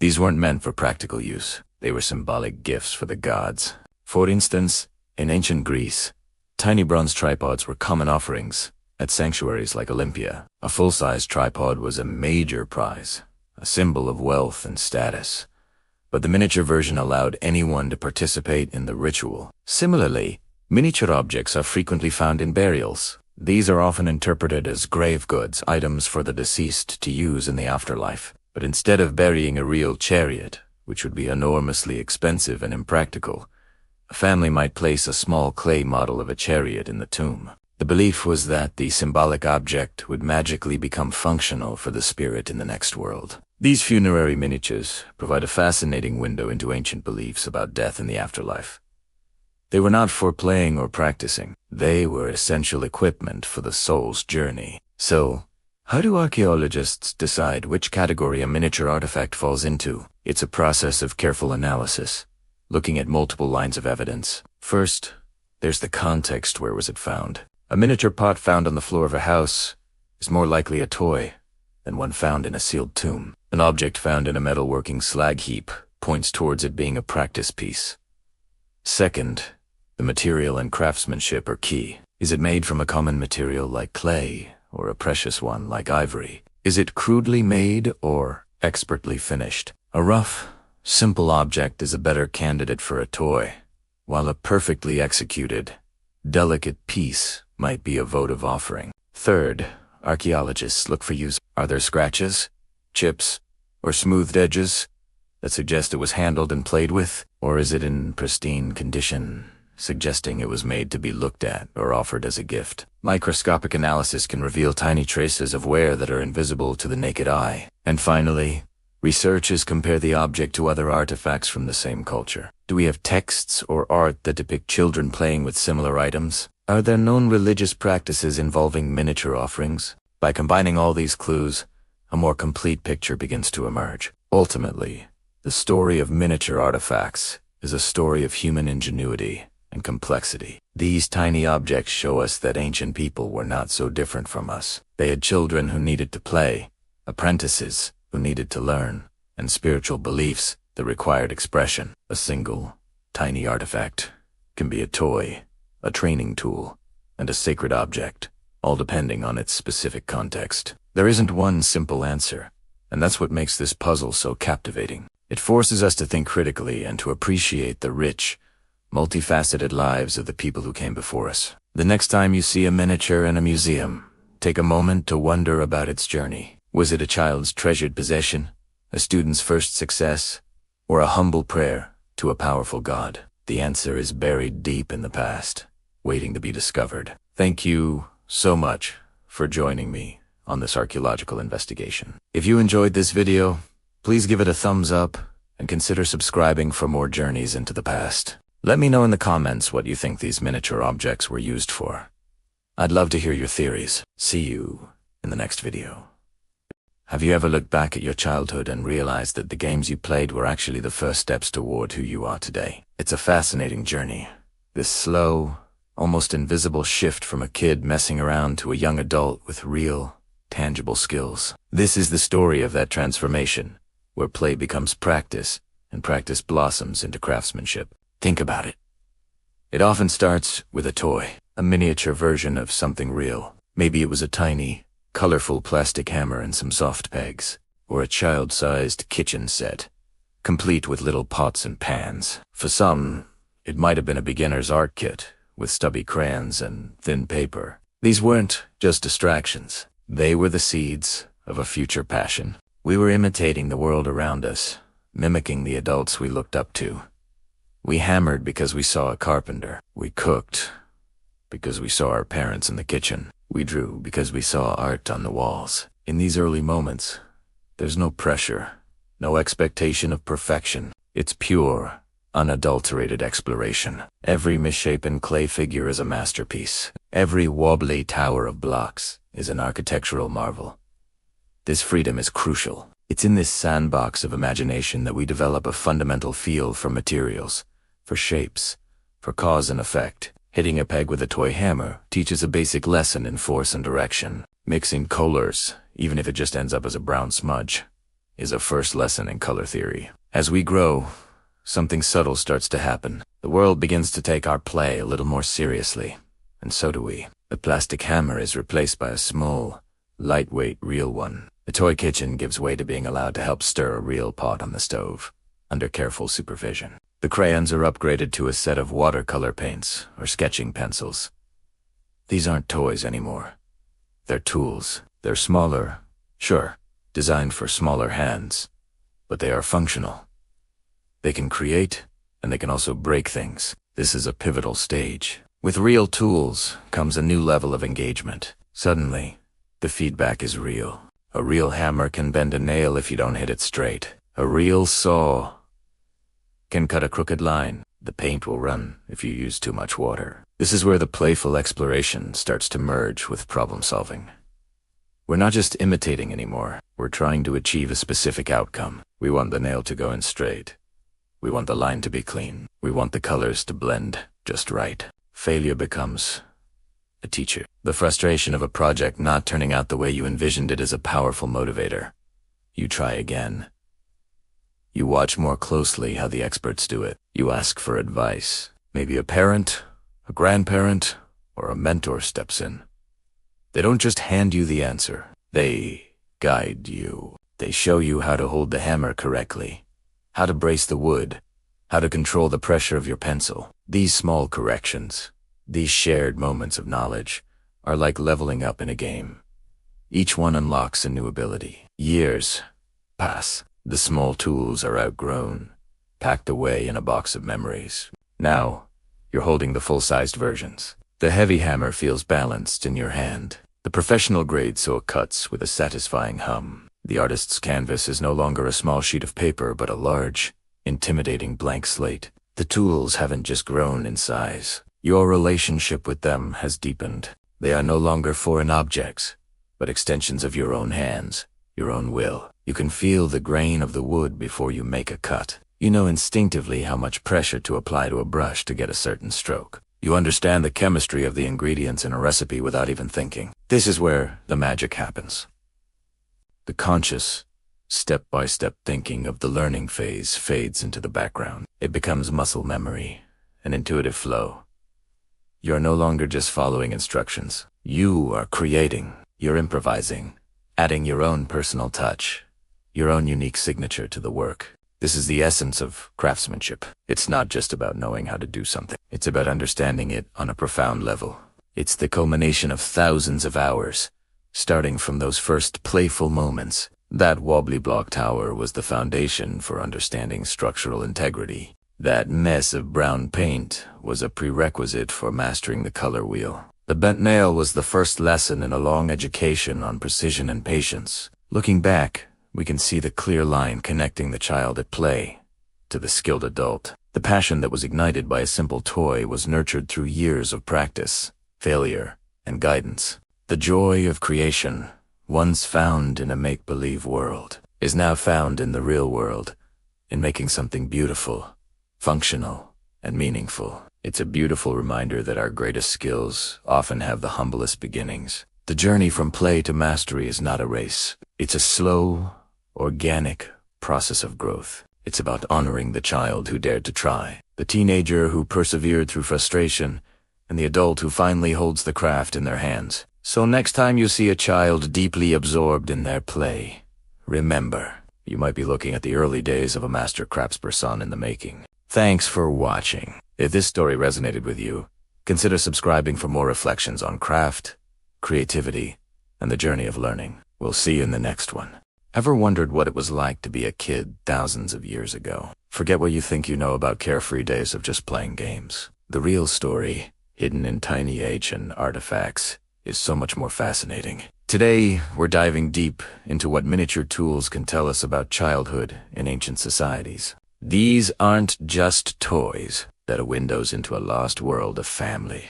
These weren't meant for practical use. They were symbolic gifts for the gods. For instance, in ancient Greece, tiny bronze tripods were common offerings at sanctuaries like Olympia. A full-size tripod was a major prize, a symbol of wealth and status. But the miniature version allowed anyone to participate in the ritual. Similarly, miniature objects are frequently found in burials. These are often interpreted as grave goods, items for the deceased to use in the afterlife. But instead of burying a real chariot, which would be enormously expensive and impractical, a family might place a small clay model of a chariot in the tomb. The belief was that the symbolic object would magically become functional for the spirit in the next world. These funerary miniatures provide a fascinating window into ancient beliefs about death and the afterlife. They were not for playing or practicing. They were essential equipment for the soul's journey. So, how do archaeologists decide which category a miniature artifact falls into? It's a process of careful analysis, looking at multiple lines of evidence. First, there's the context. Where was it found? A miniature pot found on the floor of a house is more likely a toy than one found in a sealed tomb. An object found in a metalworking slag heap points towards it being a practice piece. Second, the material and craftsmanship are key. Is it made from a common material like clay, or a precious one like ivory? Is it crudely made or expertly finished? A rough, simple object is a better candidate for a toy, while a perfectly executed, delicate piece might be a votive offering. Third, archaeologists look for use. Are there scratches, chips, or smoothed edges that suggest it was handled and played with? Or is it in pristine condition, suggesting it was made to be looked at or offered as a gift. Microscopic analysis can reveal tiny traces of wear that are invisible to the naked eye. And finally, researchers compare the object to other artifacts from the same culture. Do we have texts or art that depict children playing with similar items? Are there known religious practices involving miniature offerings? By combining all these clues, a more complete picture begins to emerge. Ultimately, the story of miniature artifacts is a story of human ingenuity and complexity. These tiny objects show us that ancient people were not so different from us. They had children who needed to play, apprentices who needed to learn, and spiritual beliefs that required expression. A single, tiny artifact can be a toy, a training tool, and a sacred object, all depending on its specific context. There isn't one simple answer, and that's what makes this puzzle so captivating. It forces us to think critically and to appreciate the rich, multifaceted lives of the people who came before us. The next time you see a miniature in a museum, take a moment to wonder about its journey. Was it a child's treasured possession, a student's first success, or a humble prayer to a powerful God? The answer is buried deep in the past, waiting to be discovered. Thank you so much for joining me on this archaeological investigation. If you enjoyed this video, please give it a thumbs up and consider subscribing for more journeys into the past. Let me know in the comments what you think these miniature objects were used for. I'd love to hear your theories. See you in the next video. Have you ever looked back at your childhood and realized that the games you played were actually the first steps toward who you are today? It's a fascinating journey. This slow, almost invisible shift from a kid messing around to a young adult with real, tangible skills. This is the story of that transformation, where play becomes practice and practice blossoms into craftsmanship. Think about it. It often starts with a toy, a miniature version of something real. Maybe it was a tiny, colorful plastic hammer and some soft pegs, or a child-sized kitchen set, complete with little pots and pans. For some, it might have been a beginner's art kit with stubby crayons and thin paper. These weren't just distractions. They were the seeds of a future passion. We were imitating the world around us, mimicking the adults we looked up to. We hammered because we saw a carpenter. We cooked because we saw our parents in the kitchen. We drew because we saw art on the walls. In these early moments, there's no pressure, no expectation of perfection. It's pure, unadulterated exploration. Every misshapen clay figure is a masterpiece. Every wobbly tower of blocks is an architectural marvel. This freedom is crucial. It's in this sandbox of imagination that we develop a fundamental feel for materials, for shapes, for cause and effect. Hitting a peg with a toy hammer teaches a basic lesson in force and direction. Mixing colors, even if it just ends up as a brown smudge, is a first lesson in color theory. As we grow, something subtle starts to happen. The world begins to take our play a little more seriously, and so do we. The plastic hammer is replaced by a small, lightweight, real one. The toy kitchen gives way to being allowed to help stir a real pot on the stove, under careful supervision. The crayons are upgraded to a set of watercolor paints or sketching pencils. These aren't toys anymore. They're tools. They're smaller, sure, designed for smaller hands, but they are functional. They can create, and they can also break things. This is a pivotal stage. With real tools comes a new level of engagement. Suddenly, the feedback is real. A real hammer can bend a nail if you don't hit it straight. A real saw can cut a crooked line. The paint will run if you use too much water. This is where the playful exploration starts to merge with problem solving. We're not just imitating anymore. We're trying to achieve a specific outcome. We want the nail to go in straight. We want the line to be clean. We want the colors to blend just right. Failure becomes a teacher. The frustration of a project not turning out the way you envisioned it is a powerful motivator. You try again. You watch more closely how the experts do it. You ask for advice. Maybe a parent, a grandparent, or a mentor steps in. They don't just hand you the answer. They guide you. They show you how to hold the hammer correctly, how to brace the wood, how to control the pressure of your pencil. These small corrections, these shared moments of knowledge, are like leveling up in a game. Each one unlocks a new ability. Years pass. The small tools are outgrown, packed away in a box of memories. Now, you're holding the full-sized versions. The heavy hammer feels balanced in your hand. The professional grade saw cuts with a satisfying hum. The artist's canvas is no longer a small sheet of paper, but a large, intimidating blank slate. The tools haven't just grown in size. Your relationship with them has deepened. They are no longer foreign objects, but extensions of your own hands, your own will. You can feel the grain of the wood before you make a cut. You know instinctively how much pressure to apply to a brush to get a certain stroke. You understand the chemistry of the ingredients in a recipe without even thinking. This is where the magic happens. The conscious, step-by-step thinking of the learning phase fades into the background. It becomes muscle memory, an intuitive flow. You're no longer just following instructions. You are creating, you're improvising, adding your own personal touch, your own unique signature to the work. This is the essence of craftsmanship. It's not just about knowing how to do something. It's about understanding it on a profound level. It's the culmination of thousands of hours, starting from those first playful moments. That wobbly block tower was the foundation for understanding structural integrity. That mess of brown paint was a prerequisite for mastering the color wheel. The bent nail was the first lesson in a long education on precision and patience. Looking back, we can see the clear line connecting the child at play to the skilled adult. The passion that was ignited by a simple toy was nurtured through years of practice, failure, and guidance. The joy of creation, once found in a make-believe world, is now found in the real world, in making something beautiful, functional, and meaningful. It's a beautiful reminder that our greatest skills often have the humblest beginnings. The journey from play to mastery is not a race. It's a slow, organic process of growth. It's about honoring the child who dared to try, the teenager who persevered through frustration, and the adult who finally holds the craft in their hands. So next time you see a child deeply absorbed in their play, remember, you might be looking at the early days of a master craftsperson in the making. Thanks for watching. If this story resonated with you, consider subscribing for more reflections on craft, creativity, and the journey of learning. We'll see you in the next one. Ever wondered what it was like to be a kid thousands of years ago? Forget what you think you know about carefree days of just playing games. The real story, hidden in tiny ancient artifacts, is so much more fascinating. Today, we're diving deep into what miniature tools can tell us about childhood in ancient societies. These aren't just toys that are windows into a lost world of family,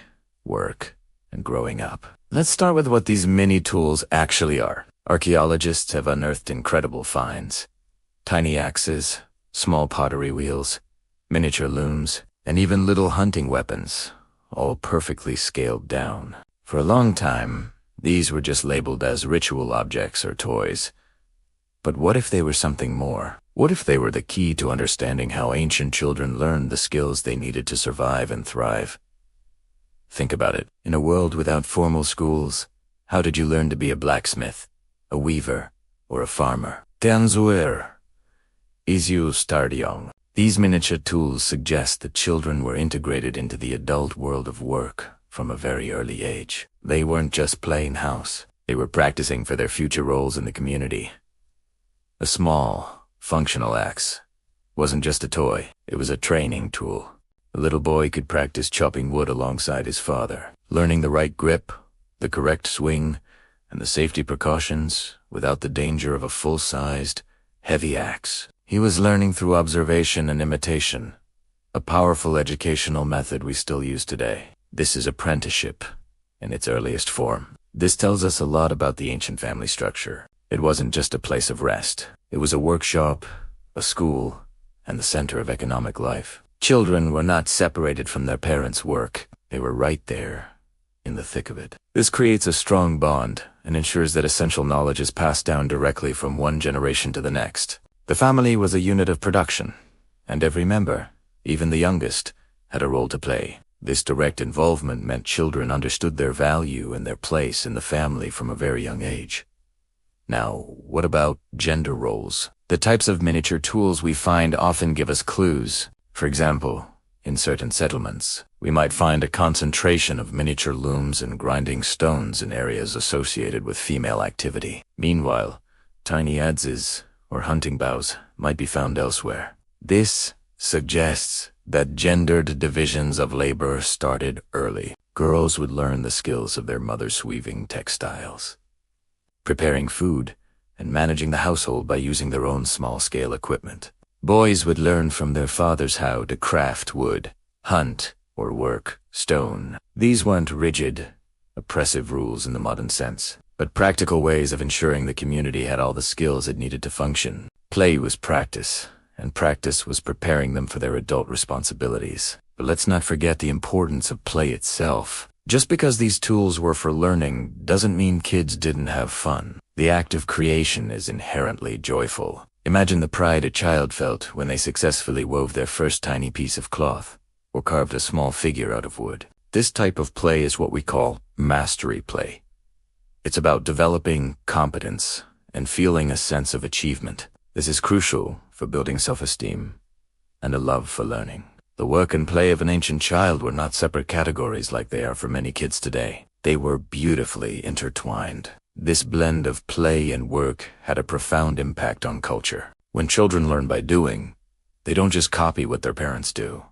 work, and growing up. Let's start with what these mini tools actually are. Archaeologists have unearthed incredible finds. Tiny axes, small pottery wheels, miniature looms, and even little hunting weapons, all perfectly scaled down. For a long time, these were just labeled as ritual objects or toys. But what if they were something more? What if they were the key to understanding how ancient children learned the skills they needed to survive and thrive? Think about it. In a world without formal schools, how did you learn to be a blacksmith, a weaver, or a farmer? Tanzuer. Iziu Stardiong. These miniature tools suggest that children were integrated into the adult world of work from a very early age. They weren't just playing house. They were practicing for their future roles in the community. A small, functional axe wasn't just a toy. It was a training tool. The little boy could practice chopping wood alongside his father, learning the right grip, the correct swing, and the safety precautions without the danger of a full-sized, heavy axe. He was learning through observation and imitation, a powerful educational method we still use today. This is apprenticeship in its earliest form. This tells us a lot about the ancient family structure. It wasn't just a place of rest. It was a workshop, a school, and the center of economic life. Children were not separated from their parents' work. They were right there, in the thick of it. This creates a strong bond and ensures that essential knowledge is passed down directly from one generation to the next. The family was a unit of production, and every member, even the youngest, had a role to play. This direct involvement meant children understood their value and their place in the family from a very young age. Now, what about gender roles? The types of miniature tools we find often give us clues. For example, in certain settlements, we might find a concentration of miniature looms and grinding stones in areas associated with female activity. Meanwhile, tiny adzes or hunting bows might be found elsewhere. This suggests that gendered divisions of labor started early. Girls would learn the skills of their mothers weaving textiles, preparing food, and managing the household by using their own small-scale equipment. Boys would learn from their fathers how to craft wood, hunt, or work stone. These weren't rigid, oppressive rules in the modern sense, but practical ways of ensuring the community had all the skills it needed to function. Play was practice, and practice was preparing them for their adult responsibilities. But let's not forget the importance of play itself. Just because these tools were for learning doesn't mean kids didn't have fun. The act of creation is inherently joyful. Imagine the pride a child felt when they successfully wove their first tiny piece of cloth, or carved a small figure out of wood. This type of play is what we call mastery play. It's about developing competence and feeling a sense of achievement. This is crucial for building self-esteem and a love for learning. The work and play of an ancient child were not separate categories like they are for many kids today. They were beautifully intertwined. This blend of play and work had a profound impact on culture. When children learn by doing, they don't just copy what their parents do.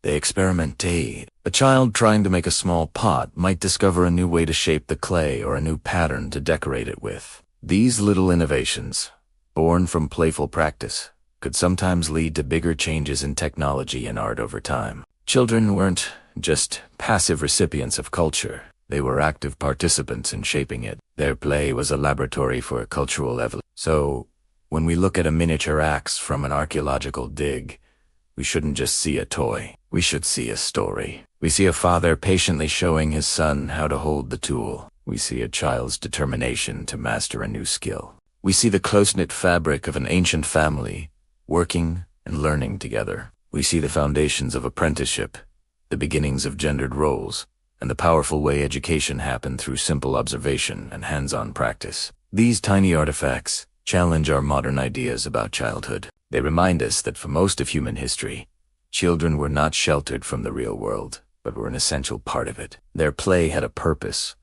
They experimentate. A child trying to make a small pot might discover a new way to shape the clay or a new pattern to decorate it with. These little innovations, born from playful practice, could sometimes lead to bigger changes in technology and art over time. Children weren't just passive recipients of culture. They were active participants in shaping it. Their play was a laboratory for cultural evolution. So, when we look at a miniature axe from an archaeological dig, we shouldn't just see a toy. We should see a story. We see a father patiently showing his son how to hold the tool. We see a child's determination to master a new skill. We see the close-knit fabric of an ancient family, working and learning together. We see the foundations of apprenticeship, the beginnings of gendered roles, and the powerful way education happened through simple observation and hands-on practice. These tiny artifacts challenge our modern ideas about childhood. They remind us that for most of human history, children were not sheltered from the real world, but were an essential part of it. Their play had a purpose,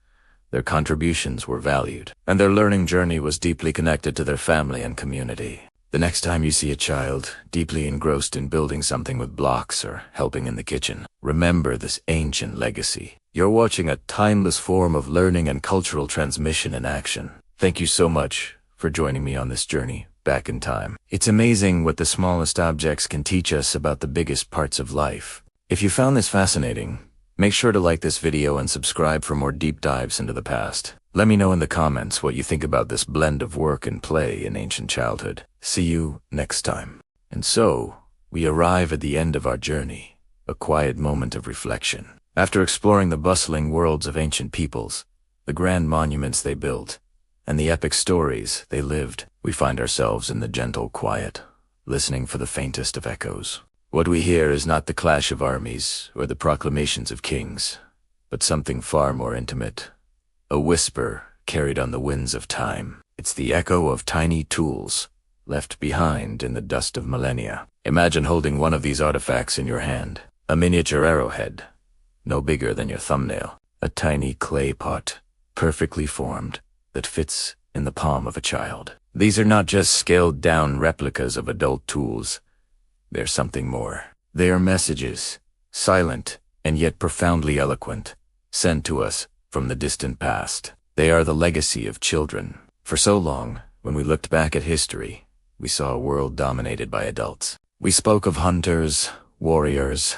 their contributions were valued, and their learning journey was deeply connected to their family and community. The next time you see a child deeply engrossed in building something with blocks or helping in the kitchen, remember this ancient legacy. You're watching a timeless form of learning and cultural transmission in action. Thank you so much for joining me on this journey back in time. It's amazing what the smallest objects can teach us about the biggest parts of life. If you found this fascinating, make sure to like this video and subscribe for more deep dives into the past. Let me know in the comments what you think about this blend of work and play in ancient childhood. See you next time. And so, we arrive at the end of our journey, a quiet moment of reflection. After exploring the bustling worlds of ancient peoples, the grand monuments they built, and the epic stories they lived, we find ourselves in the gentle quiet, listening for the faintest of echoes. What we hear is not the clash of armies or the proclamations of kings, but something far more intimate. A whisper carried on the winds of time. It's the echo of tiny tools left behind in the dust of millennia. Imagine holding one of these artifacts in your hand. A miniature arrowhead, no bigger than your thumbnail. A tiny clay pot, perfectly formed, that fits in the palm of a child. These are not just scaled-down replicas of adult tools. They're something more. They are messages, silent and yet profoundly eloquent, sent to us from the distant past. They are the legacy of children. For so long, when we looked back at history, we saw a world dominated by adults. We spoke of hunters, warriors,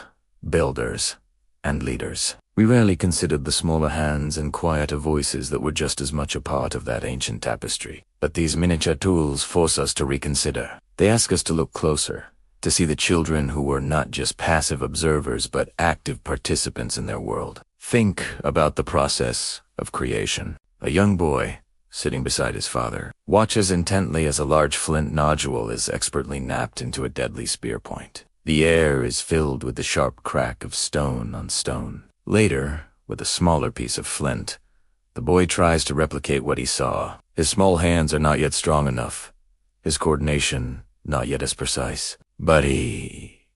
builders, and leaders. We rarely considered the smaller hands and quieter voices that were just as much a part of that ancient tapestry. But these miniature tools force us to reconsider. They ask us to look closer, to see the children who were not just passive observers but active participants in their world. Think about the process of creation. A young boy, sitting beside his father, watches intently as a large flint nodule is expertly knapped into a deadly spear point. The air is filled with the sharp crack of stone on stone. Later, with a smaller piece of flint, the boy tries to replicate what he saw. His small hands are not yet strong enough, his coordination not yet as precise. But he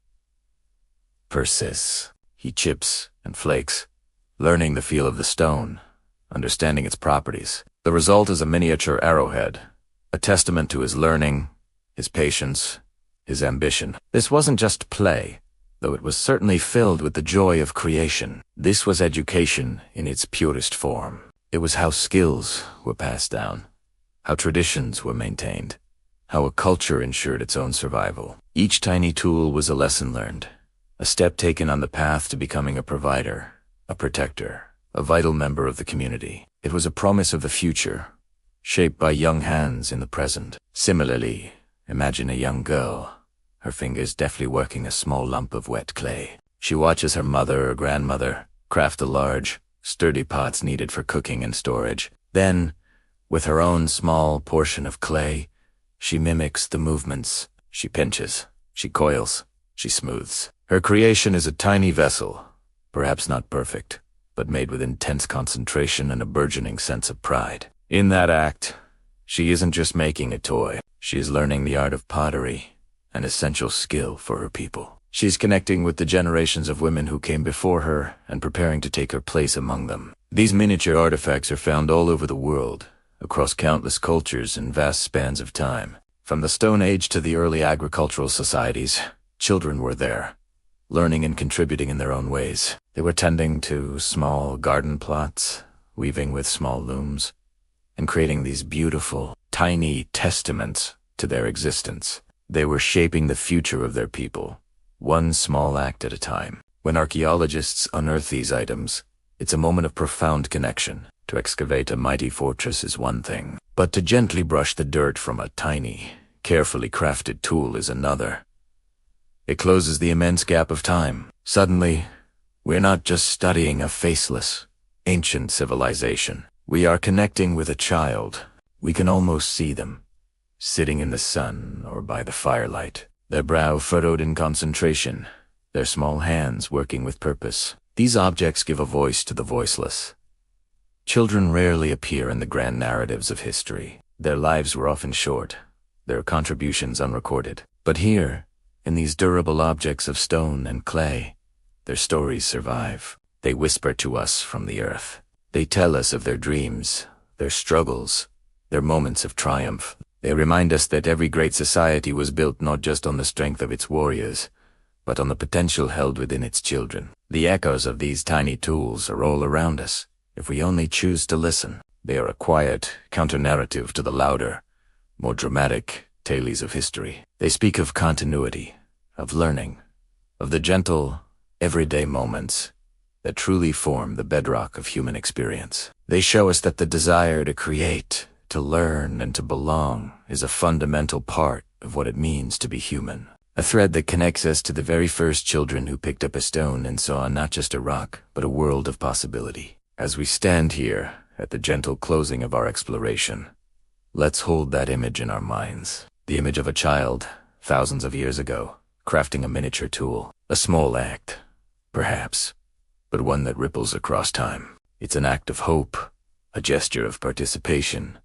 persists. He chips and flakes, learning the feel of the stone, understanding its properties. The result is a miniature arrowhead, a testament to his learning, his patience, his ambition. This wasn't just play, though it was certainly filled with the joy of creation. This was education in its purest form. It was how skills were passed down, how traditions were maintained, how a culture ensured its own survival. Each tiny tool was a lesson learned, a step taken on the path to becoming a provider, a protector, a vital member of the community. It was a promise of the future, shaped by young hands in the present. Similarly, imagine a young girl, her fingers deftly working a small lump of wet clay. She watches her mother or grandmother craft the large, sturdy pots needed for cooking and storage. Then, with her own small portion of clay, she mimics the movements. She pinches, she coils, she smooths. Her creation is a tiny vessel, perhaps not perfect, but made with intense concentration and a burgeoning sense of pride. In that act, she isn't just making a toy. She is learning the art of pottery, an essential skill for her people. She's connecting with the generations of women who came before her and preparing to take her place among them. These miniature artifacts are found all over the world, across countless cultures and vast spans of time. From the Stone Age to the early agricultural societies, children were there, learning and contributing in their own ways. They were tending to small garden plots, weaving with small looms, and creating these beautiful, tiny testaments to their existence. They were shaping the future of their people, one small act at a time. When archaeologists unearth these items, it's a moment of profound connection. To excavate a mighty fortress is one thing, but to gently brush the dirt from a tiny, carefully crafted tool is another. It closes the immense gap of time. Suddenly, we're not just studying a faceless, ancient civilization. We are connecting with a child. We can almost see them, sitting in the sun or by the firelight, their brow furrowed in concentration, their small hands working with purpose. These objects give a voice to the voiceless. Children rarely appear in the grand narratives of history. Their lives were often short, their contributions unrecorded. But here, in these durable objects of stone and clay, their stories survive. They whisper to us from the earth. They tell us of their dreams, their struggles, their moments of triumph. They remind us that every great society was built not just on the strength of its warriors, but on the potential held within its children. The echoes of these tiny tools are all around us, if we only choose to listen. They are a quiet counter-narrative to the louder, more dramatic tales of history. They speak of continuity, of learning, of the gentle, everyday moments that truly form the bedrock of human experience. They show us that the desire to create, to learn, and to belong is a fundamental part of what it means to be human. A thread that connects us to the very first children who picked up a stone and saw not just a rock, but a world of possibility. As we stand here at the gentle closing of our exploration, let's hold that image in our minds. The image of a child, thousands of years ago, crafting a miniature tool. A small act, perhaps, but one that ripples across time. It's an act of hope, a gesture of participation,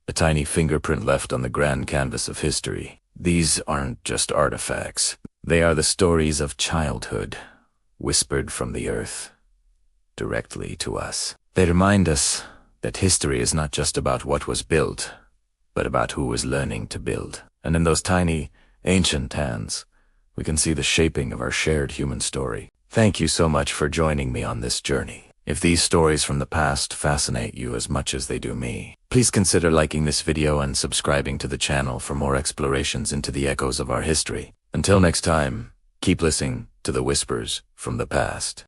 a tiny fingerprint left on the grand canvas of history. These aren't just artifacts. They are the stories of childhood, whispered from the earth, directly to us. They remind us that history is not just about what was built, but about who was learning to build. And in those tiny, ancient hands, we can see the shaping of our shared human story. Thank you so much for joining me on this journey. If these stories from the past fascinate you as much as they do me, please consider liking this video and subscribing to the channel for more explorations into the echoes of our history. Until next time, keep listening to the whispers from the past.